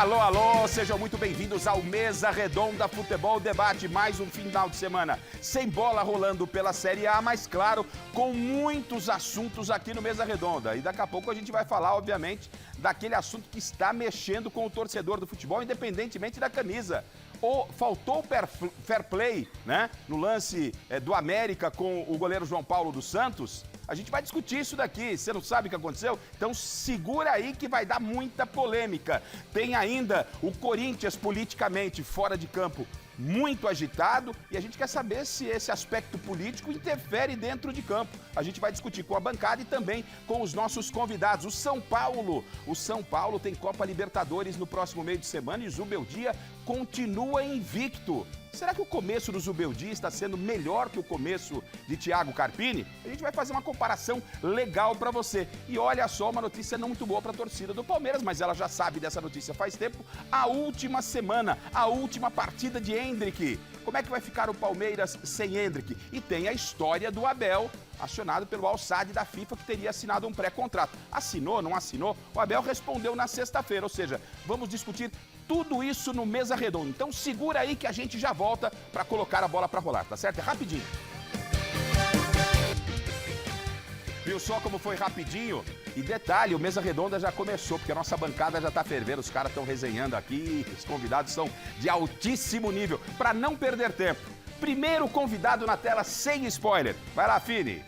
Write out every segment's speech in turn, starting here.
Alô, alô, sejam muito bem-vindos ao Mesa Redonda Futebol Debate, mais um final de semana sem bola rolando pela Série A, mas claro, com muitos assuntos aqui no Mesa Redonda. E daqui a pouco a gente vai falar, obviamente, daquele assunto que está mexendo com o torcedor do futebol, independentemente da camisa. Faltou fair play, né? No lance do América com o goleiro João Paulo dos Santos. A gente vai discutir isso daqui. Você não sabe o que aconteceu? Então segura aí que vai dar muita polêmica. Tem ainda o Corinthians politicamente fora de campo muito agitado e a gente quer saber se esse aspecto político interfere dentro de campo. A gente vai discutir com a bancada e também com os nossos convidados. O São Paulo tem Copa Libertadores no próximo meio de semana e o Zubeldia continua invicto. Será que o começo do Zubeldia está sendo melhor que o começo de Thiago Carpini? A gente vai fazer uma comparação legal para você. E olha só, uma notícia não muito boa para a torcida do Palmeiras, mas ela já sabe dessa notícia faz tempo. A última semana, a última partida de Endrick. Como é que vai ficar o Palmeiras sem Endrick? E tem a história do Abel, acionado pelo Al-Sadd da FIFA, que teria assinado um pré-contrato. Assinou, não assinou? O Abel respondeu na sexta-feira, ou seja, vamos discutir tudo isso no Mesa Redonda. Então segura aí que a gente já volta para colocar a bola para rolar, tá certo? É rapidinho. Viu só como foi rapidinho? E detalhe, o Mesa Redonda já começou, porque a nossa bancada já tá fervendo, os caras estão resenhando aqui, os convidados são de altíssimo nível. Para não perder tempo, primeiro convidado na tela sem spoiler. Vai lá, Fini.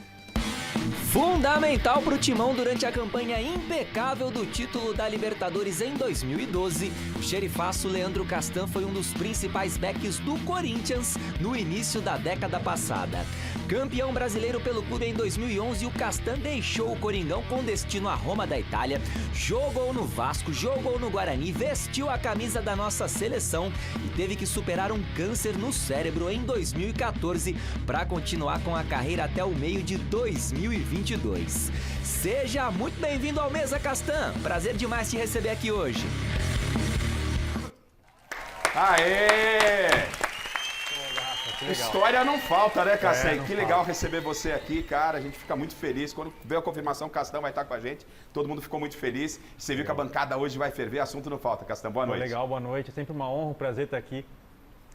Fundamental para o Timão durante a campanha impecável do título da Libertadores em 2012, o xerifaço Leandro Castan foi um dos principais backs do Corinthians no início da década passada. Campeão brasileiro pelo clube em 2011, o Castan deixou o Coringão com destino à Roma da Itália, jogou no Vasco, jogou no Guarani, vestiu a camisa da nossa seleção e teve que superar um câncer no cérebro em 2014 para continuar com a carreira até o meio de 2022. Seja muito bem-vindo ao Mesa, Castan. Prazer demais te receber aqui hoje. Aê! História não falta, né, Castan? Que legal receber você aqui, cara. A gente fica muito feliz. Quando veio a confirmação, o Castan vai estar com a gente. Todo mundo ficou muito feliz. Você viu que a bancada hoje vai ferver, assunto não falta. Castan, boa noite. Legal, boa noite. É sempre uma honra, um prazer estar aqui.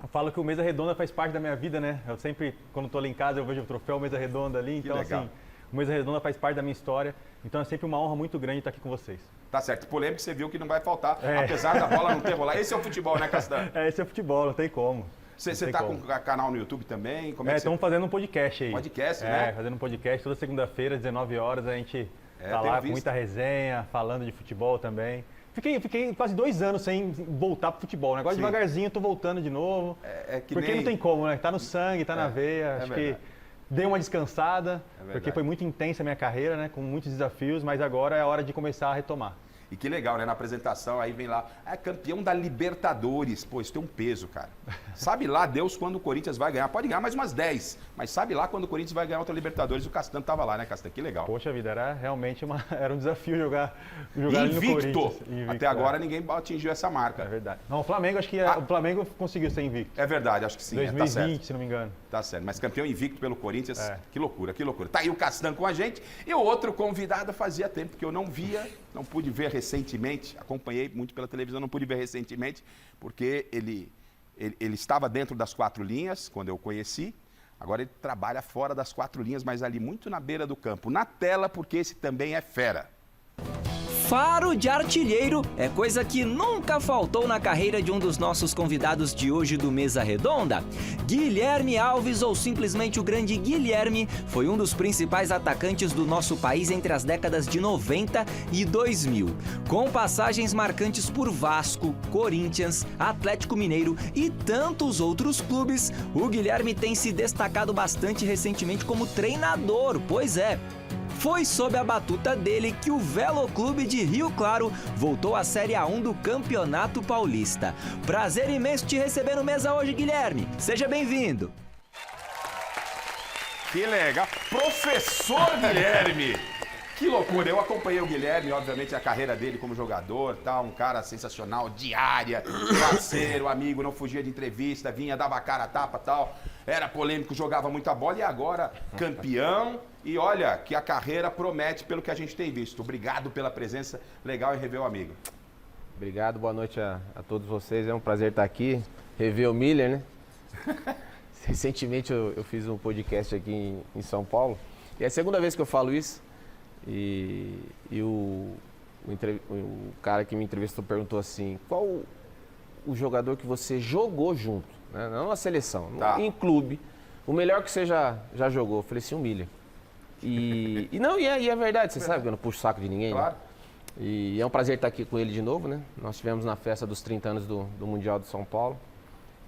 Eu falo que o Mesa Redonda faz parte da minha vida, né? Eu sempre, quando estou ali em casa, eu vejo o troféu Mesa Redonda ali. Então, assim, o Mesa Redonda faz parte da minha história. Então, é sempre uma honra muito grande estar aqui com vocês. Tá certo. Polêmico, você viu que não vai faltar. Apesar da bola não ter rolado. Esse é o futebol, né, Castan? Esse é o futebol, não tem como. Você está com canal no YouTube também? Estamos fazendo um podcast aí. Podcast, né? Fazendo um podcast toda segunda-feira, 19 horas, a gente tá lá com muita resenha, falando de futebol também. Fiquei quase 2 anos sem voltar pro futebol, né? Agora devagarzinho eu tô voltando de novo. Porque não tem como, né? Tá no sangue, tá na veia. Acho que dei uma descansada, porque foi muito intensa a minha carreira, né? Com muitos desafios, mas agora é a hora de começar a retomar. E que legal, né? Na apresentação, aí vem lá, campeão da Libertadores. Pô, isso tem um peso, cara. Sabe lá Deus quando o Corinthians vai ganhar. Pode ganhar mais umas 10, mas sabe lá quando o Corinthians vai ganhar outra Libertadores. O Castan tava lá, né, Castan? Que legal. Poxa vida, era realmente era um desafio jogar ali no Corinthians. Invicto. Até agora ninguém atingiu essa marca. É verdade. Não, o Flamengo, acho que o Flamengo conseguiu ser invicto. É verdade, acho que sim. 2020, se não me engano. Tá certo, mas campeão invicto pelo Corinthians, que loucura, que loucura. Tá aí o Castan com a gente e o outro convidado fazia tempo que eu não via, não pude ver recentemente, acompanhei muito pela televisão, não pude ver recentemente, porque ele estava dentro das 4 linhas, quando eu o conheci, agora ele trabalha fora das 4 linhas, mas ali muito na beira do campo, na tela, porque esse também é fera. Faro de artilheiro é coisa que nunca faltou na carreira de um dos nossos convidados de hoje do Mesa Redonda. Guilherme Alves, ou simplesmente o grande Guilherme, foi um dos principais atacantes do nosso país entre as décadas de 90 e 2000. Com passagens marcantes por Vasco, Corinthians, Atlético Mineiro e tantos outros clubes, o Guilherme tem se destacado bastante recentemente como treinador, pois é. Foi sob a batuta dele que o Velo Clube de Rio Claro voltou à Série A1 do Campeonato Paulista. Prazer imenso te receber no Mesa hoje, Guilherme. Seja bem-vindo. Que legal. Professor Guilherme. Que loucura. Eu acompanhei o Guilherme, obviamente, a carreira dele como jogador, tá? Um cara sensacional, diária, parceiro, amigo, não fugia de entrevista, vinha, dava a cara a tapa e tal. Era polêmico, jogava muita bola e agora campeão. E olha que a carreira promete pelo que a gente tem visto. Obrigado pela presença. Legal em rever o amigo. Obrigado, boa noite a todos vocês. É um prazer estar aqui, rever o Miller, né? Recentemente eu fiz um podcast aqui em São Paulo e é a segunda vez que eu falo isso. E o cara que me entrevistou perguntou assim, qual o jogador que você jogou junto, né? Não na seleção, em clube, o melhor que você já jogou? Eu falei assim, o Miller. E é verdade, você sabe que eu não puxo o saco de ninguém, claro. Né? E é um prazer estar aqui com ele de novo, né? Nós estivemos na festa dos 30 anos do Mundial de São Paulo.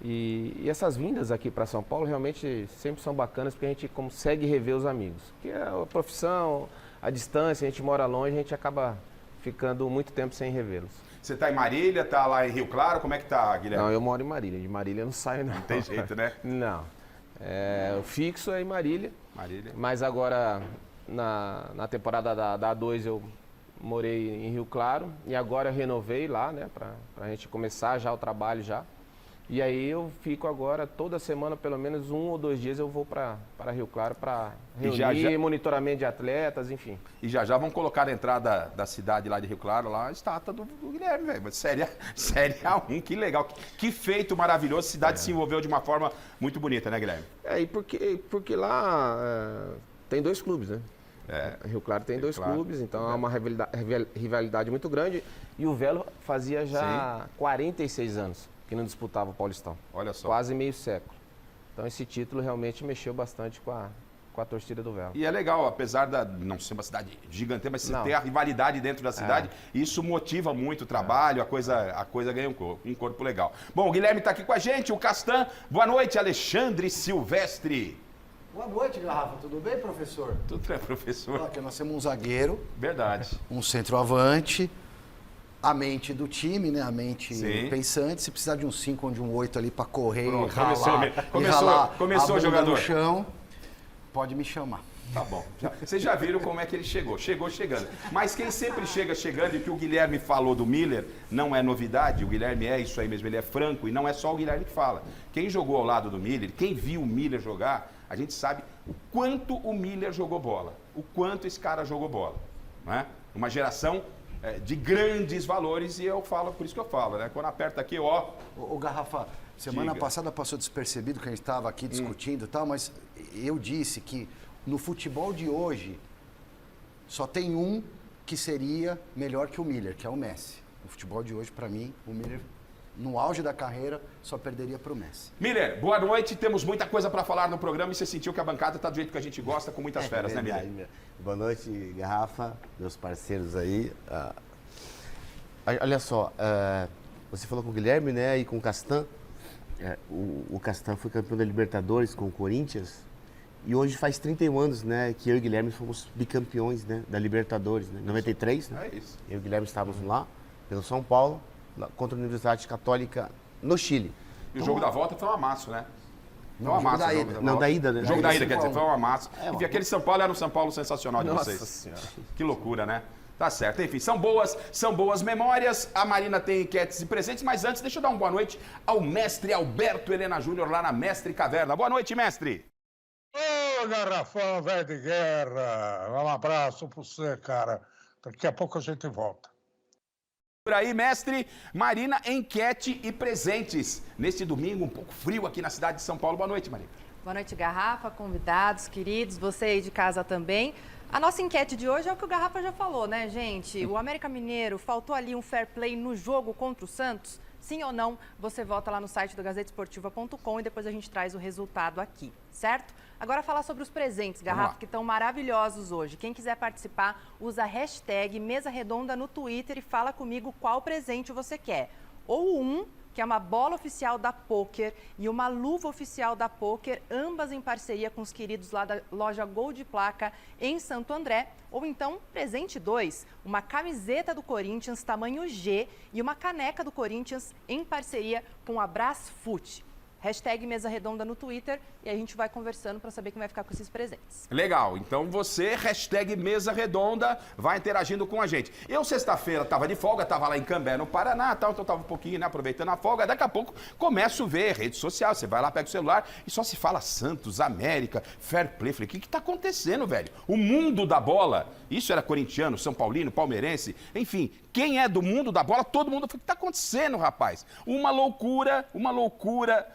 E essas vindas aqui para São Paulo realmente sempre são bacanas porque a gente consegue rever os amigos. Que é a profissão, a distância, a gente mora longe, a gente acaba ficando muito tempo sem revê-los. Você está em Marília, está lá em Rio Claro, como é que tá, Guilherme? Não, eu moro em Marília. De Marília eu não saio, não. Não tem jeito, né? Não. O fixo é em Marília. Mas agora, na temporada da A2, eu morei em Rio Claro. E agora eu renovei lá, né? Pra gente começar já o trabalho já. E aí eu fico agora, toda semana, pelo menos 1 ou 2 dias, eu vou para Rio Claro para reunir, monitoramento de atletas, enfim. E já vão colocar na entrada da cidade lá de Rio Claro, lá a estátua do Guilherme, velho. Série A1, que legal. Que feito maravilhoso. A cidade se envolveu de uma forma muito bonita, né, Guilherme? E porque lá tem 2 clubes, né? Rio Claro tem 2 clubes, então é uma rivalidade muito grande. E o Velo fazia já 46 anos que não disputava o Paulistão. Olha só. Quase meio século. Então esse título realmente mexeu bastante com a torcida do Velo. E é legal, apesar de não ser uma cidade gigante, mas você ter a rivalidade dentro da cidade, isso motiva muito o trabalho, a coisa ganha um corpo legal. Bom, o Guilherme está aqui com a gente, o Castan. Boa noite, Alexandre Silvestre. Boa noite, Garrafa. Tudo bem, professor? Tudo bem, professor. Aqui nós temos um zagueiro. Verdade. Um centroavante. A mente do time, né? A mente pensante. Se precisar de um 5 ou de um 8 ali para correr e ralar começou o jogador no chão, pode me chamar. Tá bom. Vocês já viram como é que ele chegou. Chegou chegando. Mas quem sempre chega chegando, e o que o Guilherme falou do Miller não é novidade, o Guilherme é isso aí mesmo, ele é franco, e não é só o Guilherme que fala. Quem jogou ao lado do Miller, quem viu o Miller jogar, a gente sabe o quanto o Miller jogou bola, o quanto esse cara jogou bola. Não é? Uma geração de grandes valores, e eu falo, por isso que eu falo, né? Quando aperta aqui, ó... Ô Garrafa, semana passada passou despercebido que a gente estava aqui discutindo e tal, mas eu disse que no futebol de hoje só tem um que seria melhor que o Miller, que é o Messi. No futebol de hoje, para mim, o Miller, no auge da carreira, só perderia para o Messi. Miller, boa noite, temos muita coisa para falar no programa e você sentiu que a bancada está do jeito que a gente gosta, com muitas feras, né, Miller? Boa noite, Garrafa, meus parceiros aí. Olha só, você falou com o Guilherme, né, e com o Castan. O Castan foi campeão da Libertadores com o Corinthians. E hoje faz 31 anos, né, que eu e o Guilherme fomos bicampeões, né, da Libertadores, né, 93, né? É isso. Eu e o Guilherme estávamos lá, pelo São Paulo, contra a Universidade Católica no Chile. E o jogo da volta foi um amasso, né? Foi um amasso. Não, da ida, né? O jogo da ida, quer dizer, foi um amasso. E aquele São Paulo era um São Paulo sensacional de vocês. Nossa Senhora. Que loucura, né? Tá certo. Enfim, são boas memórias. A Marina tem enquetes e presentes, mas antes, deixa eu dar uma boa noite ao mestre Alberto Helena Júnior, lá na Mestre Caverna. Boa noite, mestre. Ô, garrafão, velho de guerra. Um abraço pra você, cara. Daqui a pouco a gente volta. Por aí, mestre, Marina, enquete e presentes. Neste domingo, um pouco frio aqui na cidade de São Paulo. Boa noite, Marina. Boa noite, Garrafa, convidados, queridos, você aí de casa também. A nossa enquete de hoje é o que o Garrafa já falou, né, gente? O América Mineiro, faltou ali um fair play no jogo contra o Santos? Sim ou não? Você vota lá no site do gazetesportiva.com e depois a gente traz o resultado aqui, certo? Agora falar sobre os presentes, Garrafa, que estão maravilhosos hoje. Quem quiser participar, usa a hashtag Mesa Redonda no Twitter e fala comigo qual presente você quer. Ou que é uma bola oficial da Poker e uma luva oficial da Poker, ambas em parceria com os queridos lá da loja Gol de Placa em Santo André. Ou então, presente 2, uma camiseta do Corinthians tamanho G e uma caneca do Corinthians em parceria com a Brasfoot. Hashtag Mesa Redonda no Twitter e a gente vai conversando para saber quem vai ficar com esses presentes. Legal, então você, hashtag Mesa Redonda, vai interagindo com a gente. Eu, sexta-feira, estava de folga, estava lá em Cambé, no Paraná, então eu estava um pouquinho, né, aproveitando a folga. Daqui a pouco começo a ver rede social, você vai lá, pega o celular e só se fala Santos, América, Fair Play. Falei, o que está acontecendo, velho? O mundo da bola, isso era corintiano, São Paulino, palmeirense, enfim, quem é do mundo da bola, todo mundo falou, o que está acontecendo, rapaz? Uma loucura,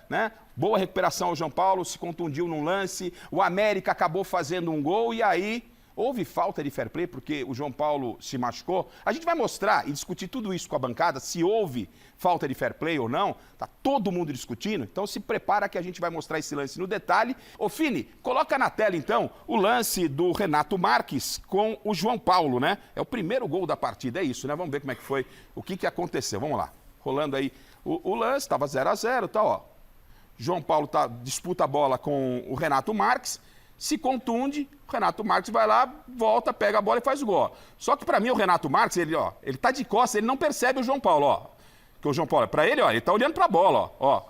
né? Boa recuperação ao João Paulo, se contundiu num lance, o América acabou fazendo um gol e aí houve falta de fair play porque o João Paulo se machucou. A gente vai mostrar e discutir tudo isso com a bancada, se houve falta de fair play ou não. Tá todo mundo discutindo, então se prepara que a gente vai mostrar esse lance no detalhe. Ô Fini, coloca na tela então o lance do Renato Marques com o João Paulo, né? É o primeiro gol da partida, é isso, né? Vamos ver como é que foi, o que aconteceu. Vamos lá, rolando aí o lance, estava 0-0, tá, ó. João Paulo disputa a bola com o Renato Marques, se contunde, o Renato Marques vai lá, volta, pega a bola e faz o gol. Só que para mim o Renato Marques, ele tá de costas, ele não percebe o João Paulo, ó. Que o João Paulo, para ele, ó, ele tá olhando para a bola, ó.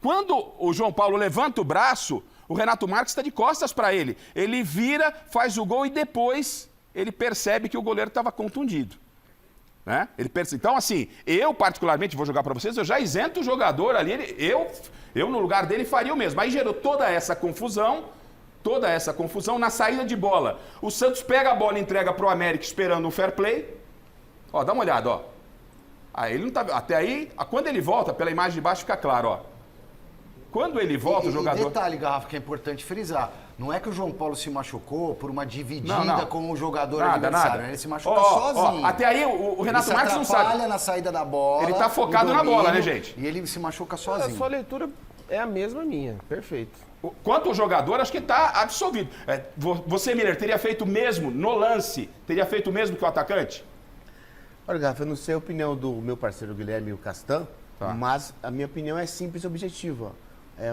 Quando o João Paulo levanta o braço, o Renato Marques está de costas para ele. Ele vira, faz o gol e depois ele percebe que o goleiro estava contundido. Né? Então, assim, eu particularmente vou jogar para vocês, eu já isento o jogador ali, eu no lugar dele faria o mesmo. Aí gerou toda essa confusão na saída de bola. O Santos pega a bola e entrega para o América esperando um fair play. Ó, dá uma olhada, ó. Aí ele não tá, até aí, quando ele volta, pela imagem de baixo fica claro, ó. Quando ele volta, o jogador... E detalhe, Garrafa, que é importante frisar. Não é que o João Paulo se machucou por uma dividida com o jogador adversário. Ele se machuca sozinho. Até aí, o Renato Marques não sabe. Ele atrapalha na saída da bola. Ele tá focado na bola, né, gente? E ele se machuca sozinho. A sua leitura é a mesma minha. Perfeito. Quanto ao jogador, acho que está absolvido. Você, Miller, teria feito o mesmo no lance? Teria feito o mesmo que o atacante? Olha, Garrafa, eu não sei a opinião do meu parceiro Guilherme e o Castan, mas a minha opinião é simples e objetiva.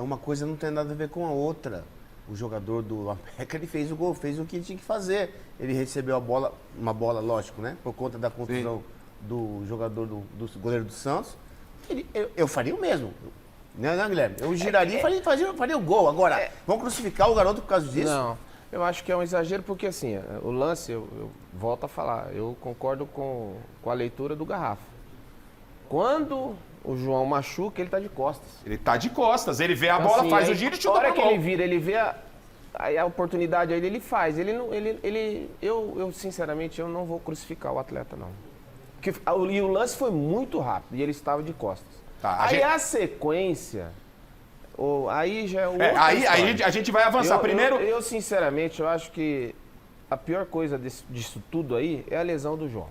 Uma coisa não tem nada a ver com a outra. O jogador do América, ele fez o gol, fez o que tinha que fazer. Ele recebeu a bola, uma bola, lógico, né? Por conta da contusão do jogador, do goleiro do Santos. Eu faria o mesmo. Não, Guilherme? Eu giraria e faria o gol. Agora, vamos crucificar o garoto por causa disso? Não, eu acho que é um exagero porque, assim, o lance, eu volto a falar, eu concordo com a leitura do Garrafa. Quando o João machuca, ele tá de costas. Ele tá de costas, ele vê a bola, assim, faz o giro e chuta pra gol. Na hora que ele vira, ele vê a oportunidade aí, ele faz. Eu, sinceramente, eu não vou crucificar o atleta, não. E o lance foi muito rápido e ele estava de costas. A sequência, aí já é outra aí a gente vai avançar. Primeiro... Eu, sinceramente, eu acho que a pior coisa disso tudo aí é a lesão do João.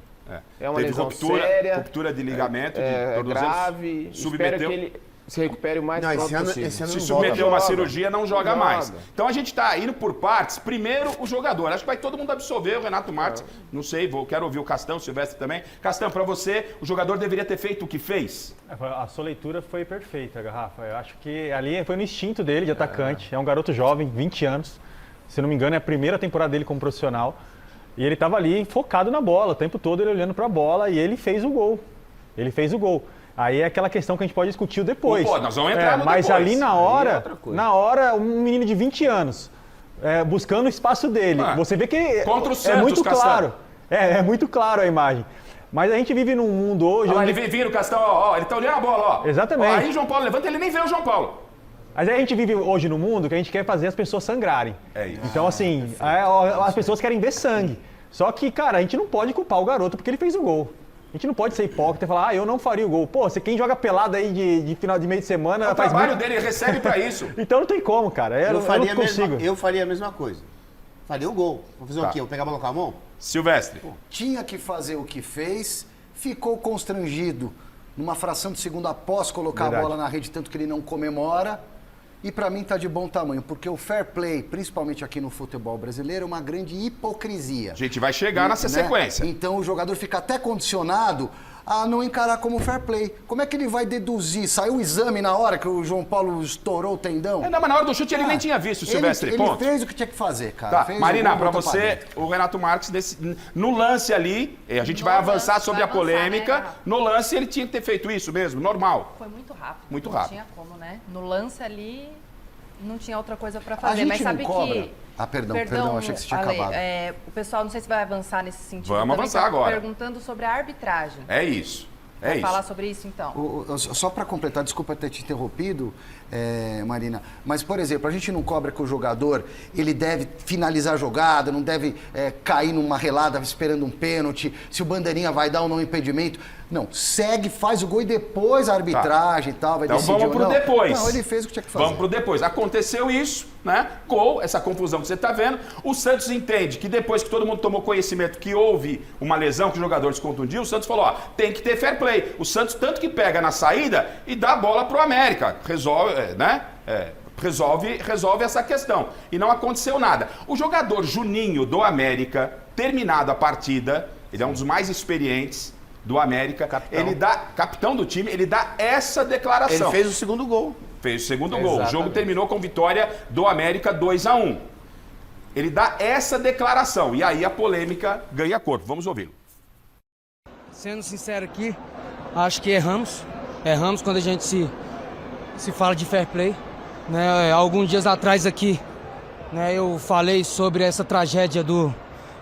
É uma lesão séria. Ruptura de ligamento, de grave. Espero que ele se recupere o mais pronto possível. Se submeteu a uma cirurgia, não joga mais. Então a gente está indo por partes. Primeiro, o jogador. Acho que vai todo mundo absorver o Renato Marques. Não sei, quero ouvir o Castão, o Silvestre também. Castão, para você, o jogador deveria ter feito o que fez? A sua leitura foi perfeita, Garrafa. Eu acho que ali foi no instinto dele de atacante. É um garoto jovem, 20 anos. Se não me engano, é a primeira temporada dele como profissional. E ele estava ali focado na bola, o tempo todo ele olhando para a bola e ele fez o gol. Aí é aquela questão que a gente pode discutir depois. Nós vamos entrar no mas depois. Ali na hora, um menino de 20 anos, buscando o espaço dele. Você vê que contra o Santos, é muito claro. É muito claro a imagem. Mas a gente vive num mundo hoje... Olha lá, ele vira o Castão, ele tá olhando a bola, ó. Exatamente. Aí o João Paulo levanta, ele nem vê o João Paulo. Mas a gente vive hoje num mundo que a gente quer fazer as pessoas sangrarem. É isso. Então, assim, as pessoas querem ver sangue. Só que, cara, a gente não pode culpar o garoto porque ele fez o gol. A gente não pode ser hipócrita e falar, eu não faria o gol. Pô, quem joga pelada aí de final de meio de semana... O trabalho dele recebe pra isso. Então não tem como, cara. Eu não consigo. Eu faria a mesma coisa. Faria o gol. Vou fazer o quê? Eu pegar a bola com a mão? Silvestre. Tinha que fazer o que fez, ficou constrangido numa fração de segundo após colocar a bola na rede, tanto que ele não comemora. E para mim tá de bom tamanho, porque o fair play, principalmente aqui no futebol brasileiro, é uma grande hipocrisia. A gente vai chegar nessa sequência. Então o jogador fica até condicionado a não encarar como fair play. Como é que ele vai deduzir? Saiu o exame na hora que o João Paulo estourou o tendão? Não, mas na hora do chute ele nem tinha visto, Silvestre. Ele fez o que tinha que fazer, cara. Tá, Marina, para você, o Renato Marques, no lance ali, a gente vai avançar sobre a polêmica. Né? No lance ele tinha que ter feito isso mesmo, normal. Foi muito rápido. Muito rápido. Não tinha como, né? No lance ali, não tinha outra coisa para fazer. Mas sabe que... Perdão, achei que você tinha acabado. O pessoal, não sei se vai avançar nesse sentido. Vamos avançar agora. Perguntando sobre a arbitragem. É isso. Vai falar sobre isso, então? Só para completar, desculpa ter te interrompido, Marina, mas, por exemplo, a gente não cobra que o jogador ele deve finalizar a jogada, não deve cair numa relada esperando um pênalti, se o bandeirinha vai dar ou não impedimento. Não, segue, faz o gol e depois a arbitragem e tal vai decidir. Então vamos pro depois. Não, ele fez o que tinha que fazer. Vamos pro depois. Aconteceu isso, né? Gol, essa confusão que você tá vendo. O Santos entende que depois que todo mundo tomou conhecimento que houve uma lesão, que o jogador se contundiu, o Santos falou, ó, tem que ter fair play. O Santos tanto que pega na saída e dá a bola pro América. Resolve, né? Resolve essa questão. E não aconteceu nada. O jogador Juninho do América, terminada a partida, ele é um dos mais experientes do América, capitão do time, ele dá essa declaração. Ele fez o segundo gol. Fez o segundo gol. O jogo terminou com vitória do América 2-1. Ele dá essa declaração e aí a polêmica ganha corpo. Vamos ouvi-lo. Sendo sincero aqui, acho que erramos. Erramos quando a gente se fala de fair play. Né? Alguns dias atrás aqui, né, eu falei sobre essa tragédia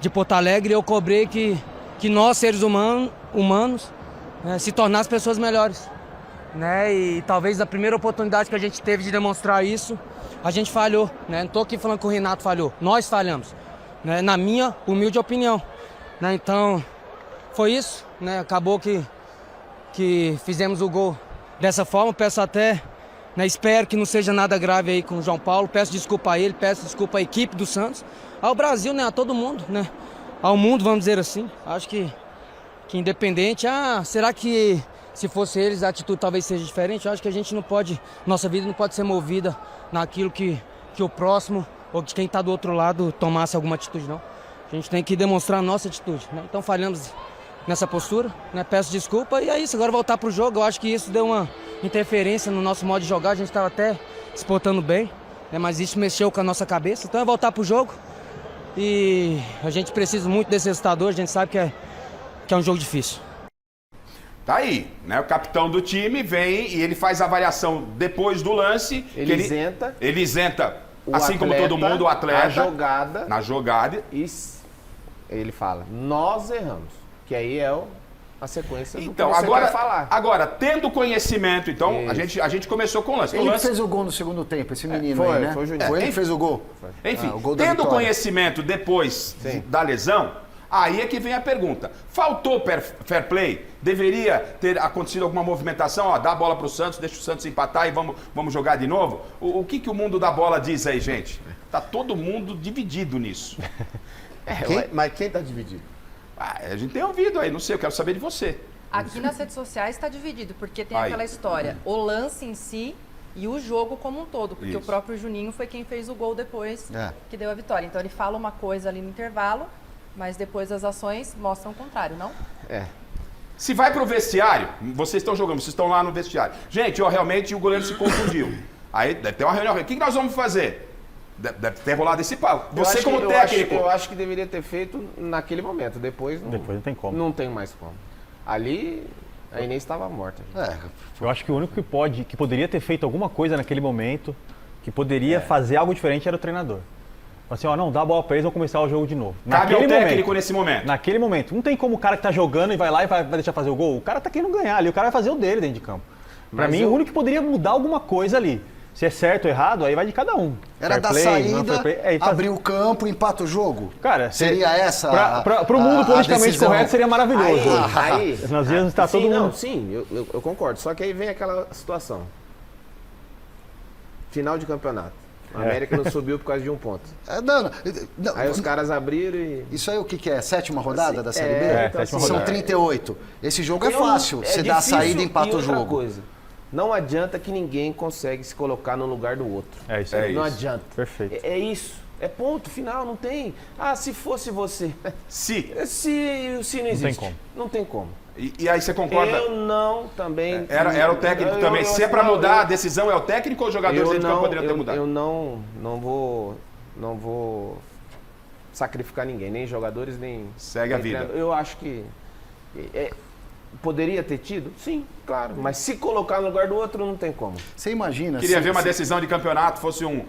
de Porto Alegre e eu cobrei que nós, seres humanos, né, se tornassem pessoas melhores. Né? E talvez a primeira oportunidade que a gente teve de demonstrar isso, a gente falhou. Né? Não estou aqui falando que o Renato falhou, nós falhamos. Né? Na minha humilde opinião. Né? Então, foi isso. Né? Acabou que fizemos o gol dessa forma. Peço até, né, espero que não seja nada grave aí com o João Paulo. Peço desculpa a ele, peço desculpa à equipe do Santos, ao Brasil, né, a todo mundo, né? Ao mundo, vamos dizer assim. Acho que independente, será que se fosse eles a atitude talvez seja diferente? Eu acho que a gente não pode, nossa vida não pode ser movida naquilo que o próximo ou que quem está do outro lado tomasse alguma atitude, não. A gente tem que demonstrar a nossa atitude, né? Então falhamos nessa postura, né? Peço desculpa e é isso, agora voltar para o jogo. Eu acho que isso deu uma interferência no nosso modo de jogar, a gente estava até se portando bem, né? Mas isso mexeu com a nossa cabeça, então é voltar para o jogo. E a gente precisa muito desse resultado hoje, a gente sabe que é um jogo difícil. Tá aí, né? O capitão do time vem e ele faz a avaliação depois do lance. Ele isenta, assim como todo mundo, o atleta. Na jogada. E ele fala, nós erramos. Que aí é a sequência do então, que você agora, quer falar. Agora, tendo conhecimento, então, a gente começou com o lance. Ele fez o gol no segundo tempo, esse menino aí, né? Foi o Juninho. Foi ele que fez o gol. Enfim, o gol da tendo vitória. conhecimento depois da lesão, aí é que vem a pergunta. Faltou fair play? Deveria ter acontecido alguma movimentação? Ó, dá a bola pro Santos, deixa o Santos empatar e vamos jogar de novo? O que o mundo da bola diz aí, gente? Tá todo mundo dividido nisso. Mas quem tá dividido? A gente tem ouvido aí, não sei, eu quero saber de você. Aqui nas redes sociais está dividido, porque tem aquela história, o lance em si e o jogo como um todo, porque o próprio Juninho foi quem fez o gol depois que deu a vitória. Então ele fala uma coisa ali no intervalo, mas depois as ações mostram o contrário, não? Se vai pro vestiário, vocês estão jogando, vocês estão lá no vestiário. Gente, realmente o goleiro se confundiu. Aí deve ter uma reunião, o que nós vamos fazer? Deve ter rolado esse pau. Você como técnico... Eu acho que deveria ter feito naquele momento. Depois não tem como. Não tem mais como. Ali, a Inês estava morta. Eu acho que o único que poderia ter feito alguma coisa naquele momento, que poderia fazer algo diferente, era o treinador. Assim, não, dá a bola pra eles, vamos começar o jogo de novo. Cabe ao técnico nesse momento. Naquele momento. Não tem como o cara que tá jogando e vai lá e vai deixar fazer o gol. O cara tá querendo ganhar ali, o cara vai fazer o dele dentro de campo. Pra mim, o único que poderia mudar alguma coisa ali. Se é certo ou errado, aí vai de cada um. Era dar saída, abrir o campo, empata o jogo? Cara, seria essa Para o mundo politicamente correto, seria maravilhoso. Aí, nós íamos estar todo mundo... Sim, eu concordo. Só que aí vem aquela situação. Final de campeonato. A América não subiu por causa de um ponto. Não, aí os caras abriram e... Isso aí o que é? 7ª rodada da Série B? Então, são 38. Esse jogo é fácil. Você dá a saída e empata o jogo. Coisa. Não adianta que ninguém consegue se colocar no lugar do outro. É isso aí. Não adianta. Perfeito. É isso. É ponto final, não tem. Se fosse você. Se não existe. Não tem como. Não tem como. E aí você concorda? Eu não também. Era o técnico também. Se é para mudar a decisão, é o técnico ou os jogadores dentro de campo poderiam ter mudado? Eu não vou sacrificar ninguém, nem jogadores, nem. Segue a vida. Eu acho que. Poderia ter tido? Sim, claro. Mas se colocar no lugar do outro, não tem como. Você imagina... Queria ver uma decisão de campeonato, fosse um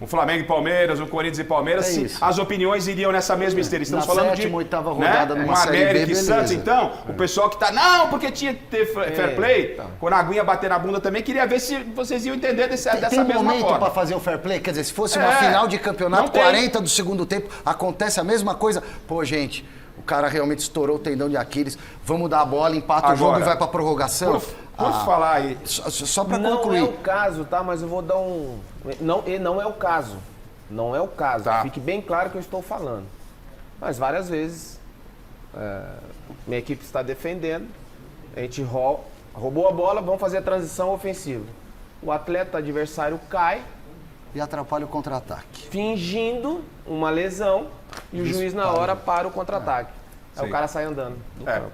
Flamengo e Palmeiras, um Corinthians e Palmeiras, se as opiniões iriam nessa mesma esteira. Estamos falando de... 7ª, 8ª rodada numa uma Série B, América e beleza. Santos, então, o pessoal que tá... Não, porque tinha que ter fair play. Quando a aguinha bater na bunda também, queria ver se vocês iam entender dessa Tem mesma momento forma. para fazer o fair play? Quer dizer, se fosse uma final de campeonato, 40 do segundo tempo, acontece a mesma coisa. Pô, gente... O cara realmente estourou o tendão de Aquiles. Vamos dar a bola, empata o jogo e vai pra prorrogação. Por falar aí. Só pra concluir. Não é o caso, tá? Mas eu vou dar um... Não é o caso. Não é o caso. Tá. Fique bem claro que eu estou falando. Mas várias vezes, minha equipe está defendendo, a gente roubou a bola, vamos fazer a transição ofensiva. O atleta adversário cai. E atrapalha o contra-ataque. Fingindo uma lesão e o juiz na hora para o contra-ataque. Aí o cara sai andando do campo.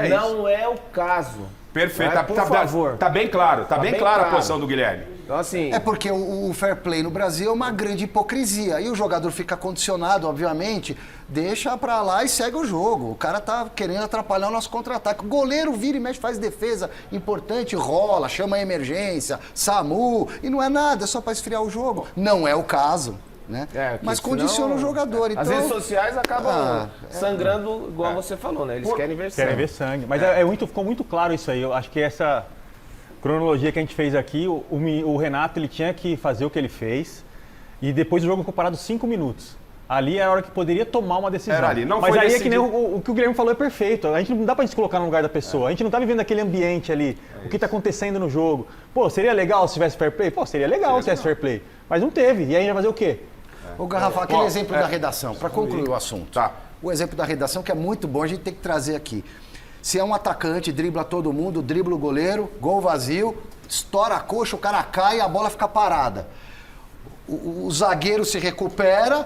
Não é o caso. Perfeito. Por favor. Tá bem claro. Tá bem clara a posição do Guilherme. Então, assim... É porque o fair play no Brasil é uma grande hipocrisia. E o jogador fica condicionado, obviamente, deixa pra lá e segue o jogo. O cara tá querendo atrapalhar o nosso contra-ataque. O goleiro vira e mexe, faz defesa importante, rola, chama a emergência, SAMU, e não é nada, é só pra esfriar o jogo. Não é o caso. Né? Mas condiciona o jogador. Então... As redes sociais acabam sangrando, igual você falou, né? Eles querem ver sangue. Querem ver sangue. Mas ficou muito claro isso aí. Eu acho que essa cronologia que a gente fez aqui, o Renato ele tinha que fazer o que ele fez e depois o jogo ficou parado 5 minutos. Ali era a hora que poderia tomar uma decisão. Era ali. Não Mas foi aí decidido. é que nem o que o Guilherme falou é perfeito. A gente não dá pra gente colocar no lugar da pessoa. A gente não tá vivendo aquele ambiente ali, o que tá acontecendo no jogo. Pô, seria legal se tivesse fair play? Pô, seria legal se tivesse fair play. Mas não teve. E aí a gente vai fazer o quê? Ô, Garrafa, aquele exemplo da redação, para concluir o assunto. Tá. O exemplo da redação, que é muito bom, a gente tem que trazer aqui. Se é um atacante, dribla todo mundo, dribla o goleiro, gol vazio, estoura a coxa, o cara cai e a bola fica parada. O zagueiro se recupera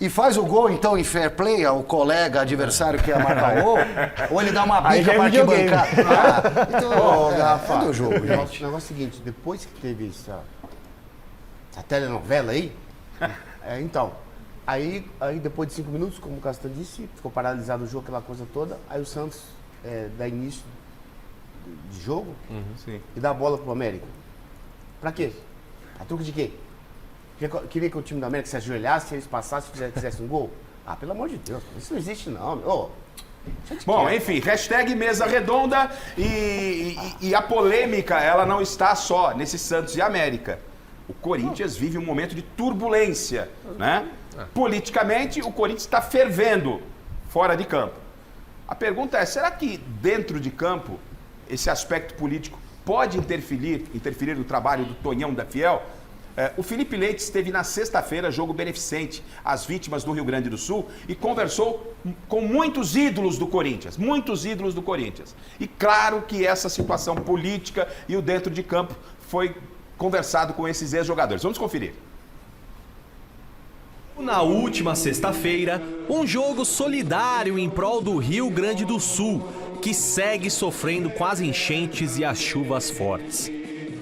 e faz o gol, então, em fair play ao colega adversário que ia marcar o gol, ou ele dá uma bica para arquibancada. Então, Garrafa, é do jogo, gente. O negócio é o seguinte, depois que teve essa telenovela aí, então, aí depois de 5 minutos, como o Castan disse, ficou paralisado o jogo, aquela coisa toda, aí o Santos dá início de jogo e dá a bola pro América. Pra quê? A truque de quê? Queria que o time do América se ajoelhasse, eles passassem e fizessem um gol? Ah, pelo amor de Deus, isso não existe não. Bom, enfim, hashtag mesa redonda e a polêmica, ela não está só nesse Santos e América. O Corinthians vive um momento de turbulência, né? Politicamente, o Corinthians está fervendo fora de campo. A pergunta é, será que dentro de campo, esse aspecto político pode interferir no trabalho do Tonhão da Fiel? O Felipe Leite esteve na sexta-feira, jogo beneficente às vítimas do Rio Grande do Sul, e conversou com muitos ídolos do Corinthians, E claro que essa situação política e o dentro de campo foi conversado com esses ex-jogadores. Vamos conferir. Na última sexta-feira, um jogo solidário em prol do Rio Grande do Sul, que segue sofrendo com as enchentes e as chuvas fortes.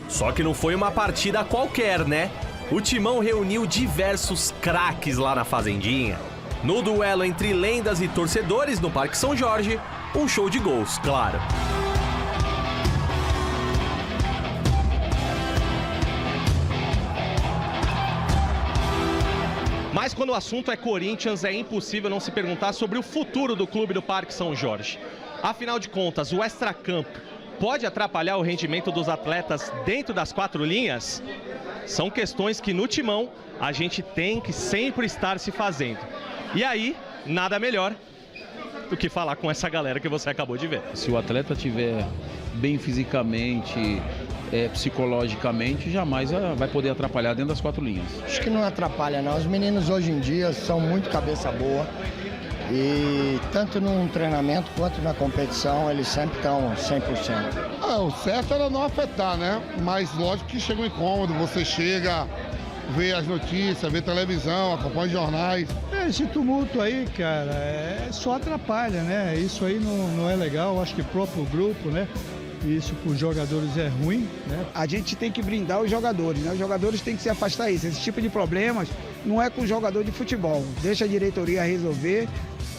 Só que não foi uma partida qualquer, né? O Timão reuniu diversos craques lá na Fazendinha. No duelo entre lendas e torcedores no Parque São Jorge, um show de gols, claro. Mas quando o assunto é Corinthians, é impossível não se perguntar sobre o futuro do clube do Parque São Jorge. Afinal de contas, o extracampo pode atrapalhar o rendimento dos atletas dentro das 4 linhas? São questões que no Timão a gente tem que sempre estar se fazendo. E aí, nada melhor do que falar com essa galera que você acabou de ver. Se o atleta estiver bem fisicamente, psicologicamente, jamais vai poder atrapalhar dentro das 4 linhas. Acho que não atrapalha não. Os meninos hoje em dia são muito cabeça boa e tanto no treinamento quanto na competição eles sempre estão 100%. O certo era não afetar, né? Mas lógico que chega um incômodo, você chega, vê as notícias, vê televisão, acompanha jornais. Esse tumulto aí, cara, só atrapalha, né? Isso aí não é legal, acho que o próprio grupo, né? Isso para os jogadores é ruim, né? A gente tem que brindar os jogadores, né? Os jogadores têm que se afastar disso. Esse tipo de problemas não é com o jogador de futebol. Deixa a diretoria resolver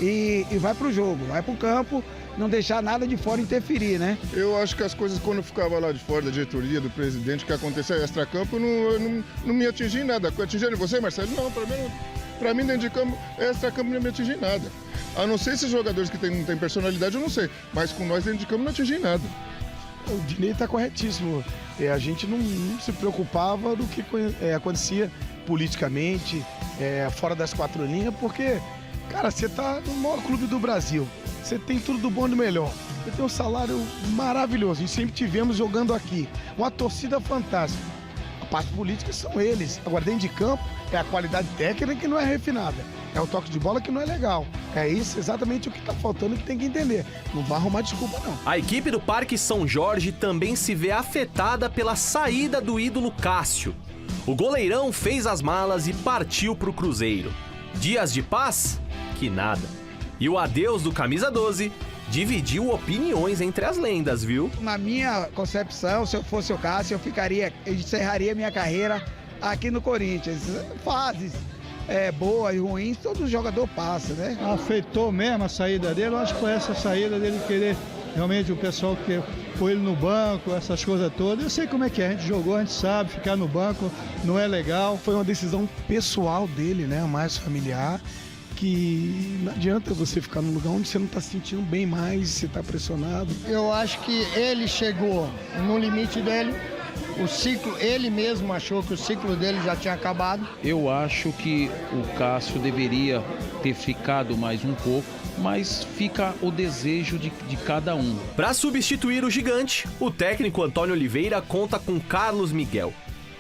e vai pro jogo, vai pro campo, não deixar nada de fora interferir, né? Eu acho que as coisas, quando eu ficava lá de fora da diretoria, do presidente, que acontecia extra-campo, não me atingia em nada. Atingindo você, Marcelo? Não, pra mim dentro de campo, extra-campo não me atingia em nada. A não ser esses jogadores que não têm personalidade, eu não sei. Mas com nós dentro de campo não atingia em nada. O Dinei está corretíssimo. A gente não se preocupava do que acontecia politicamente, fora das quatro linhas, porque, cara, você está no maior clube do Brasil. Você tem tudo do bom e do melhor. Você tem um salário maravilhoso e sempre tivemos jogando aqui. Uma torcida fantástica. A parte política são eles. Agora, dentro de campo, é a qualidade técnica que não é refinada. É o toque de bola que não é legal. É isso exatamente o que está faltando, que tem que entender. Não vai arrumar desculpa, não. A equipe do Parque São Jorge também se vê afetada pela saída do ídolo Cássio. O goleirão fez as malas e partiu pro Cruzeiro. Dias de paz? Que nada. E o adeus do Camisa 12 dividiu opiniões entre as lendas, viu? Na minha concepção, se eu fosse o Cássio, eu encerraria minha carreira aqui no Corinthians. Fases boas e ruins, todo jogador passa, né? Afetou mesmo a saída dele, eu acho que foi essa saída dele querer, realmente o pessoal que foi ele no banco, essas coisas todas. Eu sei como é que é, a gente jogou, a gente sabe, ficar no banco não é legal. Foi uma decisão pessoal dele, né, mais familiar, que não adianta você ficar num lugar onde você não está se sentindo bem mais, você está pressionado. Eu acho que ele chegou no limite dele. O ciclo, ele mesmo achou que o ciclo dele já tinha acabado. Eu acho que o Cássio deveria ter ficado mais um pouco, mas fica o desejo de cada um. Para substituir o gigante, o técnico Antônio Oliveira conta com Carlos Miguel.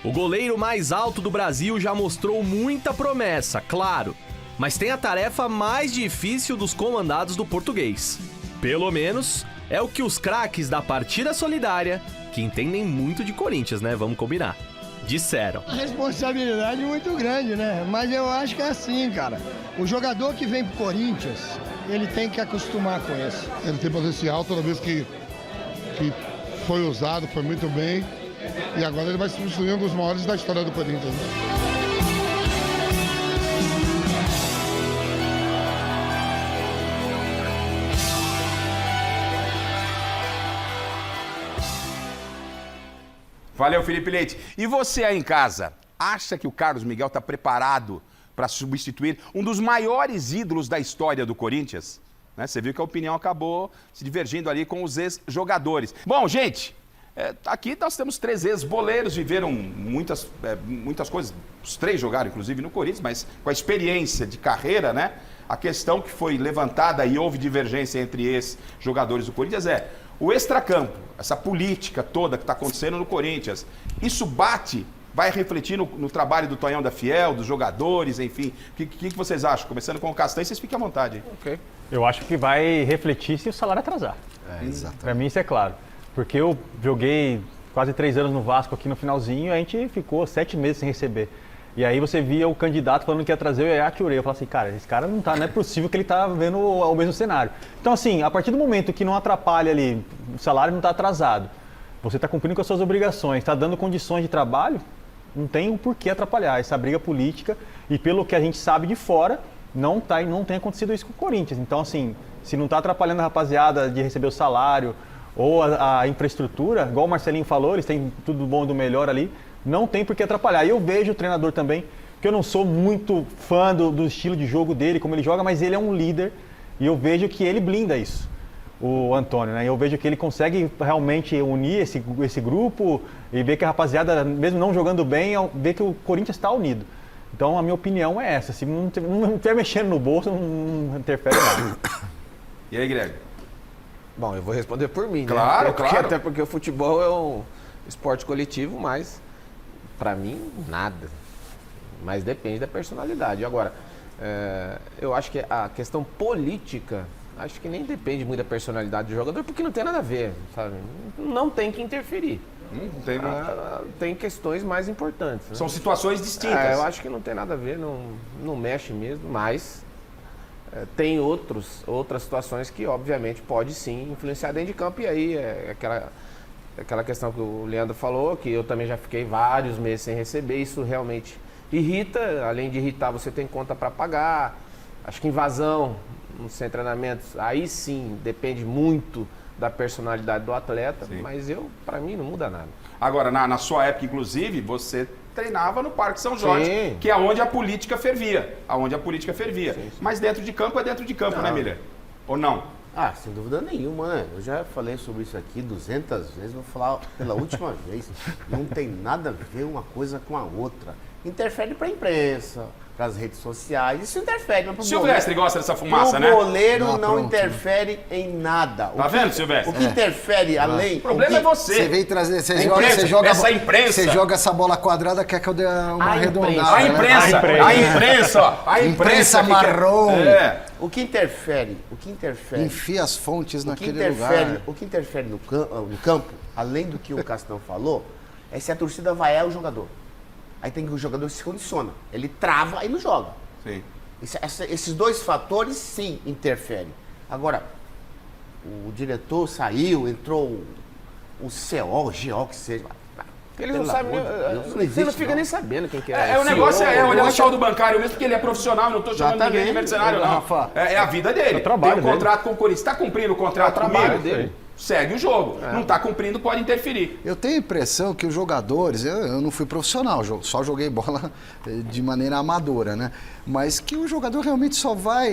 O goleiro mais alto do Brasil já mostrou muita promessa, claro, mas tem a tarefa mais difícil dos comandados do português. Pelo menos é o que os craques da partida solidária, que entendem muito de Corinthians, né? Vamos combinar. Disseram. A responsabilidade é muito grande, né? Mas eu acho que é assim, cara. O jogador que vem pro Corinthians, ele tem que acostumar com isso. Ele tem potencial toda vez que foi usado, foi muito bem. E agora ele vai substituir um dos maiores da história do Corinthians. Valeu, Felipe Leite. E você aí em casa, acha que o Carlos Miguel está preparado para substituir um dos maiores ídolos da história do Corinthians? Né? Você viu que a opinião acabou se divergindo ali com os ex-jogadores. Bom, gente, aqui nós temos 3 ex-boleiros, viveram muitas coisas. Os 3 jogaram, inclusive, no Corinthians, mas com a experiência de carreira, né? A questão que foi levantada e houve divergência entre ex-jogadores do Corinthians o extracampo, essa política toda que está acontecendo no Corinthians. Isso vai refletir no trabalho do Tonhão da Fiel, dos jogadores, enfim. O que vocês acham? Começando com o Castanho, vocês fiquem à vontade. Ok. Eu acho que vai refletir se o salário atrasar. Exatamente. Para mim isso é claro. Porque eu joguei quase 3 anos no Vasco aqui no finalzinho, a gente ficou 7 meses sem receber. E aí você via o candidato falando que ia trazer o Yaya Touré. Eu falava assim, cara, esse cara não é possível que ele tá vendo o mesmo cenário. Então assim, a partir do momento que não atrapalha ali, o salário não está atrasado, você está cumprindo com as suas obrigações, está dando condições de trabalho, não tem o porquê atrapalhar essa briga política. E pelo que a gente sabe de fora, não tem acontecido isso com o Corinthians. Então assim, se não está atrapalhando a rapaziada de receber o salário ou a infraestrutura, igual o Marcelinho falou, eles têm tudo bom e do melhor ali, não tem por que atrapalhar. E eu vejo o treinador também, que eu não sou muito fã do estilo de jogo dele, como ele joga, mas ele é um líder e eu vejo que ele blinda isso, o Antônio, né? Eu vejo que ele consegue realmente unir esse grupo e ver que a rapaziada, mesmo não jogando bem, vê que o Corinthians está unido. Então a minha opinião é essa, se não estiver mexendo no bolso, não interfere nada. E aí, Greg? Bom, eu vou responder por mim, claro, né? Claro. Até porque o futebol é um esporte coletivo, mas para mim, nada. Mas depende da personalidade. Agora, eu acho que a questão política, acho que nem depende muito da personalidade do jogador, porque não tem nada a ver, sabe? Não tem que interferir. Tem questões mais importantes. Né? São situações distintas. Eu acho que não tem nada a ver, não mexe mesmo, mas tem outras situações que, obviamente, pode sim influenciar dentro de campo. E aí, aquela questão que o Leandro falou, que eu também já fiquei vários meses sem receber, isso realmente irrita. Além de irritar, você tem conta para pagar. Acho que invasão sem treinamentos, aí sim depende muito da personalidade do atleta, mas para mim não muda nada. Agora, na sua época, inclusive, você treinava no Parque São Jorge, que é onde a política fervia. Mas dentro de campo é dentro de campo, né, Miller? Ou não? Ah, sem dúvida nenhuma, né? Eu já falei sobre isso aqui 200 vezes, vou falar pela última vez. Não tem nada a ver uma coisa com a outra. Interfere para a imprensa, para as redes sociais, isso interfere. Mas Silvestre gosta dessa fumaça, né? O goleiro não interfere em nada. Tá vendo, Silvestre? O que interfere além... O problema é você. Você vem trazer, você joga essa bola quadrada, quer que eu dê uma arredondada. A imprensa marrom. O que interfere? Enfia as fontes naquele lugar. O que interfere no campo, além do que o Castão falou, é se a torcida vaiar o jogador. Aí tem que o jogador se condiciona. Ele trava e não joga. Sim. Esses dois fatores, sim, interferem. Agora, o diretor saiu, entrou o CO, o GO, que seja. Eles não sabem, você não fica nem sabendo quem que é. O negócio é olhar o saldo bancário mesmo, porque ele é profissional, não estou chamando ninguém de mercenário, não. É a vida dele. Tem um contrato com o Corinthians. Está cumprindo o contrato comigo? Dele. Segue o jogo. Não está cumprindo, pode interferir. Eu tenho a impressão que os jogadores, eu não fui profissional, só joguei bola de maneira amadora, né? Mas que o jogador realmente só vai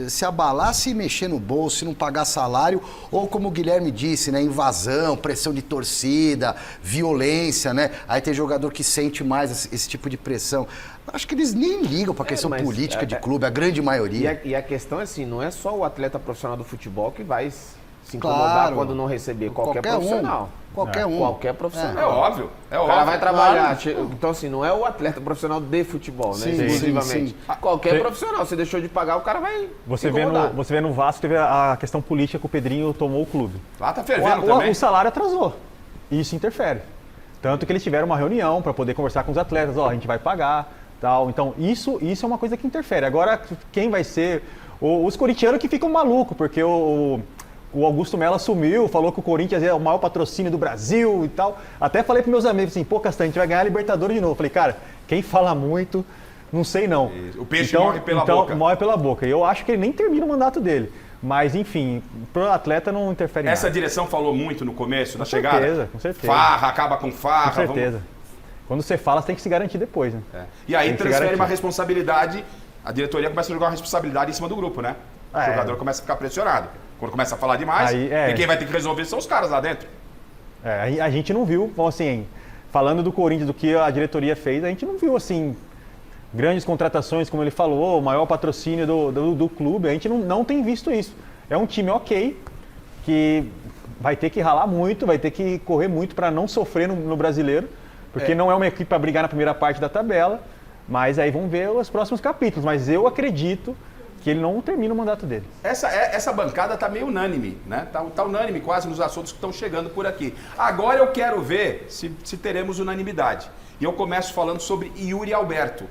se abalar se mexer no bolso, se não pagar salário, ou como o Guilherme disse, né? Invasão, pressão de torcida, violência, né? Aí tem jogador que sente mais esse tipo de pressão. Acho que eles nem ligam para a questão política de clube, a grande maioria. E a questão é assim, não é só o atleta profissional do futebol que vai se incomodar quando não receber. Qualquer profissional. Qualquer profissional. É óbvio. O cara vai trabalhar. Então, assim, não é o atleta profissional de futebol, né? Exclusivamente. Qualquer profissional. Você deixou de pagar, o cara vai. Você vê no Vasco, teve a questão política que o Pedrinho tomou o clube. Lá tá fervendo também. O salário atrasou. E isso interfere. Tanto que eles tiveram uma reunião para poder conversar com os atletas. A gente vai pagar, tal. Então, isso é uma coisa que interfere. Agora, quem vai ser? Os corintianos que ficam malucos, porque o Augusto Melo assumiu, falou que o Corinthians é o maior patrocínio do Brasil e tal. Até falei para meus amigos assim, pô, Castanho, a gente vai ganhar a Libertadores de novo. Falei, cara, quem fala muito, não sei não. O peixe morre pela boca. Morre pela boca. E eu acho que ele nem termina o mandato dele. Mas, enfim, pro atleta não interfere Essa nada. direção falou muito no começo, na chegada? Com certeza. Farra, acaba com farra. Com certeza. Quando você fala, você tem que se garantir depois, né? E aí transfere uma responsabilidade, a diretoria começa a jogar uma responsabilidade em cima do grupo, né? O jogador começa a ficar pressionado. Quando começa a falar demais, e quem vai ter que resolver são os caras lá dentro. A gente não viu, assim, falando do Corinthians, do que a diretoria fez, a gente não viu, assim, grandes contratações, como ele falou, o maior patrocínio do clube, a gente não tem visto isso. É um time ok, que vai ter que ralar muito, vai ter que correr muito para não sofrer no brasileiro, porque não é uma equipe para brigar na primeira parte da tabela, mas aí vamos ver os próximos capítulos. Mas eu acredito que ele não termina o mandato dele. Essa bancada está meio unânime, né? Tá unânime quase nos assuntos que estão chegando por aqui. Agora eu quero ver se teremos unanimidade. E eu começo falando sobre Yuri Alberto.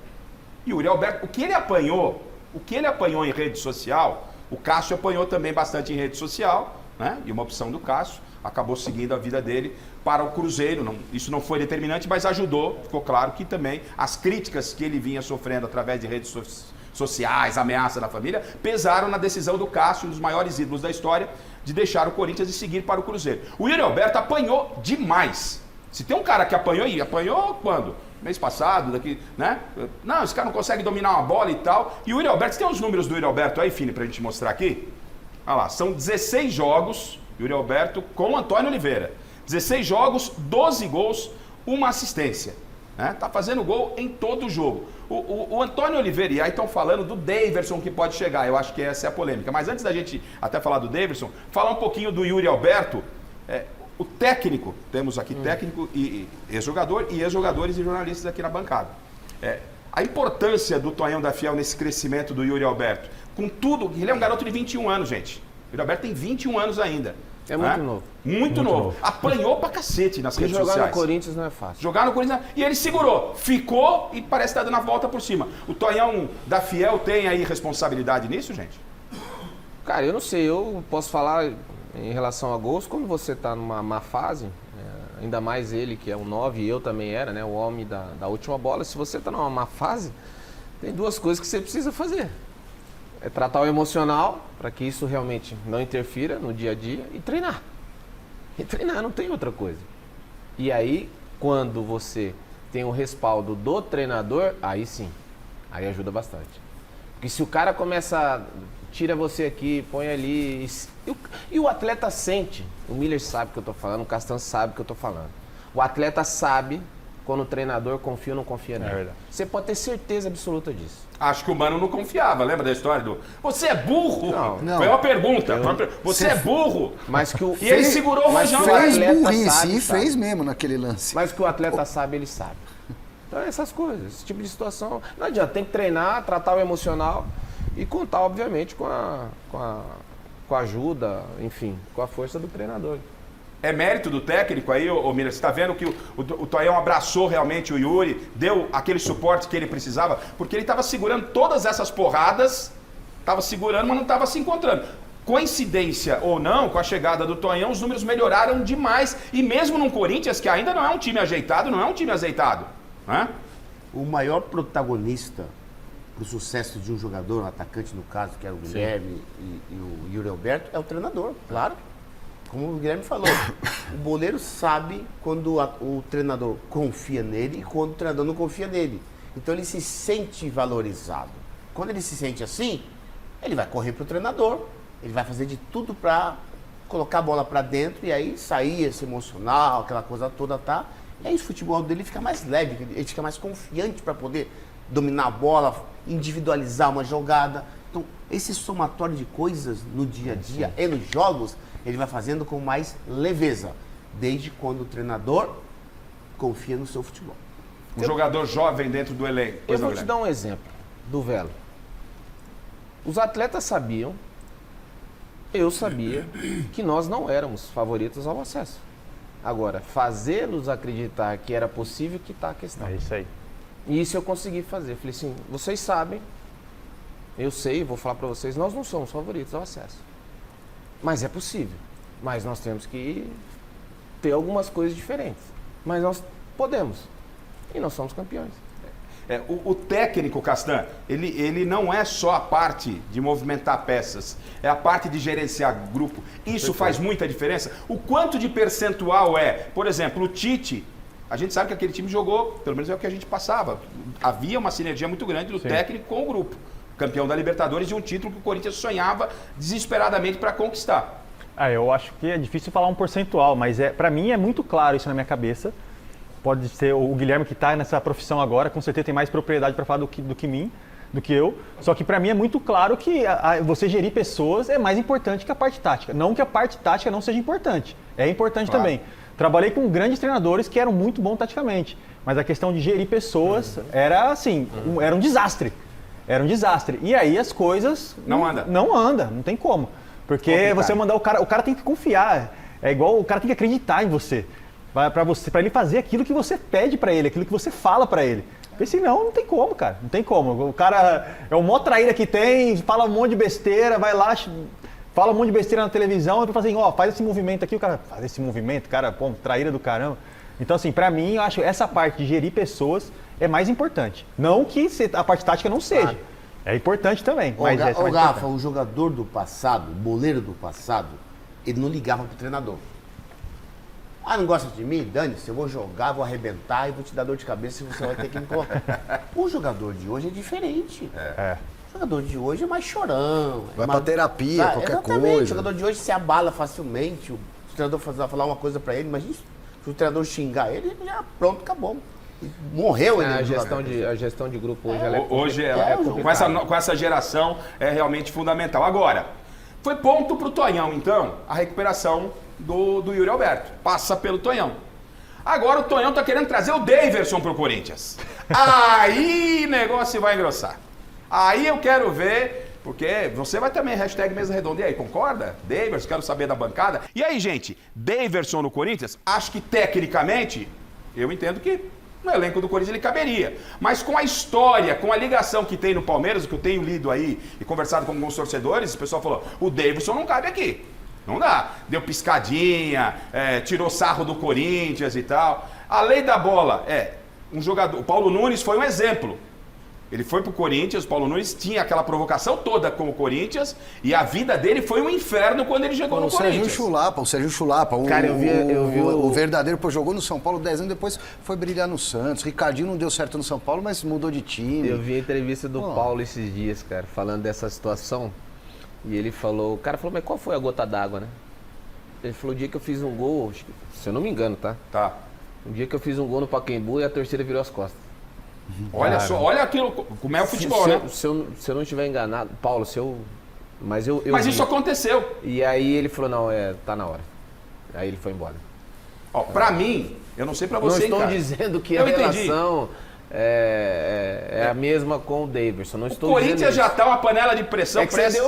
Yuri Alberto, o que ele apanhou em rede social, o Cássio apanhou também bastante em rede social, né? E uma opção do Cássio acabou seguindo a vida dele para o Cruzeiro. Isso não foi determinante, mas ajudou. Ficou claro que também as críticas que ele vinha sofrendo através de redes sociais, ameaça da família, pesaram na decisão do Cássio, um dos maiores ídolos da história, de deixar o Corinthians e seguir para o Cruzeiro. O Yuri Alberto apanhou demais. Se tem um cara que apanhou quando? Mês passado, né? Não, esse cara não consegue dominar uma bola e tal. E o Yuri Alberto, você tem os números do Yuri Alberto aí, Fini, pra gente mostrar aqui? Olha lá, são 16 jogos, Yuri Alberto com o Antônio Oliveira. 16 jogos, 12 gols, uma assistência. Né? Tá fazendo gol em todo o jogo. O Antônio Oliveira, e aí estão falando do Daverson que pode chegar, eu acho que essa é a polêmica. Mas antes da gente até falar do Daverson, falar um pouquinho do Yuri Alberto, o técnico, temos aqui técnico e ex-jogador, e ex-jogadores e jornalistas aqui na bancada. A importância do Tonhão da Fiel nesse crescimento do Yuri Alberto, com tudo, ele é um garoto de 21 anos, gente. O Yuri Alberto tem 21 anos ainda. É muito novo. Muito novo. Apanhou pra cacete nas redes sociais. Jogar no Corinthians não é fácil. Jogar no Corinthians, e ele segurou, ficou e parece estar dando a volta por cima. O Tonhão da Fiel tem aí responsabilidade nisso, gente? Cara, eu não sei, eu posso falar em relação a gols, quando você está numa má fase, ainda mais ele que é um 9 e eu também era, né, o homem da última bola, se você está numa má fase, tem duas coisas que você precisa fazer. é tratar o emocional para que isso realmente não interfira no dia a dia e treinar. E treinar, não tem outra coisa. E aí, quando você tem o respaldo do treinador, aí sim, aí ajuda bastante. Porque se o cara começa, tira você aqui, põe ali, e o atleta sente, o Miller sabe o que eu tô falando, o Castan sabe o que eu tô falando. O atleta sabe quando o treinador confia ou não confia nele. É verdade. Você pode ter certeza absoluta disso. Acho que o Mano não confiava, lembra da história do... Você é burro? Não. Foi uma pergunta. Você é burro? Mas que o... E ele segurou o Rojão. Fez burrice, e fez mesmo naquele lance. Mas que o atleta sabe, ele sabe. Então é essas coisas, esse tipo de situação. Não adianta, tem que treinar, tratar o emocional e contar, obviamente, com a ajuda, enfim, com a força do treinador. É mérito do técnico aí, ô Miller? Você está vendo que o Tonhão abraçou realmente o Yuri, deu aquele suporte que ele precisava, porque ele estava segurando todas essas porradas, estava segurando, mas não estava se encontrando. Coincidência ou não, com a chegada do Tonhão, os números melhoraram demais. E mesmo num Corinthians, que ainda não é um time ajeitado, não é um time azeitado. Né? O maior protagonista para o sucesso de um jogador, um atacante no caso, que era o Guilherme e o Yuri Alberto, é o treinador, claro. Como o Guilherme falou, o boleiro sabe quando o treinador confia nele e quando o treinador não confia nele. Então ele se sente valorizado. Quando ele se sente assim, ele vai correr para o treinador, ele vai fazer de tudo para colocar a bola para dentro e aí sair esse emocional, aquela coisa toda, tá? E aí o futebol dele fica mais leve, ele fica mais confiante para poder dominar a bola, individualizar uma jogada. Então, esse somatório de coisas no dia a dia e nos jogos, ele vai fazendo com mais leveza, desde quando o treinador confia no seu futebol. Um jogador jovem dentro do elenco. Eu vou te dar um exemplo do Velo. Os atletas sabiam, eu sabia, que nós não éramos favoritos ao acesso. Agora, fazê-los acreditar que era possível, que está a questão. É isso aí. E isso eu consegui fazer. Eu falei assim, vocês sabem, eu sei, vou falar para vocês, nós não somos favoritos ao acesso. Mas é possível. Mas nós temos que ter algumas coisas diferentes. Mas nós podemos. E nós somos campeões. O técnico, Castan, ele não é só a parte de movimentar peças, é a parte de gerenciar grupo. Isso faz muita diferença. O quanto de percentual é? Por exemplo, o Tite, a gente sabe que aquele time jogou, pelo menos é o que a gente passava. Havia uma sinergia muito grande do técnico com o grupo. Campeão da Libertadores de um título que o Corinthians sonhava desesperadamente para conquistar. Eu acho que é difícil falar um percentual, mas para mim é muito claro isso na minha cabeça. Pode ser o Guilherme que está nessa profissão agora, com certeza tem mais propriedade para falar do que eu. Só que para mim é muito claro que você gerir pessoas é mais importante que a parte tática. Não que a parte tática não seja importante, é importante também. Trabalhei com grandes treinadores que eram muito bons taticamente, mas a questão de gerir pessoas era assim, era um desastre. Era um desastre. E aí as coisas... Não anda, não tem como. Porque você mandar o cara tem que confiar. É igual o cara tem que acreditar em você. Para ele fazer aquilo que você pede para ele, aquilo que você fala para ele. Porque senão não tem como, cara. Não tem como. O cara é o maior traíra que tem, fala um monte de besteira, vai lá, fala um monte de besteira na televisão, e fala assim, faz esse movimento aqui, o cara faz esse movimento, cara, pô, traíra do caramba. Então, assim, para mim, eu acho que essa parte de gerir pessoas é mais importante. Não que a parte tática não seja. É importante também. Mas Rafa, o jogador do passado, o boleiro do passado, ele não ligava pro treinador. Não gosta de mim? Dane-se, eu vou jogar, vou arrebentar e vou te dar dor de cabeça e você vai ter que me colocar. O jogador de hoje é diferente. O jogador de hoje é mais chorão. Vai pra terapia, qualquer coisa. O jogador de hoje se abala facilmente. O treinador falar uma coisa pra ele, imagina se o treinador xingar ele, já pronto, acabou. Morreu ele. A gestão de grupo hoje com essa geração é realmente fundamental. Agora, foi ponto pro Tonhão, então, a recuperação do Yuri Alberto. Passa pelo Tonhão. Agora o Tonhão tá querendo trazer o Daverson pro Corinthians. Aí o negócio vai engrossar. Aí eu quero ver, porque você vai também, #mesa redonda. E aí, concorda? Daverson, quero saber da bancada. E aí, gente, Daverson no Corinthians, acho que tecnicamente, eu entendo que no elenco do Corinthians ele caberia. Mas com a história, com a ligação que tem no Palmeiras, o que eu tenho lido aí e conversado com alguns torcedores, o pessoal falou, o Daverson não cabe aqui. Não dá. Deu piscadinha, tirou sarro do Corinthians e tal. A lei da bola um jogador. O Paulo Nunes foi um exemplo. Ele foi pro Corinthians, o Paulo Nunes tinha aquela provocação toda com o Corinthians e a vida dele foi um inferno quando ele chegou no Corinthians. O Sérgio Chulapa. Cara, eu vi o verdadeiro, pô, jogou no São Paulo 10 anos, depois foi brilhar no Santos. Ricardinho não deu certo no São Paulo, mas mudou de time. Eu vi a entrevista do Paulo esses dias, cara, falando dessa situação. E ele falou, o cara falou, mas qual foi a gota d'água, né? Ele falou, o dia que eu fiz um gol, se eu não me engano, tá? Tá. Um dia que eu fiz um gol no Pacaembu e a torcida virou as costas. Olha só, olha aquilo, como é o futebol, né? Se eu não estiver enganado, Paulo, Mas isso aconteceu. E aí ele falou, não, tá na hora. Aí ele foi embora. Ó, pra mim, eu não sei pra você, não estou cara. dizendo que a relação é a mesma com o Daverson. Não estou o Corinthians dizendo já tá uma panela de pressão. É que você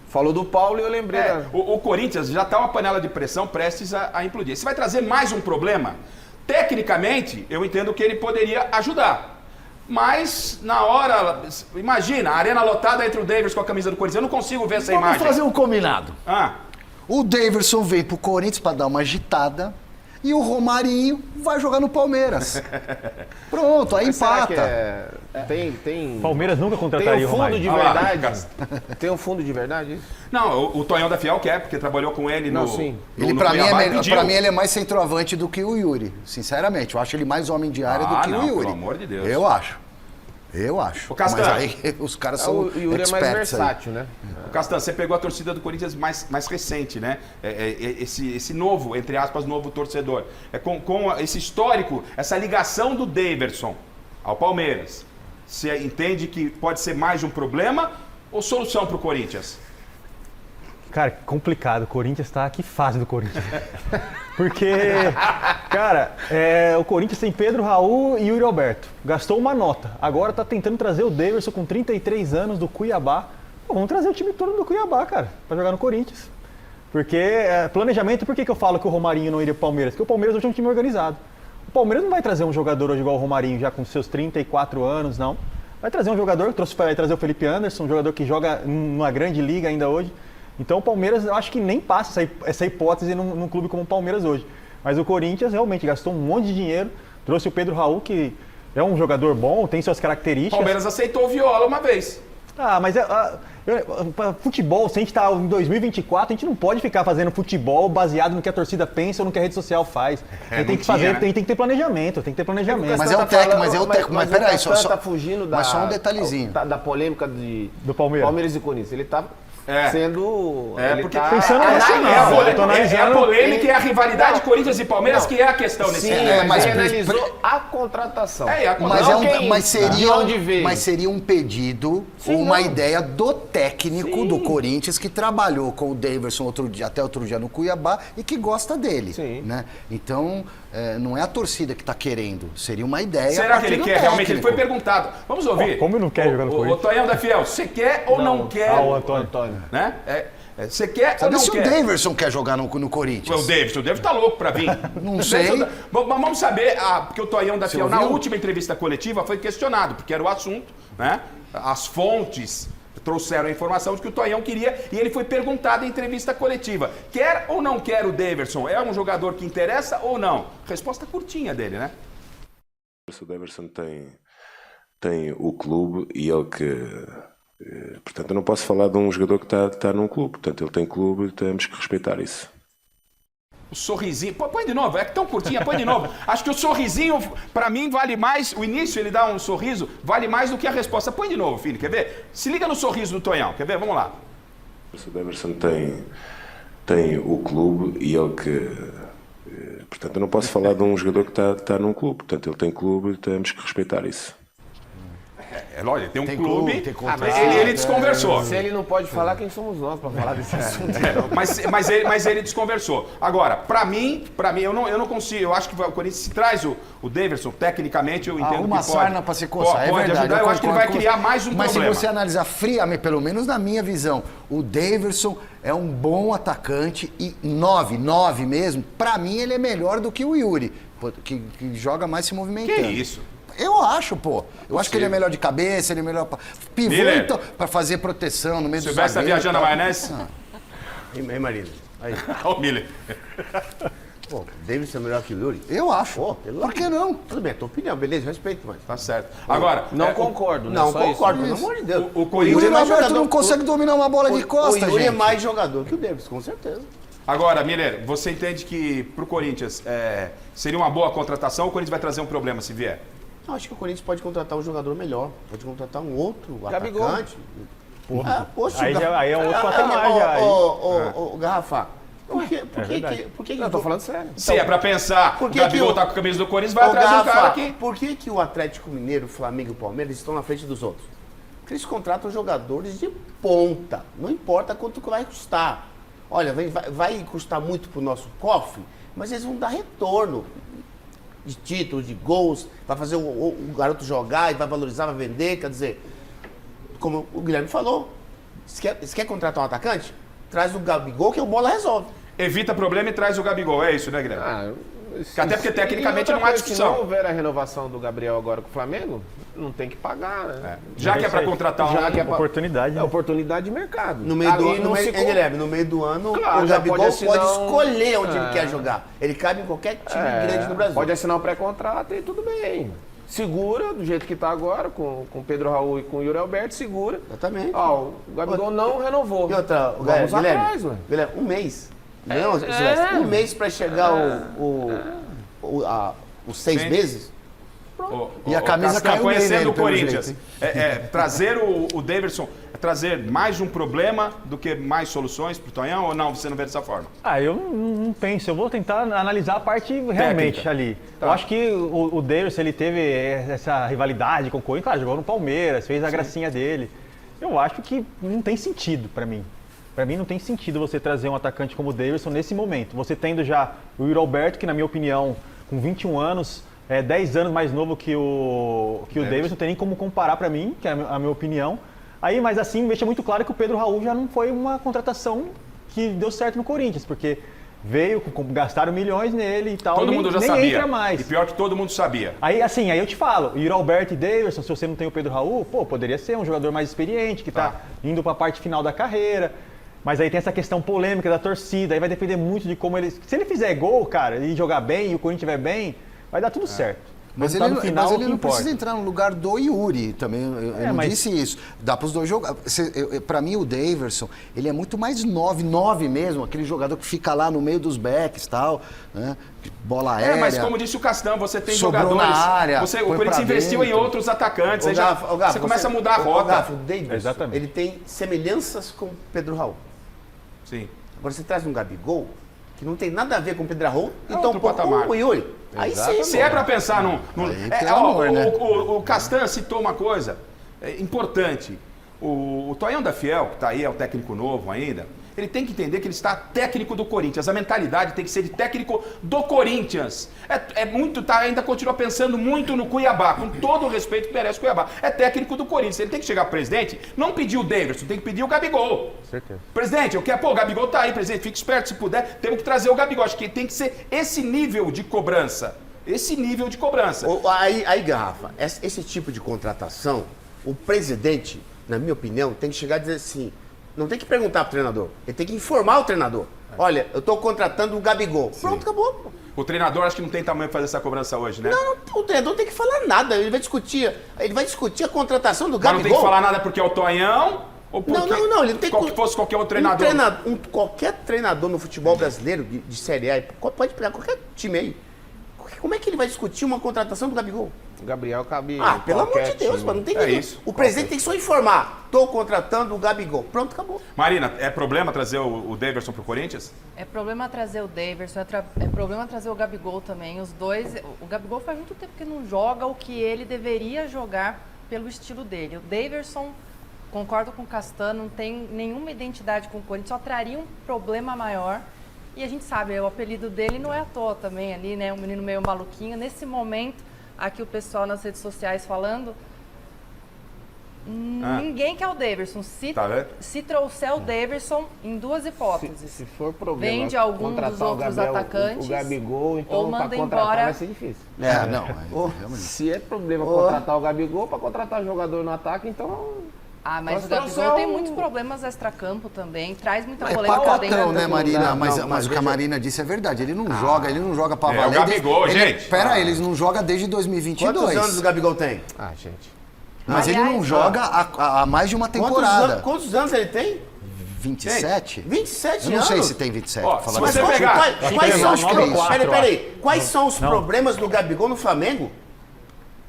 falou do Paulo e eu lembrei. O Corinthians já tá uma panela de pressão prestes a implodir. Você vai trazer mais um problema? Tecnicamente, eu entendo que ele poderia ajudar. Mas, na hora, imagina, a arena lotada entre o Daverson com a camisa do Corinthians. Eu não consigo ver essa imagem. Vamos fazer um combinado. Ah. O Daverson vem pro Corinthians pra dar uma agitada e o Romarinho vai jogar no Palmeiras. Pronto, aí empata. Tem... Palmeiras nunca contrataria o fundo de verdade? Tem um fundo de verdade? Não, o Tonhão da Fiel quer, porque trabalhou com ele no... sim. Ele, pra mim, ele é mais centroavante do que o Yuri, sinceramente. Eu acho ele mais homem de área do que o Yuri. Pelo amor de Deus. Eu acho. O Castan, mas aí os caras são o Yuri é mais versátil, né? O Castan, você pegou a torcida do Corinthians mais recente, né? Esse novo, entre aspas, novo torcedor. Com esse histórico, essa ligação do Daverson ao Palmeiras. Você entende que pode ser mais um problema ou solução para o Corinthians? Cara, complicado. O Corinthians tá... Que fase do Corinthians? Porque, cara, o Corinthians tem Pedro, Raul e Yuri Alberto. Gastou uma nota. Agora tá tentando trazer o Daverson com 33 anos do Cuiabá. Pô, vamos trazer o time todo do Cuiabá, cara, pra jogar no Corinthians. Porque, planejamento, por que eu falo que o Romarinho não iria pro Palmeiras? Porque o Palmeiras hoje é um time organizado. O Palmeiras não vai trazer um jogador hoje igual o Romarinho, já com seus 34 anos, não. Vai trazer um jogador, vai trazer o Felipe Anderson, um jogador que joga numa grande liga ainda hoje. Então o Palmeiras, eu acho que nem passa essa hipótese num clube como o Palmeiras hoje. Mas o Corinthians realmente gastou um monte de dinheiro, trouxe o Pedro Raul, que é um jogador bom, tem suas características. O Palmeiras aceitou o Viola uma vez. Mas futebol, se a gente está em 2024, a gente não pode ficar fazendo futebol baseado no que a torcida pensa ou no que a rede social faz. A gente tem que fazer, tem que ter planejamento, Mas é o técnico, mas peraí, tá fugindo mas só um detalhezinho. Da polêmica do Palmeiras e Corinthians. Ele tá sendo... porque pensando a polêmica e a rivalidade Corinthians e Palmeiras que é a questão nesse momento. Mas ele analisou a contratação. Mas seria um pedido, uma ideia do técnico do Corinthians que trabalhou com o Daverson até outro dia no Cuiabá e que gosta dele. Né? Então, não é a torcida que está querendo, seria uma ideia. Será que ele quer? Realmente, ele foi perguntado. Vamos ouvir. Como não quer jogar no Corinthians? O Tonhão da Fiel, você quer ou não quer? O Antônio. Né? Você quer ou não quer? Sabe se o Daverson quer jogar no Corinthians? O Daverson tá louco pra vir. Não sei. Vamos saber, porque o Tonhão da Fiel, na última entrevista coletiva, foi questionado, porque era o assunto, né? As fontes trouxeram a informação de que o Tonhão queria e ele foi perguntado em entrevista coletiva. Quer ou não quer o Daverson? É um jogador que interessa ou não? Resposta curtinha dele, né? O Daverson tem o clube e ele que... Portanto, eu não posso falar de um jogador que está num clube. Portanto, ele tem clube e temos que respeitar isso. O sorrisinho, põe de novo, é tão curtinha, põe de novo. Acho que o sorrisinho, pra mim, vale mais, o início ele dá um sorriso, vale mais do que a resposta. Põe de novo, filho, quer ver? Se liga no sorriso do Tonhão, quer ver? Vamos lá. O Daverson tem o clube e ele que... Portanto, eu não posso falar de um jogador que está num clube. Portanto, ele tem clube e temos que respeitar isso. Olha, tem um clube, ele desconversou. Se ele não pode falar, quem somos nós para falar desse assunto? Mas ele desconversou. Agora, pra mim, eu não consigo. Eu acho que o Corinthians, se traz o Daverson, tecnicamente, eu entendo uma que pode. sarna para se coçar, é pode verdade. Ajudar, eu acho que ele vai criar mais um problema. Mas se você analisar friamente, pelo menos na minha visão, o Daverson é um bom atacante e 9 mesmo, pra mim ele é melhor do que o Yuri, que joga mais se movimentando. Que isso? Eu acho, pô. Eu acho que ele é melhor de cabeça, ele é melhor pivô então, pra fazer proteção no meio do zagueiro. Silvestre tá viajando na maionese? Ei, Marina. Aí. Olha o Miller. Pô, Davidson é melhor que o Yuri? Eu acho. Pô, Por que não? Tudo bem, é tua opinião, beleza, respeito, mas. Tá certo. Agora. Não concordo, não concordo, pelo amor de Deus. O Yuri Alberto não consegue dominar uma bola de costa, O Yuri gente. é mais jogador que o Davidson, com certeza. Agora, Miller, você entende que pro Corinthians seria uma boa contratação ou o Corinthians vai trazer um problema se vier? Eu acho que o Corinthians pode contratar um jogador melhor, pode contratar um outro Gabigol. atacante. Poxa, aí é um outro patamar já. Ô, Garrafa, por que eu tô falando sério. Se é pra pensar, o Gabigol tá com a camisa do Corinthians, vai atrás Garrafa, do cara aqui. Por que o Atlético Mineiro, o Flamengo e o Palmeiras estão na frente dos outros? Porque eles contratam jogadores de ponta, não importa quanto vai custar. Olha, vai custar muito pro nosso cofre, mas eles vão dar retorno de títulos, de gols, vai fazer o garoto jogar e vai valorizar, vai vender, quer dizer, como o Guilherme falou, se quer contratar um atacante, traz o Gabigol que o bola resolve. Evita problema e traz o Gabigol, é isso, né, Guilherme? Até porque tecnicamente não há discussão. Se não houver a renovação do Gabriel agora com o Flamengo, não tem que pagar, né? Já que é pra contratar oportunidade. É oportunidade de mercado. No meio do ano, Guilherme, no meio do ano, claro, o Gabigol pode escolher onde ele quer jogar. Ele cabe em qualquer time grande no Brasil. Pode assinar um pré-contrato e tudo bem. Segura, do jeito que está agora, com o Pedro Raul e com o Yuri Alberto, segura. Exatamente. O Gabigol não renovou. E outra, vamos atrás, Guilherme, um mês. Não, Silvestre, um mês para chegar os 6 meses. E a camisa caiu conhecendo nele, o Corinthians. Trazer o Davidson é trazer mais um problema do que mais soluções pro Tonhão ou não? Você não vê dessa forma? Eu não penso. Eu vou tentar analisar a parte realmente técnica ali. Tá. Eu acho que o Davidson, ele teve essa rivalidade com o Corinthians. Claro, jogou no Palmeiras, fez a gracinha dele. Eu acho que não tem sentido para mim. Para mim não tem sentido você trazer um atacante como o Davidson nesse momento. Você tendo já o Yuri Alberto, que na minha opinião, com 21 anos, 10 anos mais novo que o Davidson, não tem nem como comparar para mim, que é a minha opinião. Aí, mas assim, deixa muito claro que o Pedro Raul já não foi uma contratação que deu certo no Corinthians, porque veio, gastaram milhões nele e tal. Todo mundo já nem sabia. Entra mais. E pior que todo mundo sabia. Aí, assim, aí eu te falo, Yuri Alberto e Davidson, se você não tem o Pedro Raul, poderia ser um jogador mais experiente, que tá indo para a parte final da carreira. Mas aí tem essa questão polêmica da torcida, aí vai depender muito de como ele... Se ele fizer gol, cara, e jogar bem, e o Corinthians estiver bem, vai dar tudo certo. Mas ele não precisa entrar no lugar do Yuri também, eu não disse isso. Dá para os dois jogar. Para mim, o Davidson, ele é muito mais 9 mesmo, aquele jogador que fica lá no meio dos backs e tal, né? Bola aérea. Mas como disse o Castão, você tem sobrou jogadores... na área, o Corinthians investiu em outros atacantes, você começa a mudar a rota. O Davidson, ele tem semelhanças com o Pedro Raul. Sim. Agora você traz um Gabigol, que não tem nada a ver com o Pedro Raul, então patamar. O Yuri. Aí sim. Se é para pensar num... O Castan citou uma coisa importante. O Tonhão da Fiel, que está aí, é o técnico novo ainda, ele tem que entender que ele está técnico do Corinthians. A mentalidade tem que ser de técnico do Corinthians. Ainda continua pensando muito no Cuiabá, com todo o respeito que merece o Cuiabá. É técnico do Corinthians. Ele tem que chegar pro presidente, não pedir o Davidson, tem que pedir o Gabigol. Certeza. Presidente, o Gabigol tá aí, presidente, fique esperto, se puder, temos que trazer o Gabigol. Acho que tem que ser esse nível de cobrança. Aí, Garrafa, esse tipo de contratação, o presidente, na minha opinião, tem que chegar e dizer assim, não tem que perguntar pro treinador, ele tem que informar o treinador. Olha, eu estou contratando o Gabigol. Pronto, acabou. O treinador acho que não tem tamanho para fazer essa cobrança hoje, né? Não, o treinador não tem que falar nada, ele vai discutir a contratação do Gabigol. Mas não tem que falar nada porque é o Tonhão? Ou porque não, ele não tem que fosse qualquer outro treinador. Qualquer treinador no futebol brasileiro, de Série A, pode pegar qualquer time aí. Como é que ele vai discutir uma contratação do Gabigol? O Gabriel cabe. Pelo amor de Deus, mano, não tem isso. O presidente tem que só informar. Estou contratando o Gabigol. Pronto, acabou. Marina, é problema trazer o Davidson pro Corinthians? É problema trazer o Davidson, é problema trazer o Gabigol também. Os dois. O Gabigol faz muito tempo que não joga o que ele deveria jogar pelo estilo dele. O Davidson, concordo com o Castan, não tem nenhuma identidade com o Corinthians, só traria um problema maior. E a gente sabe, o apelido dele não é à toa também ali, né? Um menino meio maluquinho. Nesse momento, aqui o pessoal nas redes sociais falando, ninguém quer o Davidson. Se trouxer o Davidson, em duas hipóteses. Se for problema, vende algum dos outros atacantes, o Gabigol, então ou manda para contratar embora. vai ser difícil. Não. Se é problema contratar o Gabigol, para contratar jogador no ataque, então Ah, mas o Gabigol tem muitos problemas extracampo também, traz muita É polêmica dentro pacotão, do né, clube. Marina? Mas o que a Marina disse é verdade. Ele não joga pra valer. É o Gabigol, gente. Pera aí, ele não joga desde 2022. Quantos anos o Gabigol tem? Ah, gente. Mas ele não joga há mais de uma temporada. Quantos anos ele tem? 27? 27 anos? Eu não sei se tem 27. Ó, pra se falar você a verdade. pegar... Quais são os problemas? quatro, Peraí. Quais são os problemas do Gabigol no Flamengo?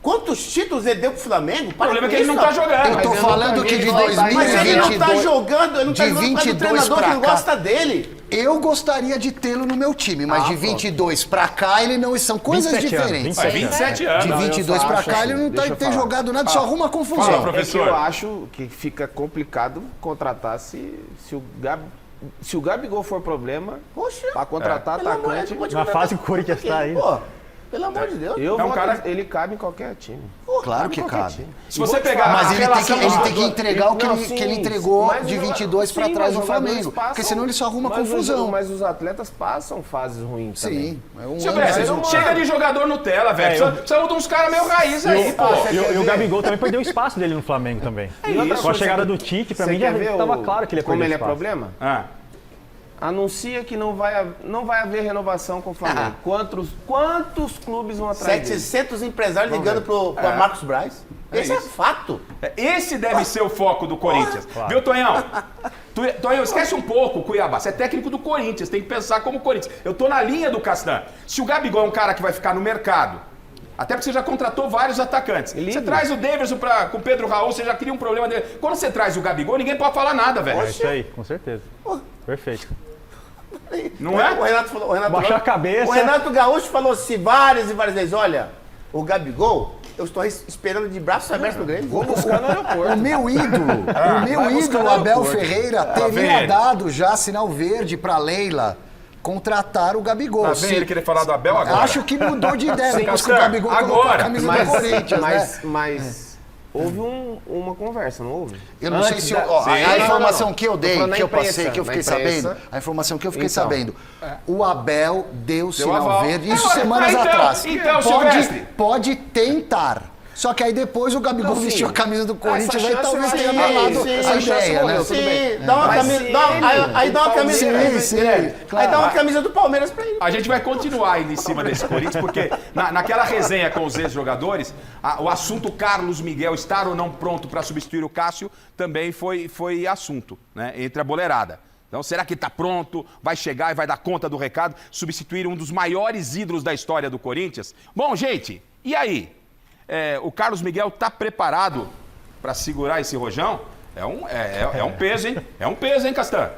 Quantos títulos ele deu pro Flamengo? O problema é que ele não tá jogando. Eu tô falando que de 2022... Mas ele não tá jogando, ele não tá de jogando por causa do 22 treinador que pra não cá. gosta dele. Eu gostaria de tê-lo no meu time, mas de 22 pra cá ele não... São coisas 27 anos, diferentes. 27 anos. De 22 pra cá ele não tem jogado nada, só arruma confusão. Fala, professor. É que eu acho que fica complicado contratar se o Gabigol for problema, pra contratar atacante. Na fase que o Corinthians tá aí. Pô, pelo amor de Deus. Ele cabe em qualquer time. Claro que cabe. Se você pegar Mas a ele relação... tem que entregar o que, Não, ele, sim, que ele entregou mas de os 22 pra sim, trás mas do os jogadores Flamengo. passam- Porque senão ele só arruma mas confusão. Mas os atletas passam fases ruins também. Sim. É um Silvestre, ano, chega de jogador Nutella, velho. Precisa de uns caras meio raiz aí, pô. E o Gabigol também perdeu o espaço dele no Flamengo também. Com a chegada do Tite, pra mim já estava claro que ele ia como perder ele é espaço. problema? Ah. Anuncia que não vai haver renovação com o Flamengo. Quantos clubes vão atrás dele? 700 empresários ligando pro Marcos Braz. Esse é fato. Esse deve ser o foco do Corinthians. Viu, Tonhão? Tonhão, esquece um pouco o Cuiabá. Você é técnico do Corinthians, tem que pensar como Corinthians. Eu tô na linha do Castan. Se o Gabigol é um cara que vai ficar no mercado, até porque você já contratou vários atacantes. Você traz o Davidson com o Pedro Raul, você já cria um problema dele. Quando você traz o Gabigol, ninguém pode falar nada, velho. É isso aí, com certeza. Perfeito. Não é? O Renato falou. Baixou a cabeça. O Renato Gaúcho falou várias e várias vezes: olha, o Gabigol, eu estou esperando de braços abertos no Grêmio. Vou buscar no aeroporto. O meu ídolo, Abel Ferreira, teria dado já sinal verde pra Leila contratar o Gabigol. Tá vendo ele querer falar do Abel agora? Acho que mudou de ideia depois que o Gabigol colocou a camisa do Corinthians, né? Mas houve uma conversa, não houve? Eu não sei se... a informação que eu dei, que eu passei, que eu fiquei sabendo, a informação que eu fiquei sabendo, o Abel deu sinal verde, isso semanas atrás. Pode tentar. Só que aí depois o Gabigol vestiu a camisa do Corinthians, aí talvez tenha abalado a ideia, né? Sim, dá uma camisa... Aí dá uma camisa... Aí dá uma camisa do Palmeiras pra ele. A gente vai continuar indo em cima desse Corinthians, porque naquela resenha com os ex-jogadores, o assunto Carlos Miguel estar ou não pronto para substituir o Cássio também foi assunto, né, entre a boleirada. Então, será que ele está pronto? Vai chegar e vai dar conta do recado? Substituir um dos maiores ídolos da história do Corinthians? Bom, gente, e aí? O Carlos Miguel está preparado para segurar esse rojão? É um peso, hein? É um peso, hein, Castan?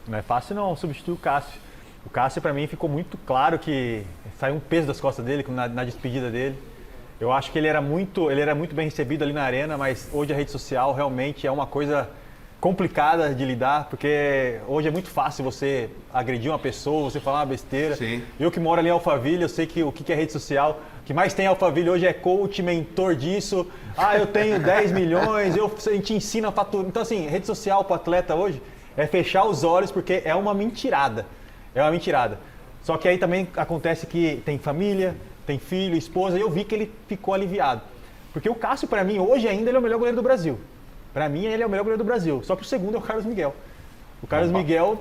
Não é fácil não substituir o Cássio. O Cássio, para mim, ficou muito claro que saiu um peso das costas dele na despedida dele. Eu acho que ele era muito bem recebido ali na arena, mas hoje a rede social realmente é uma coisa complicada de lidar, porque hoje é muito fácil você agredir uma pessoa, você falar uma besteira. Sim. Eu que moro ali em Alphaville, eu sei que o que é rede social. O que mais tem em Alphaville hoje é coach, mentor disso. Eu tenho 10 milhões, a gente ensina a faturar. Então, assim, rede social para o atleta hoje é fechar os olhos, porque é uma mentirada. É uma mentirada. Só que aí também acontece que tem família, tem filho, esposa, e eu vi que ele ficou aliviado. Porque o Cássio, para mim, hoje ainda ele é o melhor goleiro do Brasil. Para mim, ele é o melhor goleiro do Brasil. Só que o segundo é o Carlos Miguel. O Carlos Miguel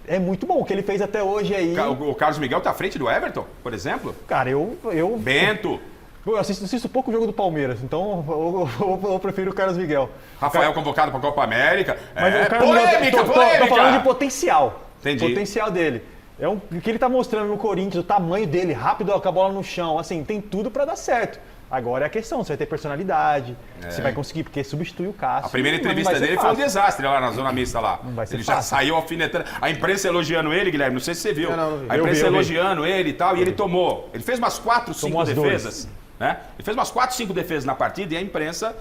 é muito bom o que ele fez até hoje aí. O Carlos Miguel tá à frente do Everton, por exemplo? Cara, eu Bento. Eu assisto pouco o jogo do Palmeiras, então eu prefiro o Carlos Miguel. Rafael convocado para a Copa América. Mas Polêmica! Tô falando de potencial. Entendi. Potencial dele. O que ele tá mostrando no Corinthians, o tamanho dele, rápido com a bola no chão, assim, tem tudo para dar certo. Agora é a questão, você vai ter personalidade, você vai conseguir, porque substitui o Cássio. A primeira entrevista dele foi um desastre lá na zona mista lá. Ele já saiu alfinetando. A imprensa elogiando ele, Guilherme, não sei se você viu. A imprensa elogiando ele e tal, e ele tomou. Ele fez umas 4, 5 defesas. Né? Ele fez umas 4, 5 defesas na partida e a imprensa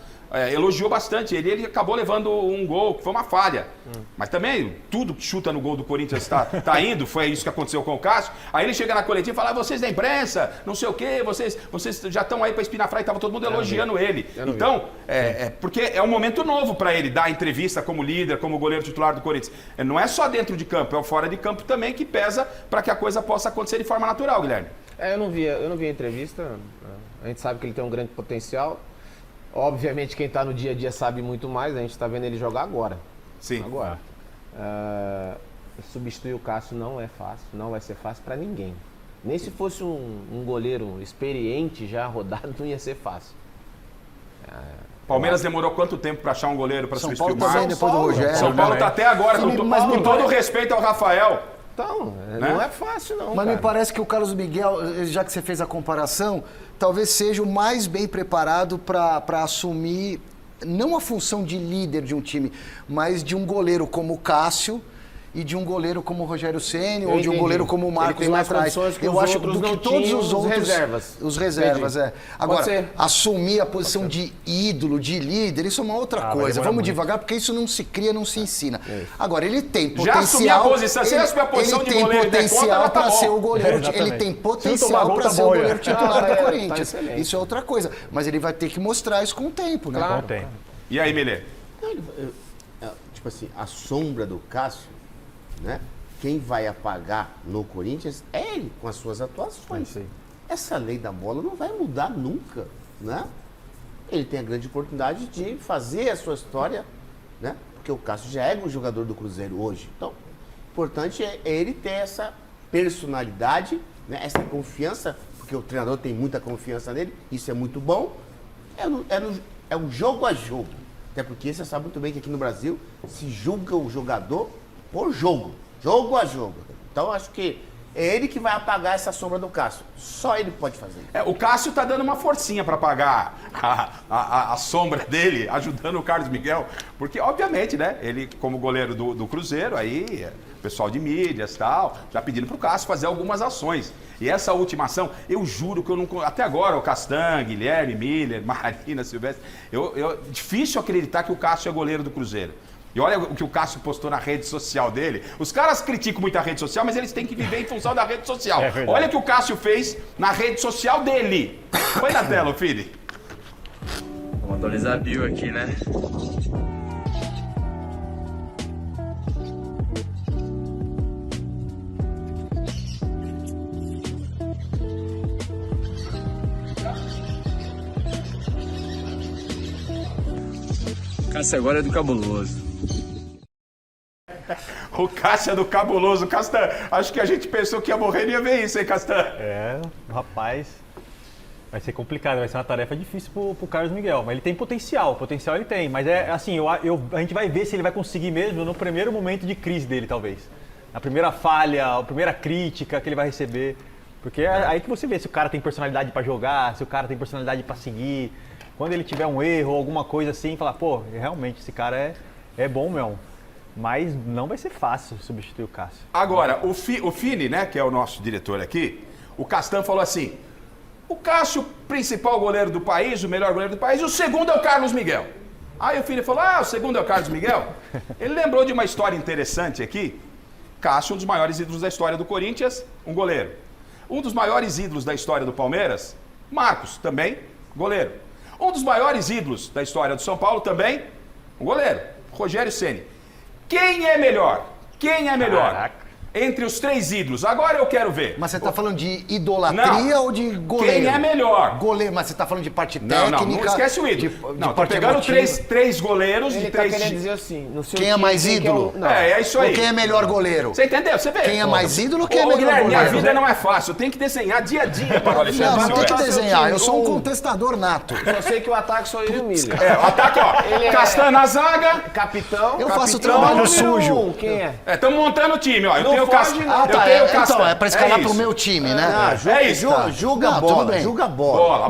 elogiou bastante ele. Ele acabou levando um gol, que foi uma falha. Mas também, tudo que chuta no gol do Corinthians tá indo, foi isso que aconteceu com o Cássio. Aí ele chega na coletiva e fala, vocês da imprensa, não sei o quê, vocês já estão aí para espinafrar, e tava todo mundo elogiando ele. Então, porque é um momento novo para ele dar entrevista como líder, como goleiro titular do Corinthians. Não é só dentro de campo, é o fora de campo também que pesa para que a coisa possa acontecer de forma natural, Guilherme. Eu não vi a entrevista, a gente sabe que ele tem um grande potencial. Obviamente quem está no dia a dia sabe muito mais, a gente está vendo ele jogar agora. Sim. Agora. Substituir o Cássio não é fácil, não vai ser fácil para ninguém. Nem se fosse um goleiro experiente, já rodado, não ia ser fácil. Palmeiras demorou quanto tempo para achar um goleiro para substituir o Marcos? Também, depois do Rogério. São Paulo está até agora, com todo respeito ao Rafael. Então, não é fácil não, Mas me parece que o Carlos Miguel, já que você fez a comparação, talvez seja o mais bem preparado para assumir, não a função de líder de um time, mas de um goleiro como o Cássio e de um goleiro como o Rogério Ceni ou de um goleiro como o Marcos lá atrás. Eu acho que todos os outros reservas. Os reservas, Agora, assumir a posição de ídolo, de líder, isso é uma outra coisa. Vamos devagar, porque isso não se cria, não se ensina. Agora, ele tem potencial. Já assumir a posição, você assumir a posição de goleiro, ele tem potencial para ser o goleiro. Ele tem potencial para ser o goleiro titular do Corinthians. Isso é outra coisa. Mas ele vai ter que mostrar isso com o tempo, né? Claro. E aí, Milê? Tipo assim, a sombra do Cássio, né? Quem vai apagar no Corinthians é ele, com as suas atuações. Essa lei da bola não vai mudar nunca, né? Ele tem a grande oportunidade de fazer a sua história, né? Porque o Cássio já é um jogador do Cruzeiro hoje. Então, o importante é ele ter essa personalidade, né? Essa confiança, porque o treinador tem muita confiança nele, isso é muito bom. É um jogo a jogo. Até porque você sabe muito bem que aqui no Brasil se julga o jogador por jogo a jogo. Então acho que é ele que vai apagar essa sombra do Cássio. Só ele pode fazer. O Cássio tá dando uma forcinha para apagar a sombra dele, ajudando o Carlos Miguel, porque obviamente, né, ele como goleiro do Cruzeiro, aí pessoal de mídias e tal, já pedindo pro Cássio fazer algumas ações. E essa última ação, eu juro que eu não... Até agora, o Castan, Guilherme, Miller, Marina, Silvestre, difícil acreditar que o Cássio é goleiro do Cruzeiro. E olha o que o Cássio postou na rede social dele. Os caras criticam muito a rede social, mas eles têm que viver em função da rede social. Olha o que o Cássio fez na rede social dele. Põe na tela, filho. Vamos atualizar a bio aqui, né? Cássio agora é do Cabuloso. O Cássio é do Cabuloso. Castan, acho que a gente pensou que ia morrer e não ia ver isso, hein, Castan? Rapaz, vai ser complicado, vai ser uma tarefa difícil pro Carlos Miguel. Mas ele tem potencial ele tem. Mas assim, a gente vai ver se ele vai conseguir mesmo no primeiro momento de crise dele, talvez. Na primeira falha, a primeira crítica que ele vai receber. Porque é aí que você vê se o cara tem personalidade para jogar, se o cara tem personalidade para seguir. Quando ele tiver um erro ou alguma coisa assim, falar, pô, realmente esse cara é bom mesmo. Mas não vai ser fácil substituir o Cássio. Agora, o Fini, né, que é o nosso diretor aqui, o Castan falou assim, o Cássio, principal goleiro do país, o melhor goleiro do país, e o segundo é o Carlos Miguel. Aí o Fini falou, o segundo é o Carlos Miguel? Ele lembrou de uma história interessante aqui. Cássio, um dos maiores ídolos da história do Corinthians, um goleiro. Um dos maiores ídolos da história do Palmeiras, Marcos, também goleiro. Um dos maiores ídolos da história do São Paulo, também um goleiro, Rogério Ceni. Quem é melhor? Quem é melhor? Caraca. Entre os três ídolos. Agora eu quero ver. Mas você tá falando de idolatria ou de goleiro? Quem é melhor? Goleiro, mas você tá falando de parte técnica? Não esquece o ídolo. Tô pegando três goleiros ele de três... Tá querendo dizer assim, no seu quem é mais ídolo? É isso aí. Ou quem é melhor goleiro? Você entendeu? Você vê. Quem é mais ídolo ou quem é melhor Guilherme, goleiro? minha vida não é fácil. Eu tenho que desenhar dia a dia para o Alexandre. Não tem que desenhar. Eu sou um contestador nato. Eu sei que o ataque sou eu e o Miller. O ataque, ó. Castan na zaga. Capitão. Eu faço o trabalho sujo. Quem é? Estamos montando o time, ó. Eu tenho o Castan. Então, é pra escalar pro meu time, né? Julga a bola, julga a bola.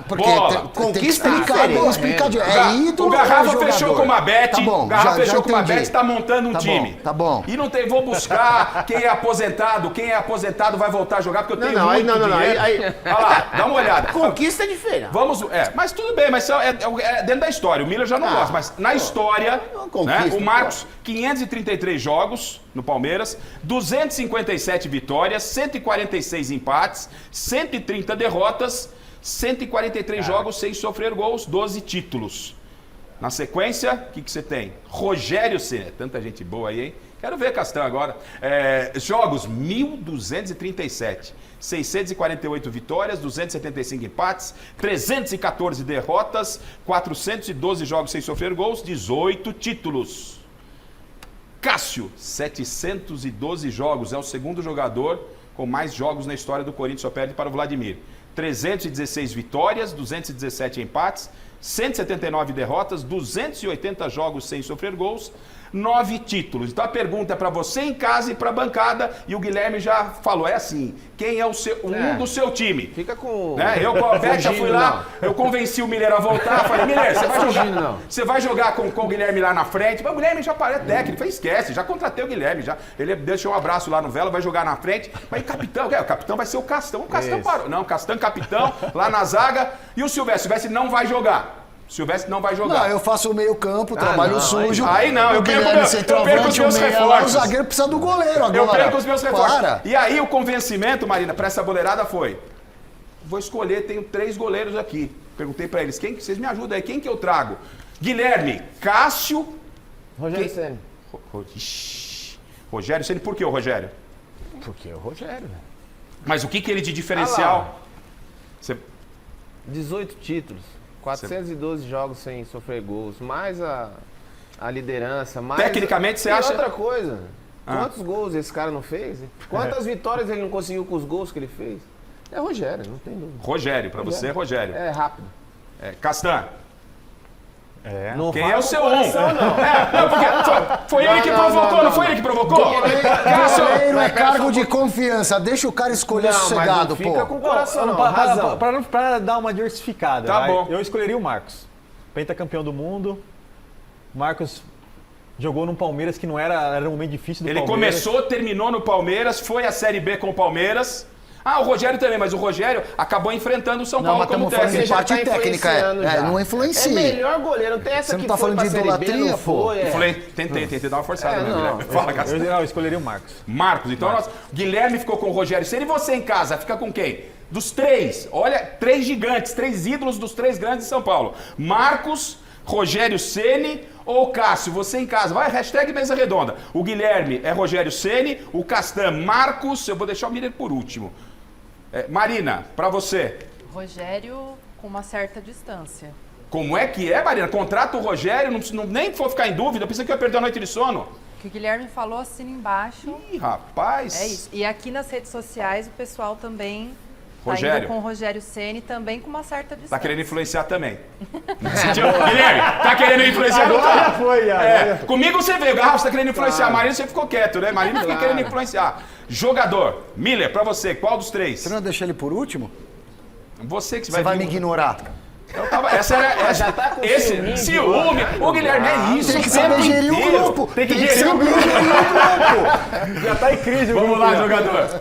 Porque tem que explicar. É ídolo. O Garrafa fechou com uma bet. O Garrafa fechou com uma bet, tá montando um time. Tá bom. E não tem, vou buscar quem é aposentado vai voltar a jogar, porque eu tenho muito dinheiro. Olha lá, dá uma olhada. Conquista é diferente. Vamos, mas tudo bem, mas é dentro da história. O Miller já não gosta, mas na história, né, o Marcos, 533 jogos no Palmeiras, 257 vitórias, 146 empates, 130 derrotas, 143 jogos sem sofrer gols, 12 títulos. Na sequência, o que você tem? Rogério Ceni, tanta gente boa aí, hein? Quero ver, Castan, agora. Jogos, 1.237. 648 vitórias, 275 empates, 314 derrotas, 412 jogos sem sofrer gols, 18 títulos. Cássio, 712 jogos. É o segundo jogador com mais jogos na história do Corinthians, só perde para o Vladimir. 316 vitórias, 217 empates, 179 derrotas, 280 jogos sem sofrer gols, 9 títulos. Então a pergunta é para você em casa e para a bancada, e o Guilherme já falou, é assim, quem é o seu, do seu time? Fica com... Eu com a Bete fui lá, eu convenci o Miller a voltar, falei, Miller, você vai jogar com o Guilherme lá na frente, mas o Guilherme já parece técnico, esquece, já contratei o Guilherme, ele deixou um abraço lá no Vela, vai jogar na frente, mas o capitão vai ser o Castan parou, não, Castan capitão, lá na zaga, e o Silvestre não vai jogar. Silvestre não vai jogar. Não, eu faço o meio campo, trabalho sujo. Aí não, eu perco os meus reforços. O zagueiro precisa do goleiro agora. Eu perco os meus reforços. E aí o convencimento, Marina, para essa boleirada foi, vou escolher, tenho 3 goleiros aqui. Perguntei para eles, quem que vocês me ajudam aí? Quem que eu trago? Guilherme, Cássio... Rogério Ceni. Rogério Ceni, por que o Rogério? Porque é o Rogério. Mas o que ele de diferencial? 18 títulos. 412 jogos sem sofrer gols, mais a liderança, mais... Tecnicamente, você acha... outra coisa, quantos gols esse cara não fez? Quantas vitórias ele não conseguiu com os gols que ele fez? É Rogério, não tem dúvida. Rogério, pra você é Rogério. É rápido. Castan. Não é o seu Foi ele que provocou, não foi ele que provocou? Goleiro é cargo de confiança, deixa o cara escolher sossegado, pô. Fica com o coração, Para dar uma diversificada, tá bom. Eu escolheria o Marcos. Pentacampeão do mundo. O Marcos jogou no Palmeiras, que não era um momento difícil do Palmeiras. Ele começou, terminou no Palmeiras, foi a Série B com o Palmeiras. O Rogério também, mas o Rogério acabou enfrentando o São Paulo como técnico. Não, mas estamos falando de parte técnica, não influencia. É melhor goleiro, não tem essa. Você não tá falando de idolatria, pô? Tentei dar uma forçada, Guilherme. Fala, Castan. Eu escolheria o Marcos. Marcos, então Guilherme ficou com o Rogério Ceni, e você em casa, fica com quem? Dos 3, olha, 3 gigantes, 3 ídolos dos 3 grandes de São Paulo. Marcos, Rogério Ceni ou Cássio, você em casa, vai, hashtag mesa redonda. O Guilherme é Rogério Ceni, o Castan Marcos, eu vou deixar o Miller por último. Marina, pra você. Rogério com uma certa distância. Como é que é, Marina? Contrata o Rogério, não nem for ficar em dúvida, pensei que eu ia perder a noite de sono. O que o Guilherme falou, assina embaixo. Ih, rapaz. É isso. E aqui nas redes sociais o pessoal também Rogério. Tá indo com o Rogério Ceni, também com uma certa distância. Tá querendo influenciar também. Guilherme, tá querendo influenciar? Agora já foi, já. Comigo você veio, Garrafa, você tá querendo influenciar. Claro. Marina, você ficou quieto, né? Marina fica querendo influenciar. Jogador, Miller, pra você, qual dos 3? Você não deixa ele por último? Você que você vai me ignorar. Essa já tá com ciúme. O Guilherme é isso. Tem que saber gerir o grupo. Tem que gerir o grupo. Já tá em crise. Vamos lá, jogador.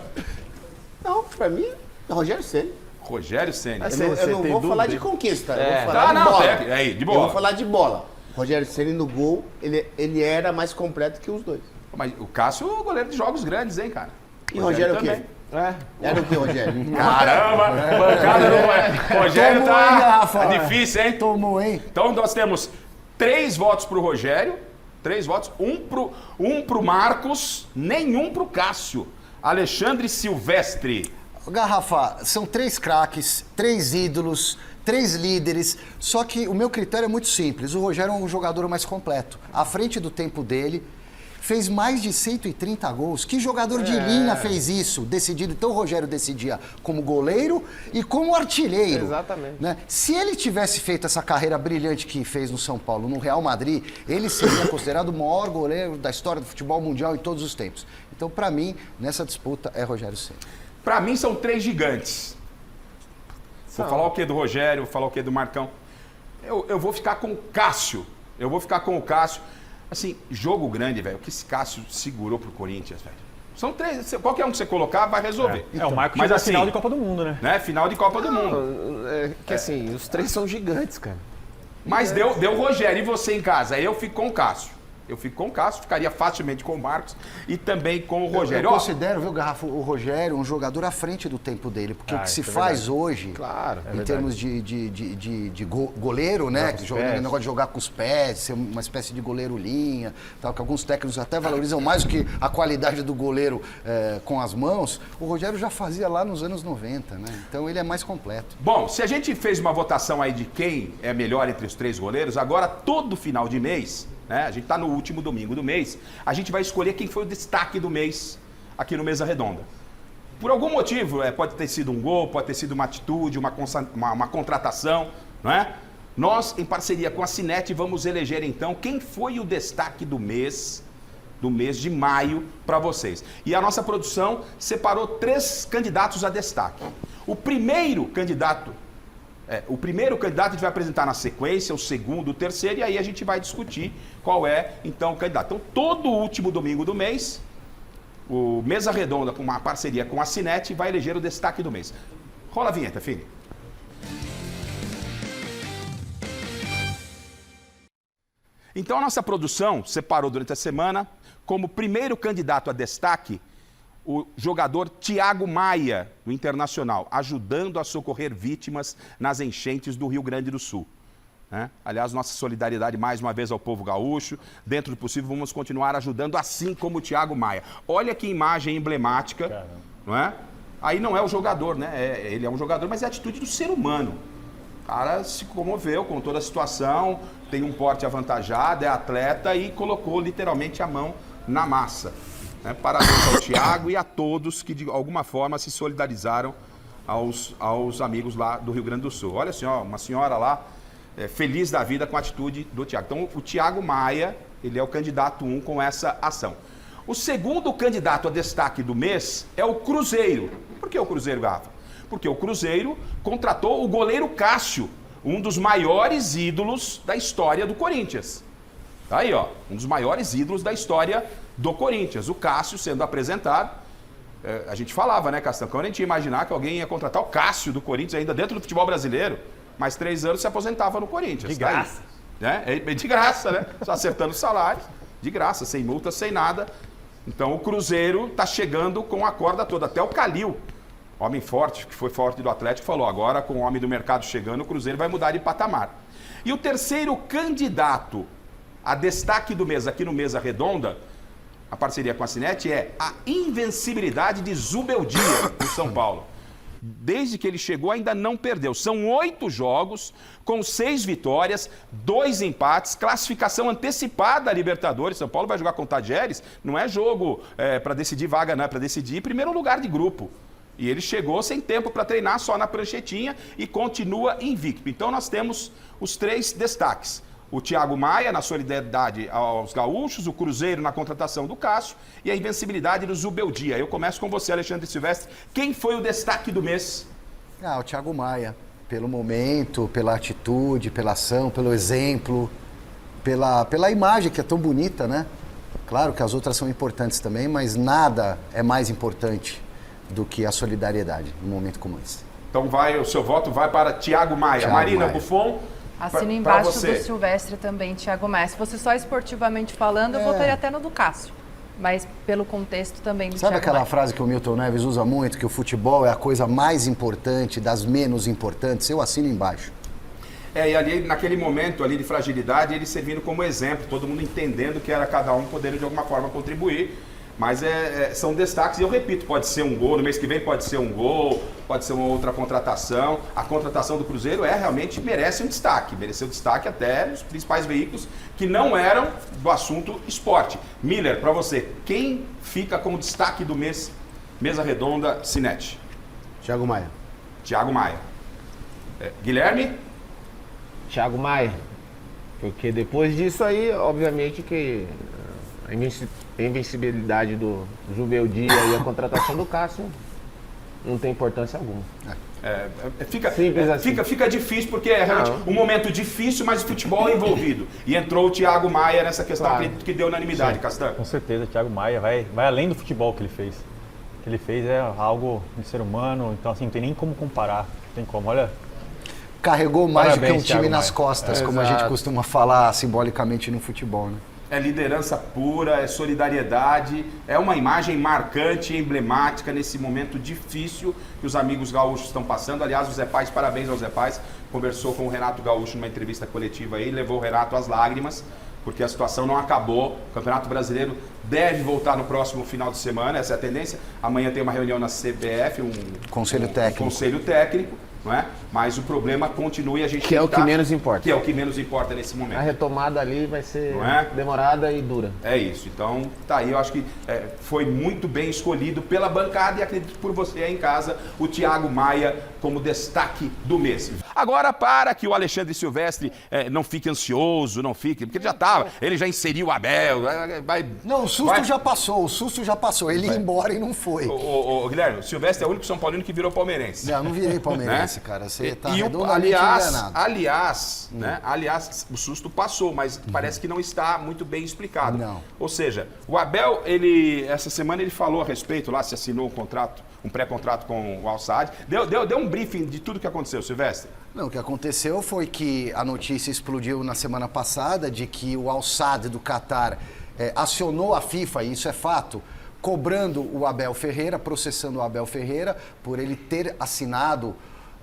Não, pra mim, é Rogério Ceni. Rogério Ceni. Eu não vou falar de conquista, eu vou falar de bola. Aí, de bola. Eu vou falar de bola. Rogério Ceni no gol, ele era mais completo que os dois. Mas o Cássio é goleiro de jogos grandes, hein, cara? E Rogério o quê? Era o que, Rogério? Caramba! Pancada não é. Rogério tá difícil, hein? Tomou, hein? Então nós temos 3 votos pro Rogério, 3 votos, um pro Marcos, nenhum pro Cássio. Alexandre Silvestre. Garrafa, são 3 craques, 3 ídolos, 3 líderes, só que o meu critério é muito simples. O Rogério é um jogador mais completo, à frente do tempo dele, fez mais de 130 gols. Que jogador de linha fez isso, decidido? Então o Rogério decidia como goleiro e como artilheiro. Exatamente. Né? Se ele tivesse feito essa carreira brilhante que fez no São Paulo, no Real Madrid, ele seria considerado o maior goleiro da história do futebol mundial em todos os tempos. Então, para mim, nessa disputa, é Rogério Ceni. Para mim, são 3 gigantes. Vou falar o que do Rogério, vou falar o que do Marcão. Eu vou ficar com o Cássio. Assim, jogo grande, velho. O que esse Cássio segurou pro Corinthians, velho. São 3. Qualquer um que você colocar vai resolver. O Marcos chegou assim, final de Copa do Mundo, né? Final de Copa do Mundo. Que assim, os 3 são gigantes, cara. Mas deu Rogério. E você em casa? Aí eu fico com o Cássio. Eu fico com o Cássio, ficaria facilmente com o Marcos e também com o Rogério. Eu considero, viu, Garrafa, o Rogério um jogador à frente do tempo dele, porque o que se faz hoje, em termos de goleiro, né, que o negócio de jogar com os pés, ser uma espécie de goleiro linha, tal, que alguns técnicos até valorizam mais do que a qualidade do goleiro com as mãos, o Rogério já fazia lá nos anos 90, né? Então ele é mais completo. Bom, se a gente fez uma votação aí de quem é melhor entre os 3 goleiros, agora todo final de mês, né, a gente está no último domingo do mês, a gente vai escolher quem foi o destaque do mês aqui no Mesa Redonda. Por algum motivo, pode ter sido um gol, pode ter sido uma atitude, uma contratação, não é? Nós, em parceria com a Cinete, vamos eleger então quem foi o destaque do mês de maio para vocês. E a nossa produção separou 3 candidatos a destaque. O primeiro candidato a gente vai apresentar na sequência, o segundo, o terceiro, e aí a gente vai discutir qual é, então, o candidato. Então, todo último domingo do mês, o Mesa Redonda, com uma parceria com a Cinete, vai eleger o destaque do mês. Rola a vinheta, filho. Então, a nossa produção separou durante a semana, como primeiro candidato a destaque, o jogador Thiago Maia, do Internacional, ajudando a socorrer vítimas nas enchentes do Rio Grande do Sul. Né? Aliás, nossa solidariedade mais uma vez ao povo gaúcho. Dentro do possível, vamos continuar ajudando assim como o Thiago Maia. Olha que imagem emblemática, não é? Aí não é o jogador, né? Ele é um jogador, mas é a atitude do ser humano. O cara se comoveu com toda a situação, tem um porte avantajado, é atleta e colocou literalmente a mão na massa. Parabéns ao Thiago e a todos que de alguma forma se solidarizaram aos amigos lá do Rio Grande do Sul. Olha assim, ó, uma senhora lá feliz da vida com a atitude do Thiago. Então o Thiago Maia, ele é o candidato 1 com essa ação. O segundo candidato a destaque do mês é o Cruzeiro. Por que o Cruzeiro, Garrafa? Porque o Cruzeiro contratou o goleiro Cássio, um dos maiores ídolos da história do Corinthians. Tá aí, ó, um dos maiores ídolos da história do Corinthians. O Cássio sendo apresentado, a gente falava, né, Castão? Quando a gente ia imaginar que alguém ia contratar o Cássio do Corinthians ainda dentro do futebol brasileiro, mais 3 anos se aposentava no Corinthians. De graça. Tá aí, né? De graça, né? Só acertando o salário, de graça, sem multa, sem nada. Então o Cruzeiro tá chegando com a corda toda. Até o Calil, homem forte, que foi forte do Atlético, falou, agora com o homem do mercado chegando, o Cruzeiro vai mudar de patamar. E o terceiro candidato a destaque do mês aqui no Mesa Redonda, a parceria com a Cinete, é a invencibilidade de Zubeldia, do São Paulo. Desde que ele chegou, ainda não perdeu. São 8 jogos, com 6 vitórias, 2 empates, classificação antecipada à Libertadores. São Paulo vai jogar com o Tajeres, não é jogo para decidir vaga, não, é para decidir primeiro lugar de grupo. E ele chegou sem tempo para treinar, só na pranchetinha, e continua invicto. Então nós temos os 3 destaques. O Thiago Maia na solidariedade aos gaúchos, o Cruzeiro na contratação do Cássio e a invencibilidade do Zubeldia. Eu começo com você, Alexandre Silvestre. Quem foi o destaque do mês? O Thiago Maia. Pelo momento, pela atitude, pela ação, pelo exemplo, pela imagem que é tão bonita, né? Claro que as outras são importantes também, mas nada é mais importante do que a solidariedade num momento como esse. Então o seu voto vai para Thiago Maia. Thiago Marina Maia. Buffon. Assino embaixo do Silvestre também, Thiago Maia. Se fosse só esportivamente falando, eu votaria até no do Cássio. Mas pelo contexto também do Sabe Thiago aquela Maia. frase que o Milton Neves usa muito, que o futebol é a coisa mais importante das menos importantes? Eu assino embaixo. E ali, naquele momento ali de fragilidade, ele servindo como exemplo, todo mundo entendendo que era cada um poder de alguma forma contribuir. Mas são destaques, e eu repito, pode ser um gol, no mês que vem pode ser um gol, pode ser uma outra contratação. A contratação do Cruzeiro realmente merece um destaque, mereceu destaque até nos principais veículos que não eram do assunto esporte. Miller, para você, quem fica como destaque do mês, Mesa Redonda, Cinete? Thiago Maia. Thiago Maia. Guilherme? Thiago Maia. Porque depois disso aí, obviamente que a invencibilidade do Zubeldia e a contratação do Cássio não tem importância alguma. Fica difícil, porque é realmente um momento difícil, mas o futebol é envolvido. E entrou o Thiago Maia nessa questão que deu unanimidade, Castanho. Com certeza, o Thiago Maia vai além do futebol que ele fez. O que ele fez é algo de ser humano, então assim, não tem nem como comparar. Não tem como, olha... Carregou mais do que um time Thiago nas Maia. costas, como a gente costuma falar simbolicamente no futebol, né? É liderança pura, é solidariedade, é uma imagem marcante e emblemática nesse momento difícil que os amigos gaúchos estão passando. Aliás, o Zé Pais, parabéns ao Zé Pais, conversou com o Renato Gaúcho numa entrevista coletiva aí, levou o Renato às lágrimas, porque a situação não acabou. O Campeonato Brasileiro deve voltar no próximo final de semana, essa é a tendência. Amanhã tem uma reunião na CBF, um conselho técnico, não é? Mas o problema continua e a gente que é o que menos importa. Que é o que menos importa nesse momento. A retomada ali vai ser demorada e dura. É isso. Então, tá aí. Eu acho que foi muito bem escolhido pela bancada e acredito por você aí em casa, o Thiago Maia como destaque do mês. Agora, para que o Alexandre Silvestre não fique ansioso, porque ele já inseriu o Abel. Não, o susto já passou. Ele ia embora e não foi. Ô, Guilherme, o Silvestre é o único São Paulino que virou palmeirense. Não vivirei palmeirense, cara. Você tá aliás, o susto passou, mas parece que não está muito bem explicado. Não. Ou seja, o Abel, essa semana ele falou a respeito lá, se assinou um pré-contrato com o Al-Saad. Deu um briefing de tudo que aconteceu, Silvestre. Não, o que aconteceu foi que a notícia explodiu na semana passada de que o Al-Saad do Catar acionou a FIFA, e isso é fato, cobrando o Abel Ferreira, processando o Abel Ferreira por ele ter assinado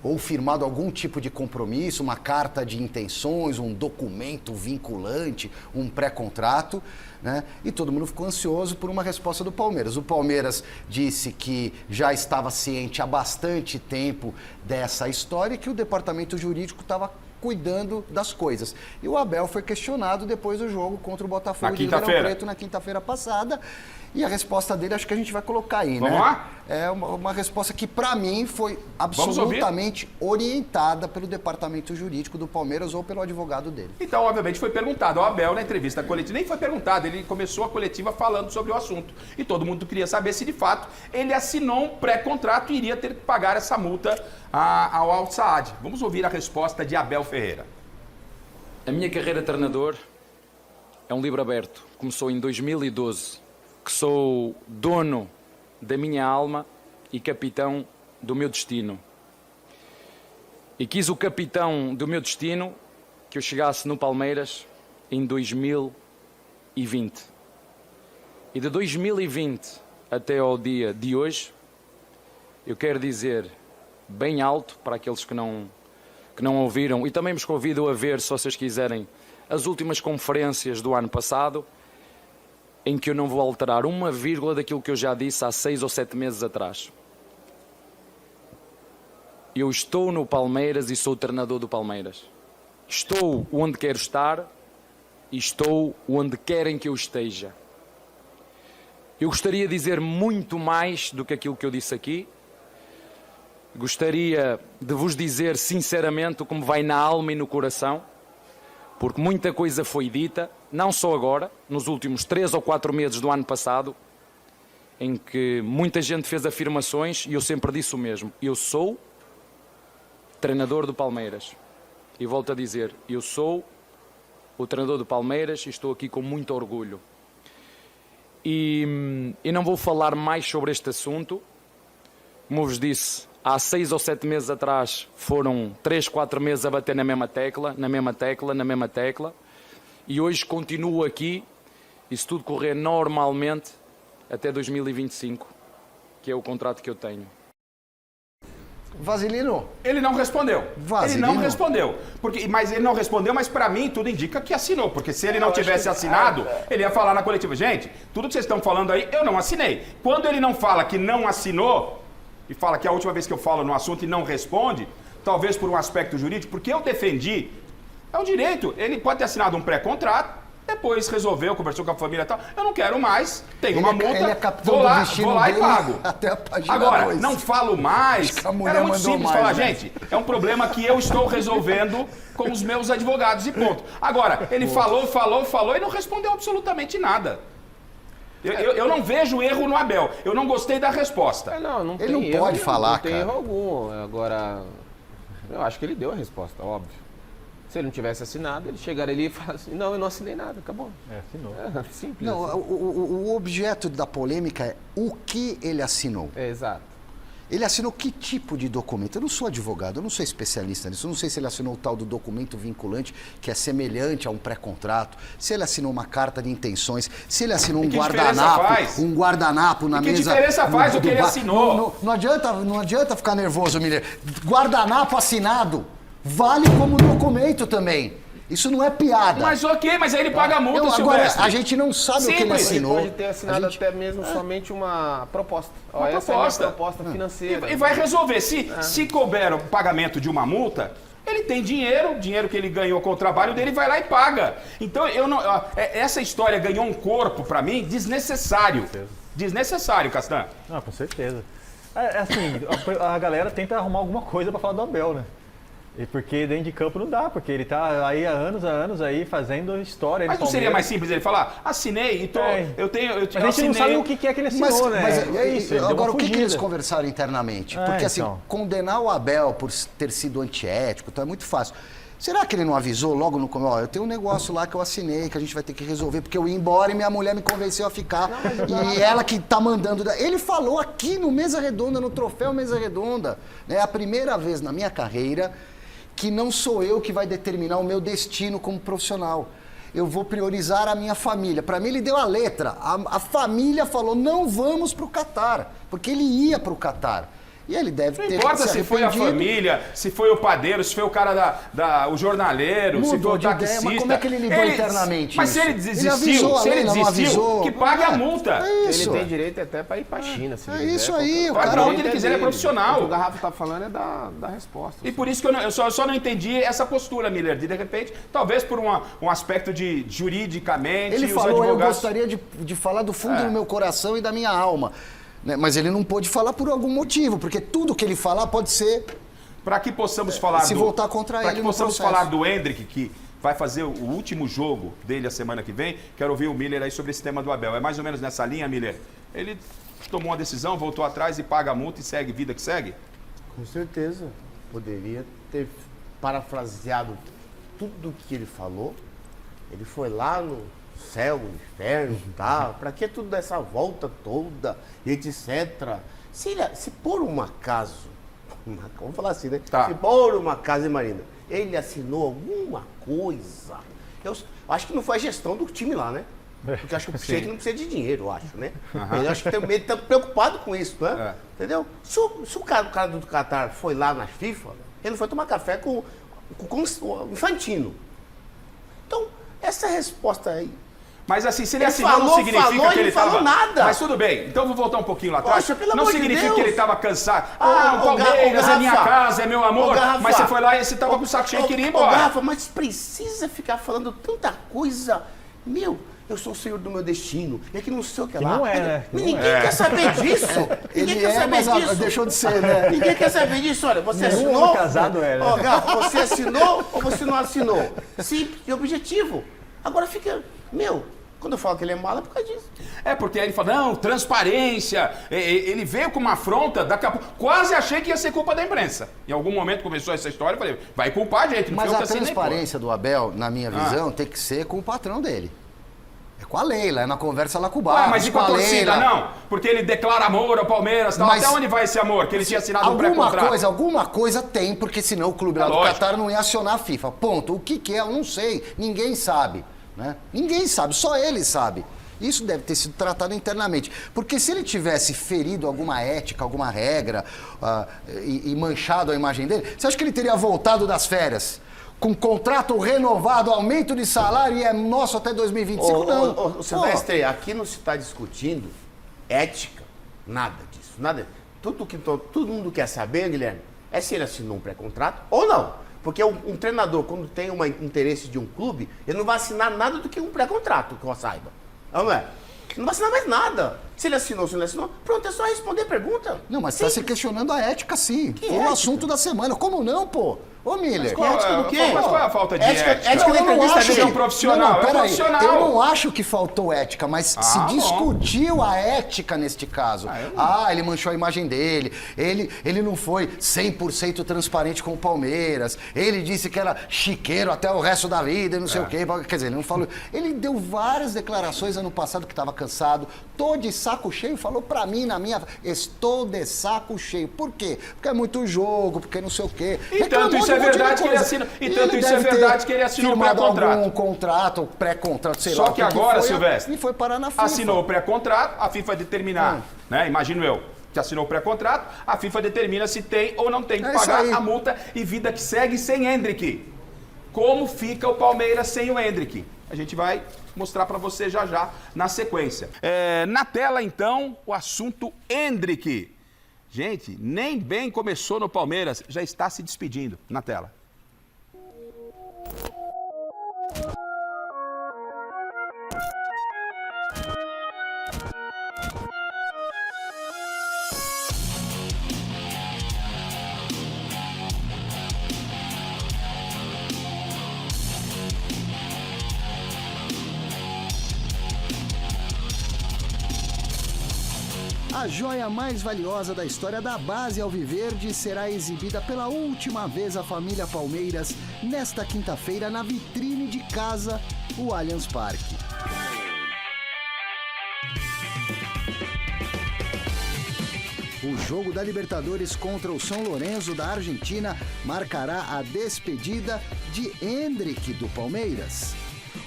ou firmado algum tipo de compromisso, uma carta de intenções, um documento vinculante, um pré-contrato, né? E todo mundo ficou ansioso por uma resposta do Palmeiras. O Palmeiras disse que já estava ciente há bastante tempo dessa história e que o departamento jurídico estava cuidando das coisas. E o Abel foi questionado depois do jogo contra o Botafogo de Ribeirão Preto na quinta-feira passada. E a resposta dele, acho que a gente vai colocar aí, Vamos lá? É uma resposta que, para mim, foi absolutamente orientada pelo departamento jurídico do Palmeiras ou pelo advogado dele. Então, obviamente, foi perguntado ao Abel na entrevista coletiva. Nem foi perguntado, ele começou a coletiva falando sobre o assunto. E todo mundo queria saber se, de fato, ele assinou um pré-contrato e iria ter que pagar essa multa ao Al-Saad. Vamos ouvir a resposta de Abel Ferreira. A minha carreira de treinador é um livro aberto. Começou em 2012. Que sou dono da minha alma e capitão do meu destino. E quis o capitão do meu destino que eu chegasse no Palmeiras em 2020. E de 2020 até ao dia de hoje, eu quero dizer bem alto para aqueles que não ouviram, e também vos convido a ver, se vocês quiserem, as últimas conferências do ano passado, em que eu não vou alterar uma vírgula daquilo que eu já disse há 6 ou 7 meses atrás. Eu estou no Palmeiras e sou o treinador do Palmeiras. Estou onde quero estar e estou onde querem que eu esteja. Eu gostaria de dizer muito mais do que aquilo que eu disse aqui. Gostaria de vos dizer sinceramente o que me vai na alma e no coração, porque muita coisa foi dita, não só agora, nos últimos 3 ou 4 meses do ano passado, em que muita gente fez afirmações e eu sempre disse o mesmo. Eu sou treinador do Palmeiras. E volto a dizer, eu sou o treinador do Palmeiras e estou aqui com muito orgulho. E não vou falar mais sobre este assunto. Como vos disse, há 6 ou 7 meses atrás foram 3, 4 meses a bater na mesma tecla, na mesma tecla, na mesma tecla. E hoje continuo aqui, e se tudo correr normalmente, até 2025, que é o contrato que eu tenho. Vasilino? Ele não respondeu. Vasilino? Ele não respondeu. Mas ele não respondeu, mas para mim tudo indica que assinou. Porque se ele não tivesse assinado, ele ia falar na coletiva. Gente, tudo que vocês estão falando aí, eu não assinei. Quando ele não fala que não assinou, e fala que é a última vez que eu falo no assunto e não responde, talvez por um aspecto jurídico, porque eu defendi, é o direito. Ele pode ter assinado um pré-contrato, depois resolveu, conversou com a família e tal. Eu não quero mais, tenho uma multa, vou lá e pago. Até a página Agora, 2. não falo mais. Era muito simples falar, gente, é um problema que eu estou resolvendo com os meus advogados e ponto. Agora, ele falou e não respondeu absolutamente nada. Eu não vejo erro no Abel. Eu não gostei da resposta. Ele não pode falar, não tem cara. erro algum. Agora, eu acho que ele deu a resposta, óbvio. Se ele não tivesse assinado, ele chegaria ali e falaria assim, não, eu não assinei nada, acabou. Assinou. Simples. Não, assim. o objeto da polêmica é o que ele assinou. Exato. Ele assinou que tipo de documento? Eu não sou advogado, eu não sou especialista nisso. Eu não sei se ele assinou o tal do documento vinculante, que é semelhante a um pré-contrato, se ele assinou uma carta de intenções, se ele assinou um guardanapo na mesa. Que diferença faz o que ele assinou? Não adianta ficar nervoso, Miller. Guardanapo assinado vale como documento também. Isso não é piada. Mas ok, mas aí ele paga a multa, agora, Silvestre. a gente não sabe o que ele assinou. Ele pode ter assinado até mesmo somente uma proposta. Essa é uma proposta financeira. E vai resolver. Se couber o pagamento de uma multa, ele tem dinheiro que ele ganhou com o trabalho dele, vai lá e paga. Então, essa história ganhou um corpo, pra mim, desnecessário. Desnecessário, Castan. Não, com certeza. Assim, a galera tenta arrumar alguma coisa pra falar do Abel, né? E porque dentro de campo não dá, porque ele tá aí há anos aí fazendo história. Mas não seria mais simples ele falar, assinei e tô, eu a gente não sabe o que é que ele assinou, né? Mas é isso, agora, o que eles conversaram internamente? Porque assim, condenar o Abel por ter sido antiético, então é muito fácil. Será que ele não avisou logo no começo? Eu tenho um negócio lá que eu assinei, que a gente vai ter que resolver, porque eu ia embora e minha mulher me convenceu a ficar. E ela que tá mandando. Ele falou aqui no Mesa Redonda, no troféu Mesa Redonda. É a primeira vez na minha carreira que não sou eu que vai determinar o meu destino como profissional. Eu vou priorizar a minha família. Para mim, ele deu a letra. A família falou, não vamos para o Catar, porque ele ia para o Catar. E ele deve ter. Não importa se foi a família, se foi o padeiro, se foi o cara o jornaleiro, se foi o taxista. Mas como é que ele lidou internamente? Mas se ele desistiu, que pague a multa. Ele tem direito até para ir para a China. Se isso aí. O cara onde ele quiser é profissional. O que o Garrafa está falando é da resposta. E por isso que eu só não entendi essa postura, Miller. De repente, talvez por um aspecto de juridicamente. Ele falou, eu gostaria de falar do fundo do meu coração e da minha alma. Mas ele não pôde falar por algum motivo, porque tudo que ele falar pode ser... Para que possamos falar voltar contra ele. Para que possamos falar do Endrick, que vai fazer o último jogo dele a semana que vem, quero ouvir o Miller aí sobre esse tema do Abel. É mais ou menos nessa linha, Miller? Ele tomou uma decisão, voltou atrás e paga a multa e segue, vida que segue? Com certeza. Poderia ter parafraseado tudo o que ele falou. Ele foi lá no céu, inferno, tá? Pra que tudo dessa volta toda, etc. Se por um acaso, vamos falar assim, né? Tá. Se por um acaso, Marina, ele assinou alguma coisa, eu acho que não foi a gestão do time lá, né? Porque eu acho que o Sheik não precisa de dinheiro, eu acho, né? Eu acho que ele tá preocupado com isso, né? Entendeu? Se o cara do Catar foi lá na FIFA, ele não foi tomar café com o Infantino. Então, essa resposta aí. Mas assim, se ele assinou, não significa que ele falou nada. Mas tudo bem, então vou voltar um pouquinho lá atrás. Poxa, pelo não amor significa de Deus. que ele estava cansado. O Palmeiras é minha casa, é meu amor. Mas você foi lá e você estava com o saco cheio e queria ir embora. Garrafa, mas precisa ficar falando tanta coisa. Eu sou o senhor do meu destino. É que não sei o que lá. Não é, né? Ninguém quer saber disso. Ninguém quer saber disso. Deixou de ser, né? Ninguém quer saber disso. Olha, você assinou. Casado é, né? Garrafa, você assinou ou você não assinou? Simples e objetivo. Agora fica. Quando eu falo que ele é mala, é por causa disso. É, porque aí ele fala, não, transparência. Ele veio com uma afronta, daqui a pouco. Quase achei que ia ser culpa da imprensa. Em algum momento começou essa história, eu falei, vai culpar a gente. Não Mas a transparência do Abel, na minha visão, tem que ser com o patrão dele. É com a Leila, é na conversa lá com o Barros. Mas e com a torcida, não? Porque ele declara amor ao Palmeiras, tal. Até onde vai esse amor? Que ele tinha assinado um pré-contrato. Alguma coisa tem, porque senão o clube lá do Catar não ia acionar a FIFA. Ponto. O que é, eu não sei. Ninguém sabe. Né? Ninguém sabe, só ele sabe. Isso deve ter sido tratado internamente. Porque se ele tivesse ferido alguma ética, alguma regra e manchado a imagem dele, você acha que ele teria voltado das férias? Com contrato renovado, aumento de salário e é nosso até 2025? Não. Silvestre, aqui não se está discutindo ética, nada disso. Nada. Tudo que todo mundo quer saber, Guilherme, é se ele assinou um pré-contrato ou não. Porque um treinador, quando tem um interesse de um clube, ele não vai assinar nada do que um pré-contrato, que eu saiba. Não é? Não vai assinar mais nada. Se ele assinou ou se não assinou, pronto, é só responder a pergunta. Não, mas está se questionando a ética, sim. Foi o assunto da semana. Como não, pô? Ô, Miller. Ética do quê? Mas qual é a falta de ética? Ética da entrevista dele é um profissional. Não, peraí. profissional. Eu não acho que faltou ética, mas se discutiu a ética neste caso. Ele manchou a imagem dele. Ele não foi 100% transparente com o Palmeiras. Ele disse que era chiqueiro até o resto da vida e não sei o quê. Quer dizer, ele não falou. Ele deu várias declarações ano passado que estava cansado. Tô de saco cheio. Falou pra mim, estou de saco cheio. Por quê? Porque é muito jogo, porque não sei o quê. E tanto isso é verdade que ele assinou. E tanto isso é verdade que ele assinou o pré-contrato. Um contrato, pré-contrato, sei lá. Só que agora, Silvestre, e foi parar na FIFA. Assinou o pré-contrato, a FIFA determinar, né? Imagino eu, que assinou o pré-contrato, a FIFA determina se tem ou não tem que pagar a multa e vida que segue sem Endrick. Como fica o Palmeiras sem o Endrick? A gente vai mostrar para você já na sequência. Na tela, então, o assunto Endrick. Gente, nem bem começou no Palmeiras, já está se despedindo. Na tela. A joia mais valiosa da história da base alviverde será exibida pela última vez à família Palmeiras nesta quinta-feira na vitrine de casa, o Allianz Parque. O jogo da Libertadores contra o São Lourenço da Argentina marcará a despedida de Endrick do Palmeiras.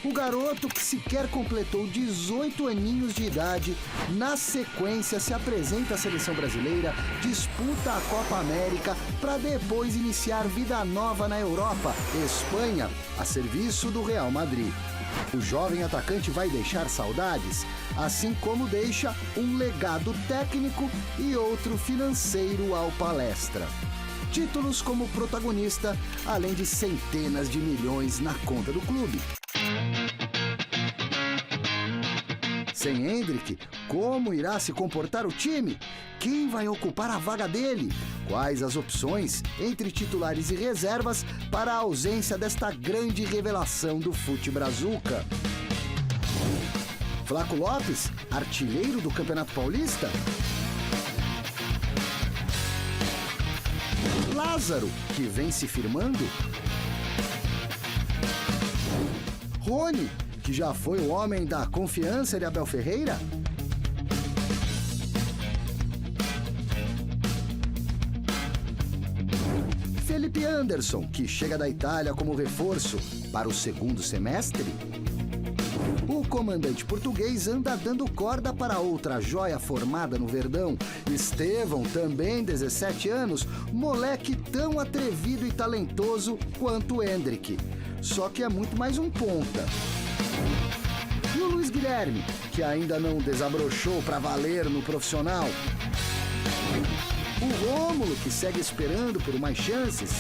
O garoto, que sequer completou 18 aninhos de idade, na sequência se apresenta à seleção brasileira, disputa a Copa América para depois iniciar vida nova na Europa, Espanha, a serviço do Real Madrid. O jovem atacante vai deixar saudades, assim como deixa um legado técnico e outro financeiro ao Palestra. Títulos como protagonista, além de centenas de milhões na conta do clube. Sem Endrick, como irá se comportar o time? Quem vai ocupar a vaga dele? Quais as opções entre titulares e reservas para a ausência desta grande revelação do fute brazuca? Flaco Lopes, artilheiro do Campeonato Paulista? Lázaro, que vem se firmando? Rony, que já foi o homem da confiança de Abel Ferreira? Felipe Anderson, que chega da Itália como reforço para o segundo semestre? O comandante português anda dando corda para outra joia formada no Verdão. Estevão, também 17 anos, moleque tão atrevido e talentoso quanto Endrick. Só que é muito mais um ponta. E o Luiz Guilherme, que ainda não desabrochou para valer no profissional. O Rômulo, que segue esperando por mais chances.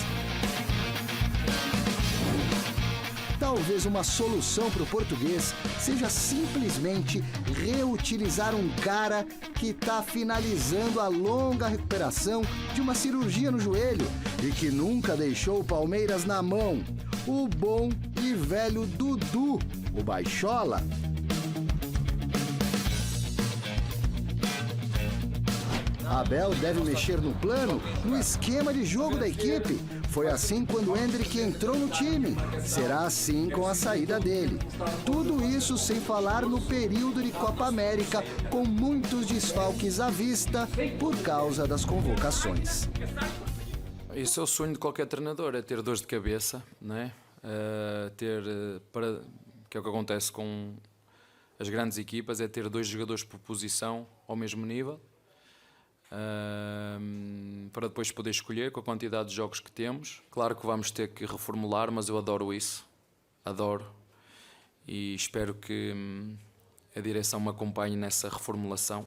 Talvez uma solução para o português seja simplesmente reutilizar um cara que está finalizando a longa recuperação de uma cirurgia no joelho e que nunca deixou o Palmeiras na mão. O bom e velho Dudu, o Baixola. Abel deve mexer no plano, no esquema de jogo da equipe. Foi assim quando Endrick entrou no time. Será assim com a saída dele. Tudo isso sem falar no período de Copa América, com muitos desfalques à vista por causa das convocações. Isso é o sonho de qualquer treinador, é ter dores de cabeça, não é? Que é o que acontece com as grandes equipas, é ter 2 jogadores por posição ao mesmo nível. Para depois poder escolher com a quantidade de jogos que temos. Claro que vamos ter que reformular, mas eu adoro isso, adoro, e espero que a direção me acompanhe nessa reformulação.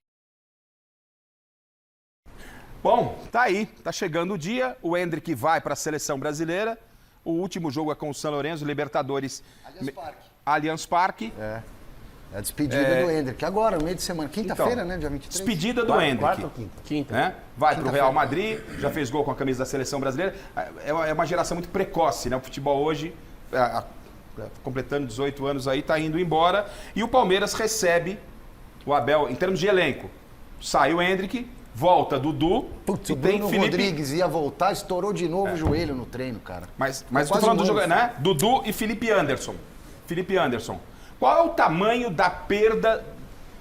Bom, tá aí, tá chegando o dia, o Endrick vai para a seleção brasileira, o último jogo é com o São Lourenço, Libertadores, Allianz Parque. Allianz Parque. É a despedida do Hendrick. Agora, no meio de semana. Quinta-feira, né? Dia 23. Despedida do Hendrick. Quarta ou quinta? Né? Vai pro Real Madrid, já fez gol com a camisa da seleção brasileira. É uma geração muito precoce, né? O futebol hoje, completando 18 anos aí, tá indo embora. E o Palmeiras recebe o Abel, em termos de elenco. Sai o Hendrick, volta Dudu. Putz, e o tem Bruno Felipe... Rodrigues ia voltar, estourou de novo o joelho no treino, cara. Mas eu tô falando do jogador, né? Dudu e Felipe Anderson. Felipe Anderson. Qual é o tamanho da perda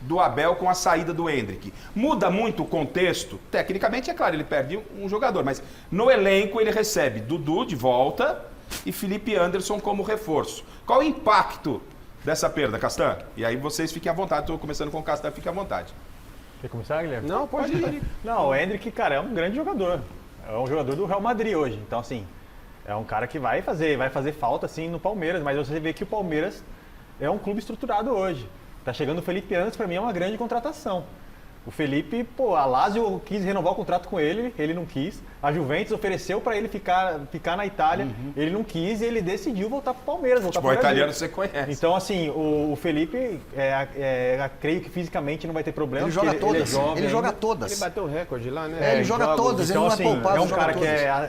do Abel com a saída do Hendrick? Muda muito o contexto? Tecnicamente, é claro, ele perde um jogador, mas no elenco ele recebe Dudu de volta e Felipe Anderson como reforço. Qual o impacto dessa perda, Castan? E aí vocês fiquem à vontade, estou começando com o Castan, fiquem à vontade. Quer começar, Guilherme? Não, pode ir. Não, o Hendrick, cara, é um grande jogador. É um jogador do Real Madrid hoje. Então, assim, é um cara que vai fazer falta, assim, no Palmeiras. Mas você vê que o Palmeiras é um clube estruturado hoje. Tá chegando o Felipe Anderson, pra mim é uma grande contratação. O Felipe, a Lazio quis renovar o contrato com ele, ele não quis. A Juventus ofereceu para ele ficar na Itália, ele não quis e ele decidiu voltar pro Palmeiras, voltar pro Brasil. Italiano você conhece. Então, assim, o Felipe, creio que fisicamente não vai ter problema. Ele joga todas. Ele é jovem, ele joga todas. Ele bateu o recorde lá, né? Ele joga todas, então, ele assim, não é poupado. É um cara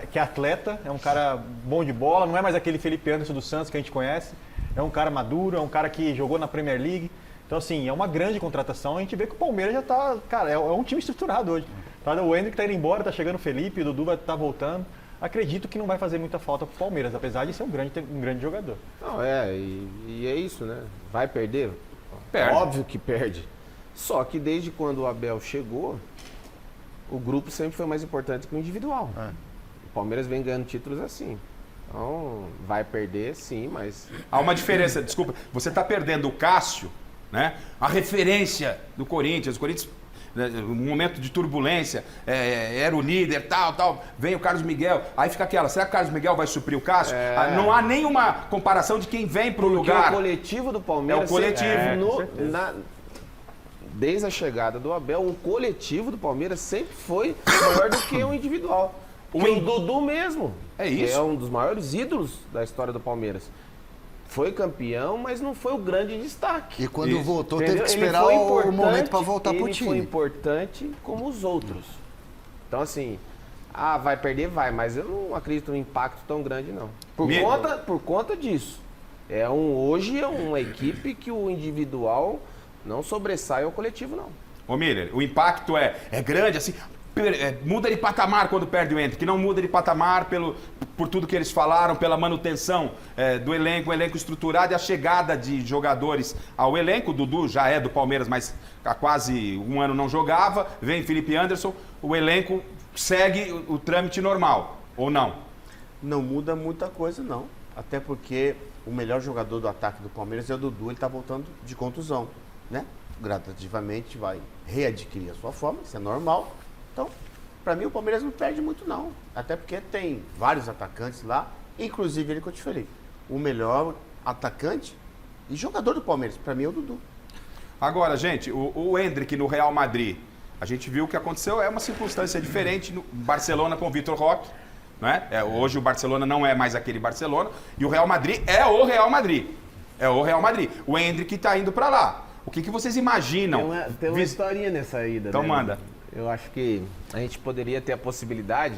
que é atleta, é um cara bom de bola, não é mais aquele Felipe Anderson do Santos que a gente conhece. É um cara maduro, é um cara que jogou na Premier League. Então, assim, é uma grande contratação. A gente vê que o Palmeiras já tá... Cara, é um time estruturado hoje. Tá? O Hendrick tá indo embora, tá chegando o Felipe, o Dudu vai estar voltando. Acredito que não vai fazer muita falta pro Palmeiras, apesar de ser um grande jogador. Não, e é isso, né? Vai perder? Perde. Óbvio que perde. Só que desde quando o Abel chegou, o grupo sempre foi mais importante que o individual. O Palmeiras vem ganhando títulos assim. Então, vai perder, sim, mas... Há uma diferença, desculpa, você está perdendo o Cássio, né? A referência do Corinthians, o Corinthians, um momento de turbulência, era o líder, tal, vem o Carlos Miguel, aí fica aquela, será que o Carlos Miguel vai suprir o Cássio? Não há nenhuma comparação de quem vem para o lugar. O coletivo do Palmeiras... É o coletivo. Desde a chegada do Abel, o coletivo do Palmeiras sempre foi maior do que o individual. O Dudu mesmo, que é um dos maiores ídolos da história do Palmeiras. Foi campeão, mas não foi o grande destaque. E quando voltou, teve que esperar o momento para voltar pro time. Ele foi importante como os outros. Então, assim, vai perder, vai, mas eu não acredito num impacto tão grande, não. Por conta disso. Hoje é uma equipe que o individual não sobressai ao coletivo, não. Ô Miller, o impacto é grande, assim... Muda de patamar quando perde o Hendrick, não muda de patamar por tudo que eles falaram, pela manutenção do elenco, o elenco estruturado e a chegada de jogadores ao elenco. O Dudu já é do Palmeiras, mas há quase um ano não jogava, vem Felipe Anderson, o elenco segue o trâmite normal, ou não? Não muda muita coisa, não. Até porque o melhor jogador do ataque do Palmeiras é o Dudu, ele está voltando de contusão, né? Gradativamente vai readquirir a sua forma, isso é normal. Então, para mim, o Palmeiras não perde muito, não. Até porque tem vários atacantes lá, inclusive ele que eu te falei. O melhor atacante e jogador do Palmeiras, para mim, é o Dudu. Agora, gente, o Hendrick no Real Madrid, a gente viu o que aconteceu, é uma circunstância diferente no Barcelona com o Vitor Roque. Né? Hoje o Barcelona não é mais aquele Barcelona e o Real Madrid é o Real Madrid. É o Real Madrid. O Hendrick está indo para lá. O que vocês imaginam? Tem uma historinha nessa ida, então, né? Manda. Eu acho que a gente poderia ter a possibilidade,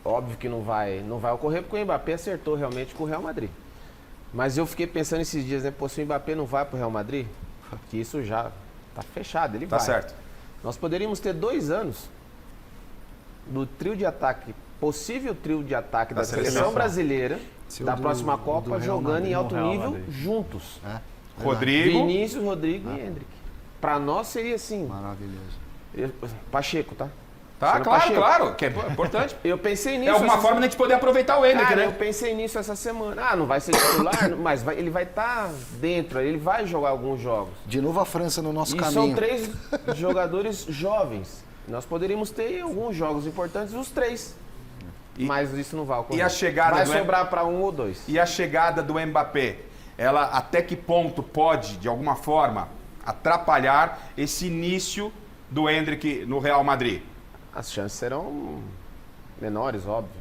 óbvio que não vai ocorrer, porque o Mbappé acertou realmente com o Real Madrid. Mas eu fiquei pensando esses dias, né? Se o Mbappé não vai para o Real Madrid, que isso já está fechado, ele vai. Tá certo. Nós poderíamos ter 2 anos do trio de ataque, possível trio de ataque da seleção brasileira, da próxima Copa, jogando em alto nível juntos. Rodrigo. Vinícius, Rodrigo e Hendrick. Para nós seria assim. Maravilhoso. Pacheco, tá? Tá, claro, que é importante. Eu pensei nisso. É alguma forma de a gente poder aproveitar o Hendrick, né? Eu pensei nisso essa semana. Não vai ser titular, mas ele vai estar dentro, ele vai jogar alguns jogos. De novo a França no nosso caminho. São 3 jogadores jovens. Nós poderíamos ter alguns jogos importantes, os 3. Mas isso não vai ocorrer. E a chegada vai sobrar para 1 ou 2. E a chegada do Mbappé, ela até que ponto pode, de alguma forma, atrapalhar esse início do Hendrick no Real Madrid? As chances serão menores, óbvio.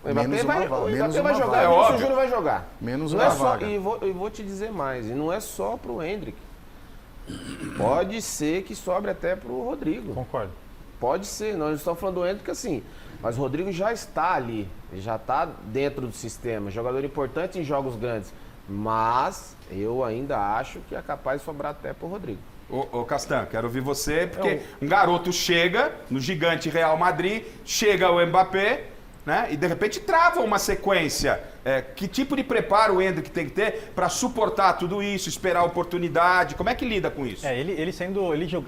O Mbappé Menos vai, uma o vaga. Mbappé vai jogar, É o Vinícius óbvio. Júnior vai jogar. Menos Não uma é só, vaga. e vou te dizer mais, e não é só pro Hendrick. Pode ser que sobre até pro Rodrigo. Concordo. Pode ser, nós estamos falando do Hendrick assim, mas o Rodrigo já está ali, ele já está dentro do sistema, jogador importante em jogos grandes, mas eu ainda acho que é capaz de sobrar até pro Rodrigo. Ô Castan, quero ouvir você, porque um garoto chega no gigante Real Madrid, chega o Mbappé, né? E de repente trava uma sequência. Que tipo de preparo o Hendrick tem que ter para suportar tudo isso, esperar a oportunidade? Como é que lida com isso?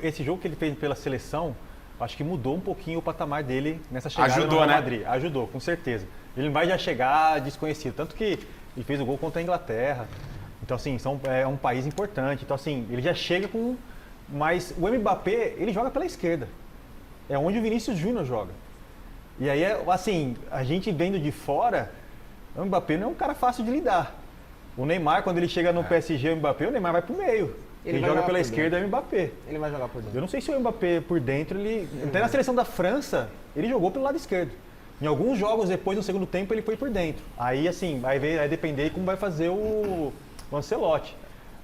Esse jogo que ele fez pela seleção, acho que mudou um pouquinho o patamar dele nessa chegada Ajudou, no Real né? Madrid. Ajudou, com certeza. Ele não vai já chegar desconhecido, tanto que ele fez o gol contra a Inglaterra. Então, assim, é um país importante. Então, assim, ele já chega com... Mas o Mbappé, ele joga pela esquerda. É onde o Vinícius Júnior joga. E aí, assim, a gente vendo de fora, o Mbappé não é um cara fácil de lidar. O Neymar, quando ele chega no PSG, o Mbappé, o Neymar vai pro meio. Ele joga pela esquerda, é o Mbappé. Ele vai jogar por dentro. Eu não sei se o Mbappé por dentro, até na seleção da França, ele jogou pelo lado esquerdo. Em alguns jogos depois, no segundo tempo, ele foi por dentro. Aí, assim, vai depender de como vai fazer o Ancelotti.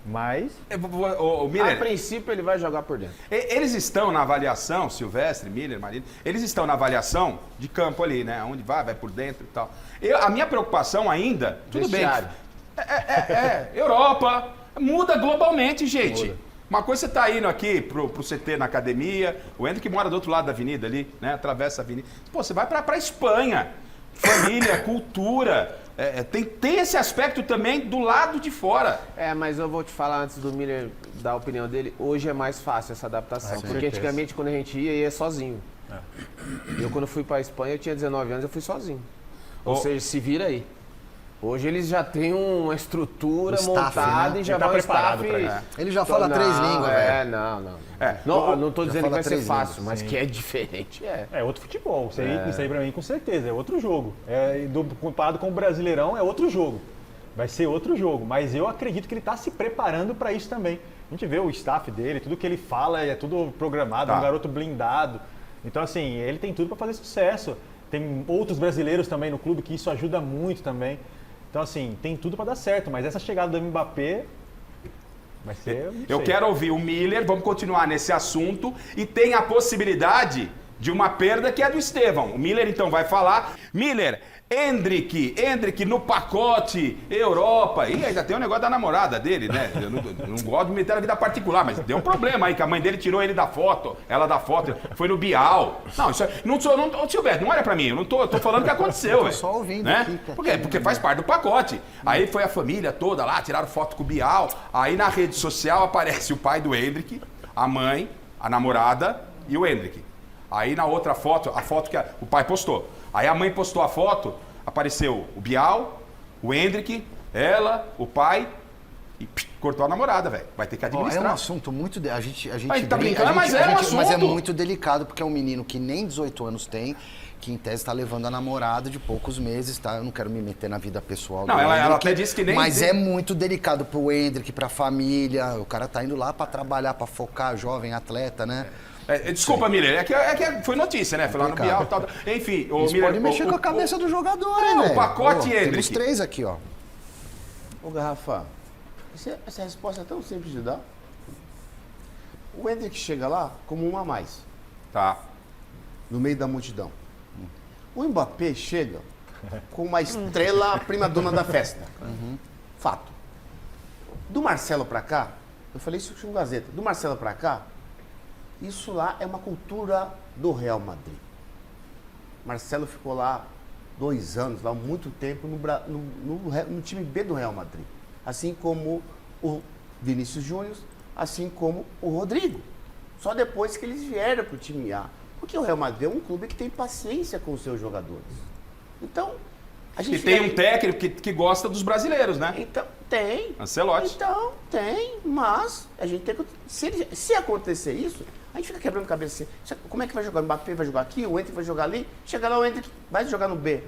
Mas... A princípio, ele vai jogar por dentro. Eles estão na avaliação, Silvestre, Miller, Marino, eles estão na avaliação de campo ali, né? Onde vai por dentro e tal. A minha preocupação ainda, tudo Vestiário. bem, Europa, muda globalmente, gente. Muda. Uma coisa, você tá indo aqui pro CT na academia, o Hendrick mora do outro lado da avenida ali, né? Atravessa a avenida. Pô, você vai pra Espanha, família, cultura... tem esse aspecto também do lado de fora. Mas eu vou te falar antes do Miller dar a opinião dele, hoje é mais fácil essa adaptação. Porque antigamente quando a gente ia sozinho. Eu quando fui pra Espanha, eu tinha 19 anos, eu fui sozinho. Ou seja, se vira aí. Hoje eles já têm uma estrutura montada, né? E já vão preparado para isso. Ele já fala 3 línguas, velho. Não tô dizendo que vai ser fácil, mas que é diferente. É outro futebol. Isso aí pra mim, com certeza. É outro jogo. Comparado com o Brasileirão, é outro jogo. Vai ser outro jogo. Mas eu acredito que ele está se preparando para isso também. A gente vê o staff dele, tudo que ele fala é tudo programado, é um garoto blindado. Então, assim, ele tem tudo para fazer sucesso. Tem outros brasileiros também no clube que isso ajuda muito também. Então, assim, tem tudo para dar certo, mas essa chegada do Mbappé vai ser... Eu quero ouvir o Miller, vamos continuar nesse assunto, e tem a possibilidade de uma perda que é do Estevão. O Miller, então, vai falar. Miller, Hendrick no pacote, Europa. E ainda tem o negócio da namorada dele, né? Eu não gosto de meter na vida particular, mas deu um problema aí, que a mãe dele tirou ele da foto, ela da foto, foi no Bial. Não, isso não Silberto, não olha pra mim, eu tô falando o que aconteceu, velho. Só ouvindo né? aqui. Porque faz parte do pacote. Aí foi a família toda lá, tiraram foto com o Bial. Aí na rede social aparece o pai do Hendrick, a mãe, a namorada e o Hendrick. Aí na outra foto, a foto que o pai postou. Aí a mãe postou a foto, apareceu o Bial, o Hendrick, ela, o pai e cortou a namorada, velho. Vai ter que administrar. É um assunto muito... A gente tá brincando, mas é um assunto. Mas é muito delicado, porque é um menino que nem 18 anos tem, que em tese está levando a namorada de poucos meses, tá? Eu não quero me meter na vida pessoal do Hendrick. Ela até disse que nem... Mas é muito delicado pro Hendrick, pra família. O cara tá indo lá pra trabalhar, pra focar, jovem atleta, né? Desculpa, Miller, é que foi notícia, né? Foi lá no Bial e tal. Enfim, o Miller... pode mexer com a cabeça do jogador, hein, velho? O pacote Hendrick. Temos 3 aqui, ó. Ô, Garrafa, essa resposta é tão simples de dar. O Hendrick chega lá como um a mais. Tá. No meio da multidão. O Mbappé chega com uma estrela prima-dona da festa. Fato. Do Marcelo pra cá, eu falei isso com o Gazeta, do Marcelo pra cá, isso lá é uma cultura do Real Madrid. Marcelo ficou lá 2 anos, lá muito tempo, no time B do Real Madrid. Assim como o Vinícius Júnior, assim como o Rodrigo. Só depois que eles vieram para o time A. Porque o Real Madrid é um clube que tem paciência com os seus jogadores. Então, a gente... E tem um técnico que gosta dos brasileiros, né? Então, tem. Ancelotti. Então, tem, mas a gente tem que... Se acontecer isso, a gente fica quebrando cabeça assim. Como é que vai jogar? O Mbappé vai jogar aqui, o Hendrick vai jogar ali, chega lá o Hendrick vai jogar no B.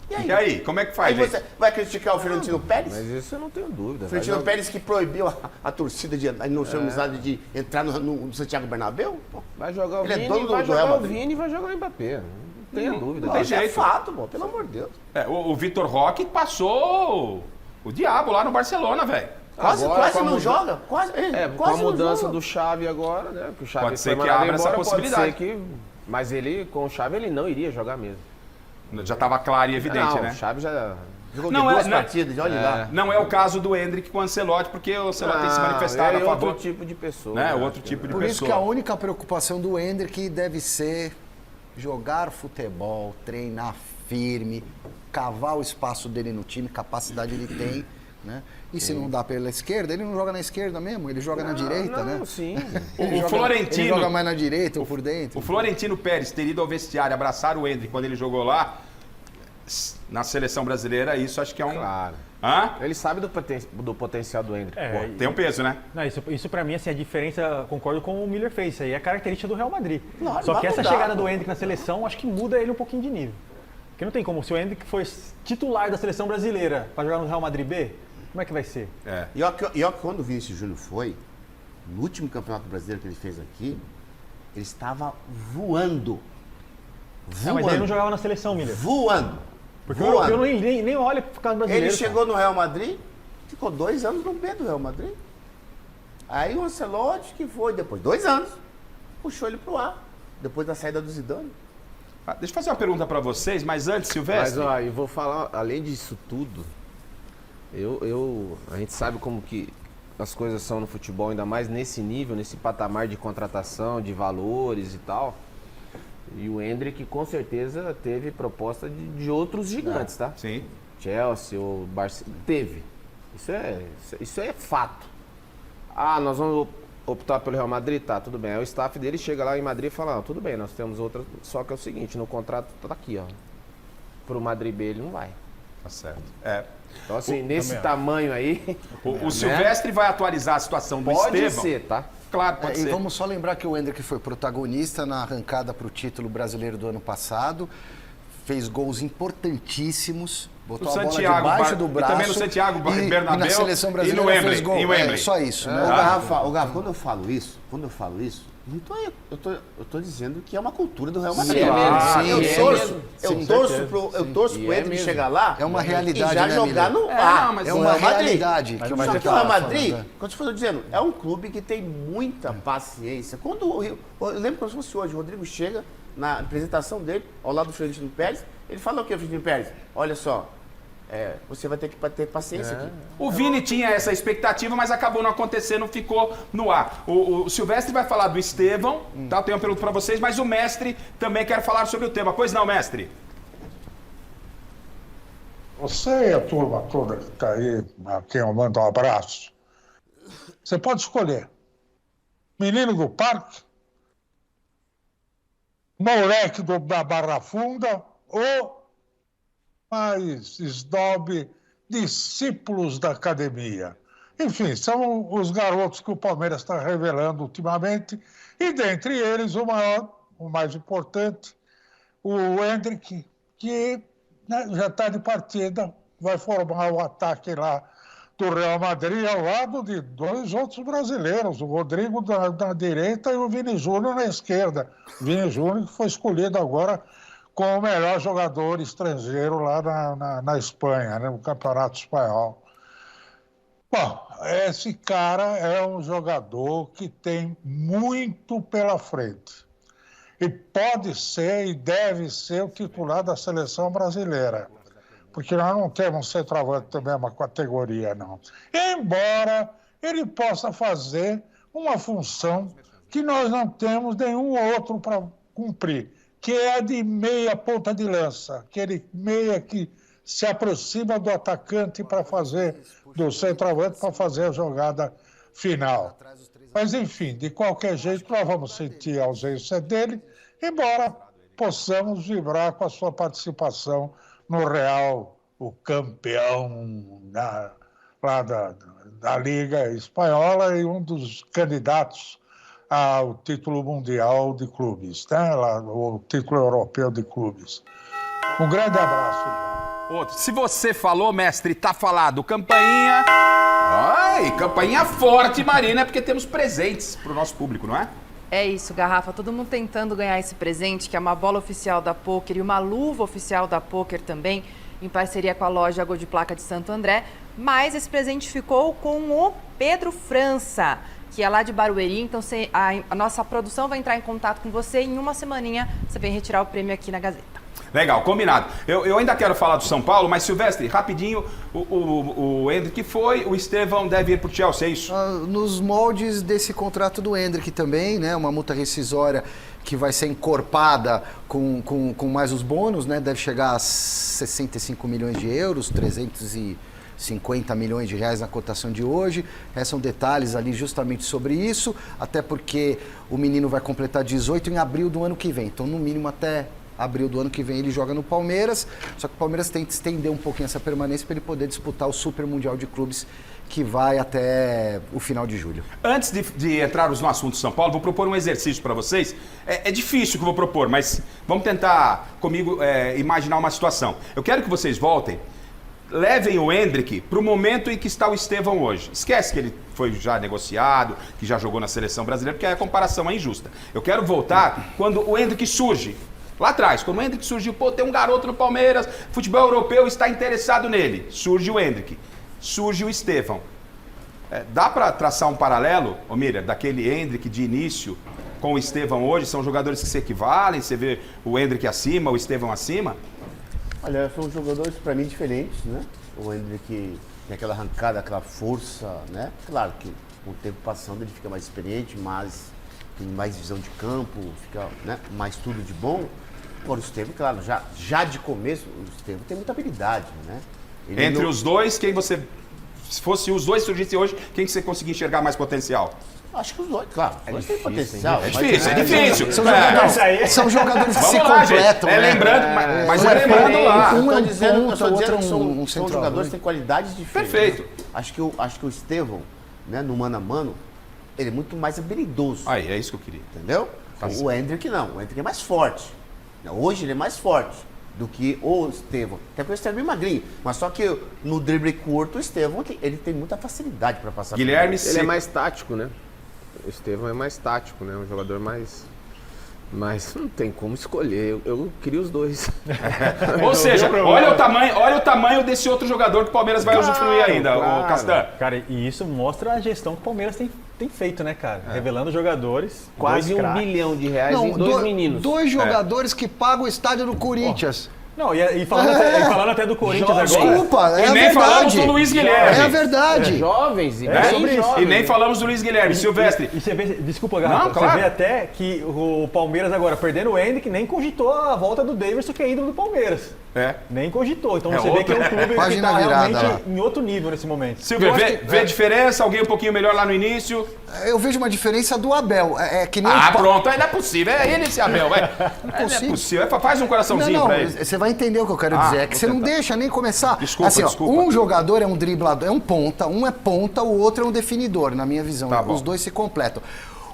E aí, como é que faz? Aí você vai criticar o Florentino Pérez? Mas isso eu não tenho dúvida. O Florentino Pérez que proibiu a torcida no seu amizade de entrar no Santiago Bernabéu? Vai jogar o Ele Vini, é dono vai do jogar Real o Madrid. Vini e vai jogar o Mbappé. tenha dúvida. Não tem jeito. É fato, pô, pelo amor de Deus. O Vitor Roque passou o diabo lá no Barcelona, velho. Quase não joga. Quase com a mudança do Xavi agora, né? Que o Xavi pode ser que abra essa possibilidade. Pode ser que, mas com o Xavi ele não iria jogar mesmo. Já estava claro e evidente, né? O Xavi já jogou duas partidas, olha lá. Não é o caso do Endrick com o Ancelotti, porque o Ancelotti tem se manifestado a favor. É outro tipo de pessoa. Né? Outro tipo de pessoa. Por isso que a única preocupação do Endrick deve ser jogar futebol, treinar firme, cavar o espaço dele no time, capacidade ele tem, né? E se não dá pela esquerda, ele não joga na esquerda mesmo, ele joga na direita, né? Sim. Florentino. Ele joga mais na direita ou por dentro. O Florentino Pérez ter ido ao vestiário abraçar o Endrick quando ele jogou lá, na seleção brasileira, isso acho que é um... Claro. Hã? Ele sabe do potencial do Endrick. Tem um peso, né? Não, isso pra mim, assim, a diferença, concordo com o Miller fez, isso aí é característica do Real Madrid. Claro, só que essa chegada do pô. Endrick na seleção, acho que muda ele um pouquinho de nível. Porque não tem como, se o Endrick for titular da seleção brasileira pra jogar no Real Madrid B, como é que vai ser? E ó que quando o Vinícius Júnior foi, no último campeonato brasileiro que ele fez aqui, ele estava voando. Mas ele não jogava na seleção, Miller. Voando. Porque o europeu nem olha pro caso brasileiro. Ele chegou no Real Madrid, ficou 2 anos no B do Real Madrid. Aí o Ancelotti, que foi depois 2 anos, puxou ele pro A, depois da saída do Zidane. Deixa eu fazer uma pergunta pra vocês, mas antes, Silvestre... Mas, ó, eu vou falar, além disso tudo, a gente sabe como que as coisas são no futebol, ainda mais nesse nível, nesse patamar de contratação, de valores e tal. E o Endrick, com certeza, teve proposta de outros gigantes, tá? Sim. Chelsea ou Barcelona. Teve. Isso é fato. Nós vamos optar pelo Real Madrid? Tá, tudo bem. Aí o staff dele chega lá em Madrid e fala, tudo bem, nós temos outra. Só que é o seguinte, no contrato tá aqui, ó. Pro Madrid B ele não vai. Tá certo. Então, assim, nesse tamanho aí... O Silvestre vai atualizar a situação do Estevão. Pode ser, tá? Claro, pode ser. E vamos só lembrar que o Endrick foi protagonista na arrancada para o título brasileiro do ano passado, fez gols importantíssimos, botou a bola debaixo do braço. E também no Santiago Bernabéu e na seleção brasileira e no fez gol. Wembley. Só isso, né? O Garrafa, quando eu falo isso, não tô, eu tô dizendo que é uma cultura do Real Madrid. Eu torço pro Endrick chegar lá é uma realidade, e já né, jogar Miller? no A. É uma realidade. Só que o Real Madrid, quando eu estou dizendo, é um clube que tem muita paciência. Eu lembro como se fosse hoje, o Rodrigo chega na apresentação dele, ao lado do Florentino Pérez, ele fala o que, Florentino Pérez? Olha só, você vai ter que ter paciência aqui. O Vini tinha essa expectativa, mas acabou não acontecendo, ficou no ar. O Silvestre vai falar do Estevão, tá? Eu tenho uma pergunta para vocês, mas o mestre também quer falar sobre o tema. Pois não, mestre? Você e a turma toda que está aí, a quem eu mando um abraço, você pode escolher menino do parque, moleque da Barra Funda ou mais esnobe, discípulos da academia. Enfim, são os garotos que o Palmeiras está revelando ultimamente, e dentre eles o maior, o mais importante, o Endrick, que já está de partida, vai formar o ataque lá do Real Madrid ao lado de 2 outros brasileiros, o Rodrigo na direita e o Vini Júnior na esquerda. Vini Júnior que foi escolhido agora como o melhor jogador estrangeiro lá na Espanha, né, no Campeonato Espanhol. Bom, esse cara é um jogador que tem muito pela frente. E pode ser e deve ser o titular da seleção brasileira. Porque nós não temos centroavante da mesma categoria, não. Embora ele possa fazer uma função que nós não temos nenhum outro para cumprir, que é a de meia ponta de lança, aquele meia que se aproxima do atacante para fazer, do centroavante para fazer a jogada final. Mas, enfim, de qualquer jeito, nós vamos sentir a ausência dele, embora possamos vibrar com a sua participação no Real, o campeão lá da Liga Espanhola e um dos candidatos ao título mundial de clubes, né? O título europeu de clubes. Um grande abraço. Se você falou, mestre, tá falado. Campainha. Ai, campainha forte, Marina, porque temos presentes pro nosso público, não é? É isso, Garrafa. Todo mundo tentando ganhar esse presente, que é uma bola oficial da Poker e uma luva oficial da Poker também, em parceria com a loja Gol de Placa de Santo André. Mas esse presente ficou com o Pedro França, que é lá de Barueri. Então a nossa produção vai entrar em contato com você. Em uma semaninha você vem retirar o prêmio aqui na Gazeta. Legal, combinado. Eu ainda quero falar do São Paulo, mas Silvestre, rapidinho, o Endrick foi, o Estevão deve ir para o Chelsea, é isso? Nos moldes desse contrato do Endrick também, né? Uma multa rescisória que vai ser encorpada com mais os bônus, né? Deve chegar a 65 milhões de euros, 350 milhões de reais na cotação de hoje. São detalhes ali justamente sobre isso, até porque o menino vai completar 18 em abril do ano que vem. Então, no mínimo, até abril do ano que vem ele joga no Palmeiras, só que o Palmeiras tem que estender um pouquinho essa permanência para ele poder disputar o Super Mundial de Clubes, que vai até o final de julho. Antes de entrarmos no assunto de São Paulo, vou propor um exercício para vocês. É difícil o que eu vou propor, mas vamos tentar comigo imaginar uma situação. Eu quero que vocês voltem, levem o Endrick para o momento em que está o Estevão hoje. Esquece que ele foi já negociado, que já jogou na seleção brasileira, porque a comparação é injusta. Eu quero voltar quando o Endrick surge. Lá atrás, quando o Endrick surgiu, tem um garoto no Palmeiras, futebol europeu está interessado nele. Surge o Endrick, surge o Estevão. Dá para traçar um paralelo, Miriam, daquele Endrick de início com o Estevão hoje? São jogadores que se equivalem? Você vê o Endrick acima, o Estevão acima? Olha, são jogadores para mim diferentes, né? O Endrick tem aquela arrancada, aquela força, né? Claro que com o tempo passando ele fica mais experiente, tem mais visão de campo, fica, né, mais tudo de bom. Agora o Estevão, claro, já de começo, o Estevão tem muita habilidade, né? Entre os dois, quem você... Se fosse os dois surgissem hoje, quem que você conseguia enxergar mais potencial? Acho que os dois, claro. Os dois têm potencial. É difícil. São jogadores que se completam. Lembrando, mas lembrando lá. Um é um ponto, o outro é um são jogadores que têm qualidades diferentes. Perfeito. Acho que o Estevão, né, no mano a mano, ele é muito mais habilidoso. Aí, é isso que eu queria. Entendeu? O Endrick não. O Endrick é mais forte. Hoje ele é mais forte do que o Estevão. Até porque o Estevão é bem magrinho. Mas só que no drible curto, o Estevão ele tem muita facilidade para passar. Guilherme, ele é mais tático, né? O Estevão é mais tático, né? Um jogador mais... Mas não tem como escolher. Eu queria os dois. Ou seja, olha o tamanho desse outro jogador que o Palmeiras vai usufruir ainda, o Castan. Cara, e isso mostra a gestão que o Palmeiras tem feito, né, cara? Revelando jogadores. Quase R$1 bilhão em dois meninos. Dois jogadores que pagam o estádio do Corinthians. Não, e falando até do Corinthians agora. Desculpa, e nem falamos do Luiz Guilherme. É a verdade. Jovens, E nem falamos do Luiz Guilherme. Silvestre. E você vê, desculpa, Garrafa, claro. Você vê até que o Palmeiras agora, perdendo o Endrick, nem cogitou a volta do Davidson, que é ídolo do Palmeiras. Nem cogitou. Então você vê que é um clube que está realmente em outro nível nesse momento. Silvio, vê diferença? Alguém um pouquinho melhor lá no início? Eu vejo uma diferença do Abel. Que nem pronto, aí não é possível. É ele esse Abel, vai. Não é possível. Faz um coraçãozinho pra ele. Você vai entender o que eu quero dizer. É que você não deixa nem começar. Desculpa. Um jogador é um driblador, é um ponta, o outro é um definidor, na minha visão. Os dois se completam.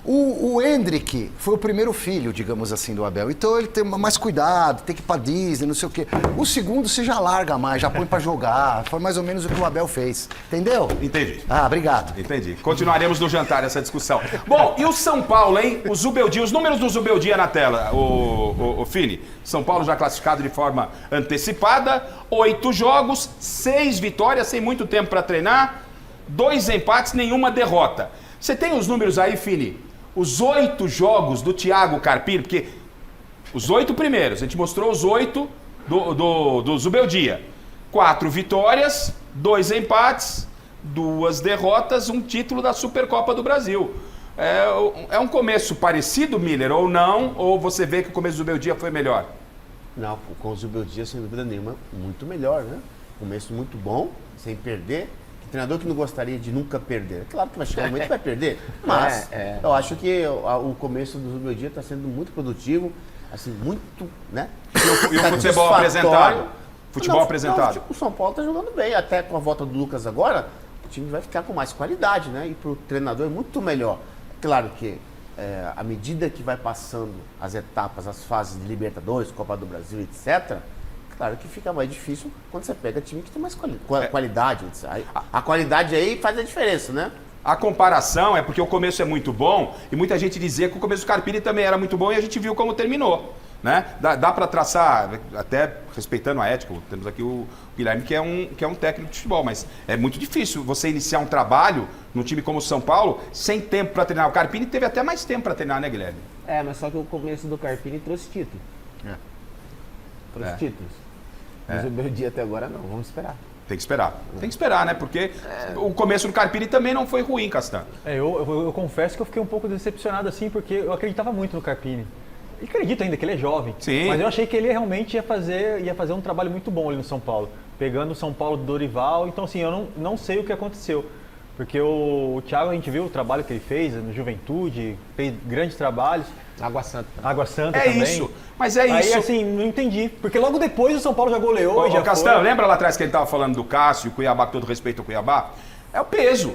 O Endrick foi o primeiro filho, digamos assim, do Abel. Então ele tem mais cuidado, tem que ir pra Disney, não sei o quê. O segundo você já larga mais, já põe pra jogar. Foi mais ou menos o que o Abel fez. Entendeu? Entendi. Obrigado. Entendi. Continuaremos no jantar essa discussão. Bom, e o São Paulo, hein? O Zubeldia, os números do Zubeldia na tela, o Fini. São Paulo já classificado de forma antecipada. 8 jogos, 6 vitórias, sem muito tempo pra treinar. 2 empates, nenhuma derrota. Você tem os números aí, Fini? Os 8 jogos do Thiago Carpino, porque os 8 primeiros, a gente mostrou os 8 do Zubeldia. 4 vitórias, 2 empates, 2 derrotas, um título da Supercopa do Brasil. É um começo parecido, Miller, ou não? Ou você vê que o começo do Zubeldia foi melhor? Não, com o Zubeldia, sem dúvida nenhuma, muito melhor, né? Começo muito bom, sem perder. Treinador que não gostaria de nunca perder. Claro que vai chegar um momento que vai perder, mas eu acho que o começo do Zubeldia está sendo muito produtivo, assim, muito, né? E o futebol apresentado? Apresentado. O São Paulo está jogando bem, até com a volta do Lucas agora, o time vai ficar com mais qualidade, né? E para o treinador é muito melhor. Claro que à medida que vai passando as etapas, as fases de Libertadores, Copa do Brasil, etc., claro que fica mais difícil quando você pega time que tem mais qualidade. A qualidade aí faz a diferença, né? A comparação é porque o começo é muito bom e muita gente dizia que o começo do Carpini também era muito bom e a gente viu como terminou. Né? Dá para traçar, até respeitando a ética, temos aqui o Guilherme que é um técnico de futebol, mas é muito difícil você iniciar um trabalho num time como o São Paulo sem tempo para treinar. O Carpini teve até mais tempo para treinar, né, Guilherme? Mas só que o começo do Carpini trouxe título. Trouxe títulos. Mas o meu dia até agora não, vamos esperar. Tem que esperar, né? Porque o começo do Carpini também não foi ruim, Castan. Eu confesso que eu fiquei um pouco decepcionado assim, porque eu acreditava muito no Carpini. E acredito ainda que ele é jovem. Sim. Mas eu achei que ele realmente ia fazer um trabalho muito bom ali no São Paulo. Pegando o São Paulo do Dorival. Então, assim, eu não sei o que aconteceu. Porque o Thiago, a gente viu o trabalho que ele fez no Juventude, fez grandes trabalhos. Água Santa também. Isso, mas é isso. Aí, assim, não entendi. Porque logo depois o São Paulo já goleou. Castan, lembra lá atrás que a gente estava falando do Cássio, o Cuiabá, com todo respeito ao Cuiabá? É o peso.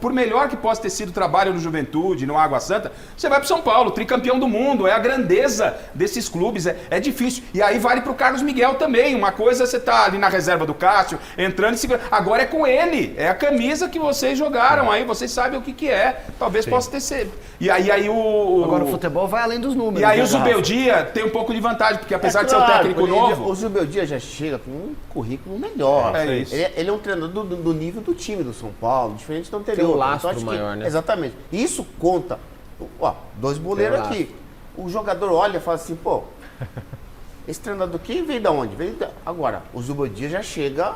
Por melhor que possa ter sido o trabalho no Juventude, no Água Santa, você vai para São Paulo, tricampeão do mundo, é a grandeza desses clubes, é difícil. E aí vale para o Carlos Miguel também. Uma coisa você tá ali na reserva do Cássio, entrando e segurando. Agora é com ele, é a camisa que vocês jogaram aí, vocês sabem o que é. Talvez possa ter sido. E aí Agora o futebol vai além dos números. E aí o Zubeldia tem um pouco de vantagem, porque apesar de ser um técnico novo... O Zubeldia já chega com um currículo melhor. Ele é um treinador do nível do time do São Paulo, diferente do anterior. Tem um lastro maior, né? Exatamente. Isso conta. Ó, 2 boleiros aqui. O jogador olha e fala assim, pô, esse treinador aqui veio da onde? Agora, o Zubeldia já chega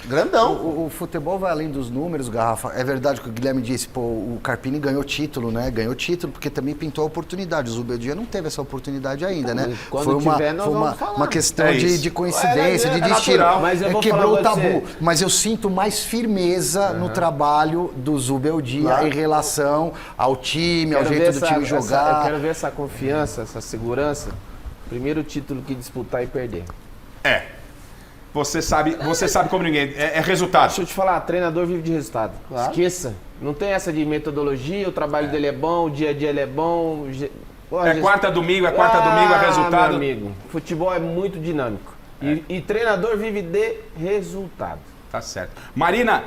grandão. O futebol vai além dos números, Garrafa. É verdade que o Guilherme disse, pô, o Carpini ganhou título, né? Ganhou título porque também pintou a oportunidade. O Zubeldia não teve essa oportunidade ainda, né? Quando tiver, nós vamos falar. Uma questão de coincidência, de destino. Mas quebrou o tabu. Mas eu sinto mais firmeza no trabalho do Zubeldia em relação ao time, ao jeito do time jogar. Eu quero ver essa confiança, essa segurança. Primeiro título que disputar e perder. Você sabe como ninguém. É resultado. Deixa eu te falar, treinador vive de resultado. Claro. Esqueça. Não tem essa de metodologia, o trabalho dele é bom, o dia a dia ele é bom. Quarta domingo, é resultado. Meu amigo, futebol é muito dinâmico. E treinador vive de resultado. Tá certo. Marina,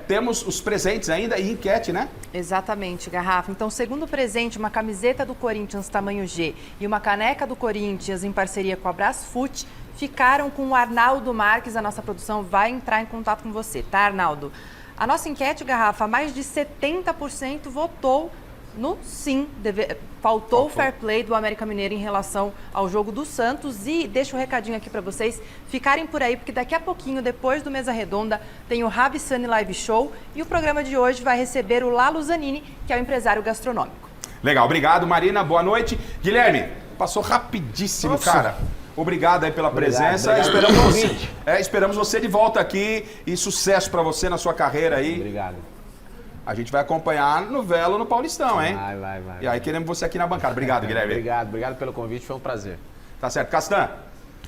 temos os presentes ainda e enquete, né? Exatamente, Garrafa. Então, segundo presente, uma camiseta do Corinthians tamanho G e uma caneca do Corinthians em parceria com a Brasfoot ficaram com o Arnaldo Marques. A nossa produção vai entrar em contato com você, tá, Arnaldo? A nossa enquete, Garrafa, mais de 70% votou no sim. Faltou o fair play do América Mineiro em relação ao jogo do Santos. E deixa um recadinho aqui para vocês ficarem por aí, porque daqui a pouquinho, depois do Mesa Redonda, tem o Rabissani Live Show. E o programa de hoje vai receber o Lalo Zanini, que é o empresário gastronômico. Legal, obrigado, Marina. Boa noite. Guilherme, passou rapidíssimo, cara. Obrigado aí pela presença. Esperamos você de volta aqui e sucesso para você na sua carreira aí. Obrigado. A gente vai acompanhar no Velo no Paulistão, hein? Vai. E aí queremos você aqui na bancada. Obrigado, Guilherme. Obrigado pelo convite, foi um prazer. Tá certo. Castan,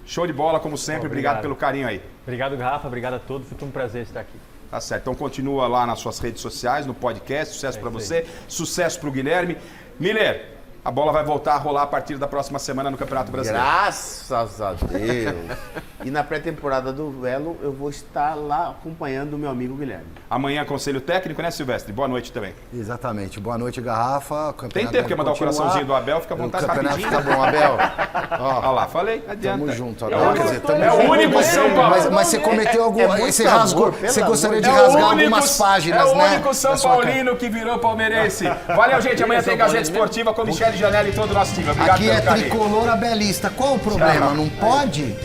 show de bola como sempre. Obrigado pelo carinho aí. Obrigado, Garrafa. Obrigado a todos. Foi um prazer estar aqui. Tá certo. Então continua lá nas suas redes sociais, no podcast. Sucesso para você. Sucesso para o Guilherme. Miller, a bola vai voltar a rolar a partir da próxima semana no Campeonato Brasileiro. Graças a Deus. E na pré-temporada do Velo, eu vou estar lá acompanhando o meu amigo Guilherme. Amanhã, conselho técnico, né, Silvestre? Boa noite também. Exatamente. Boa noite, Garrafa. Tem tempo que mandar o coraçãozinho do Abel, fica à vontade rapidinho. Fica bom, Abel. Olha lá, falei, adianta. Tamo junto, Abel. É o único São Paulo. Mas você cometeu algum... Você rasgou. Você gostaria de rasgar algumas páginas, né? É o único São Paulino que virou palmeirense. Valeu, gente. Amanhã tem Gazeta Esportiva com Michele Janela e todo o nosso time. Obrigado pelo carinho. Aqui é tricolor abelista. Qual o problema? Não pode?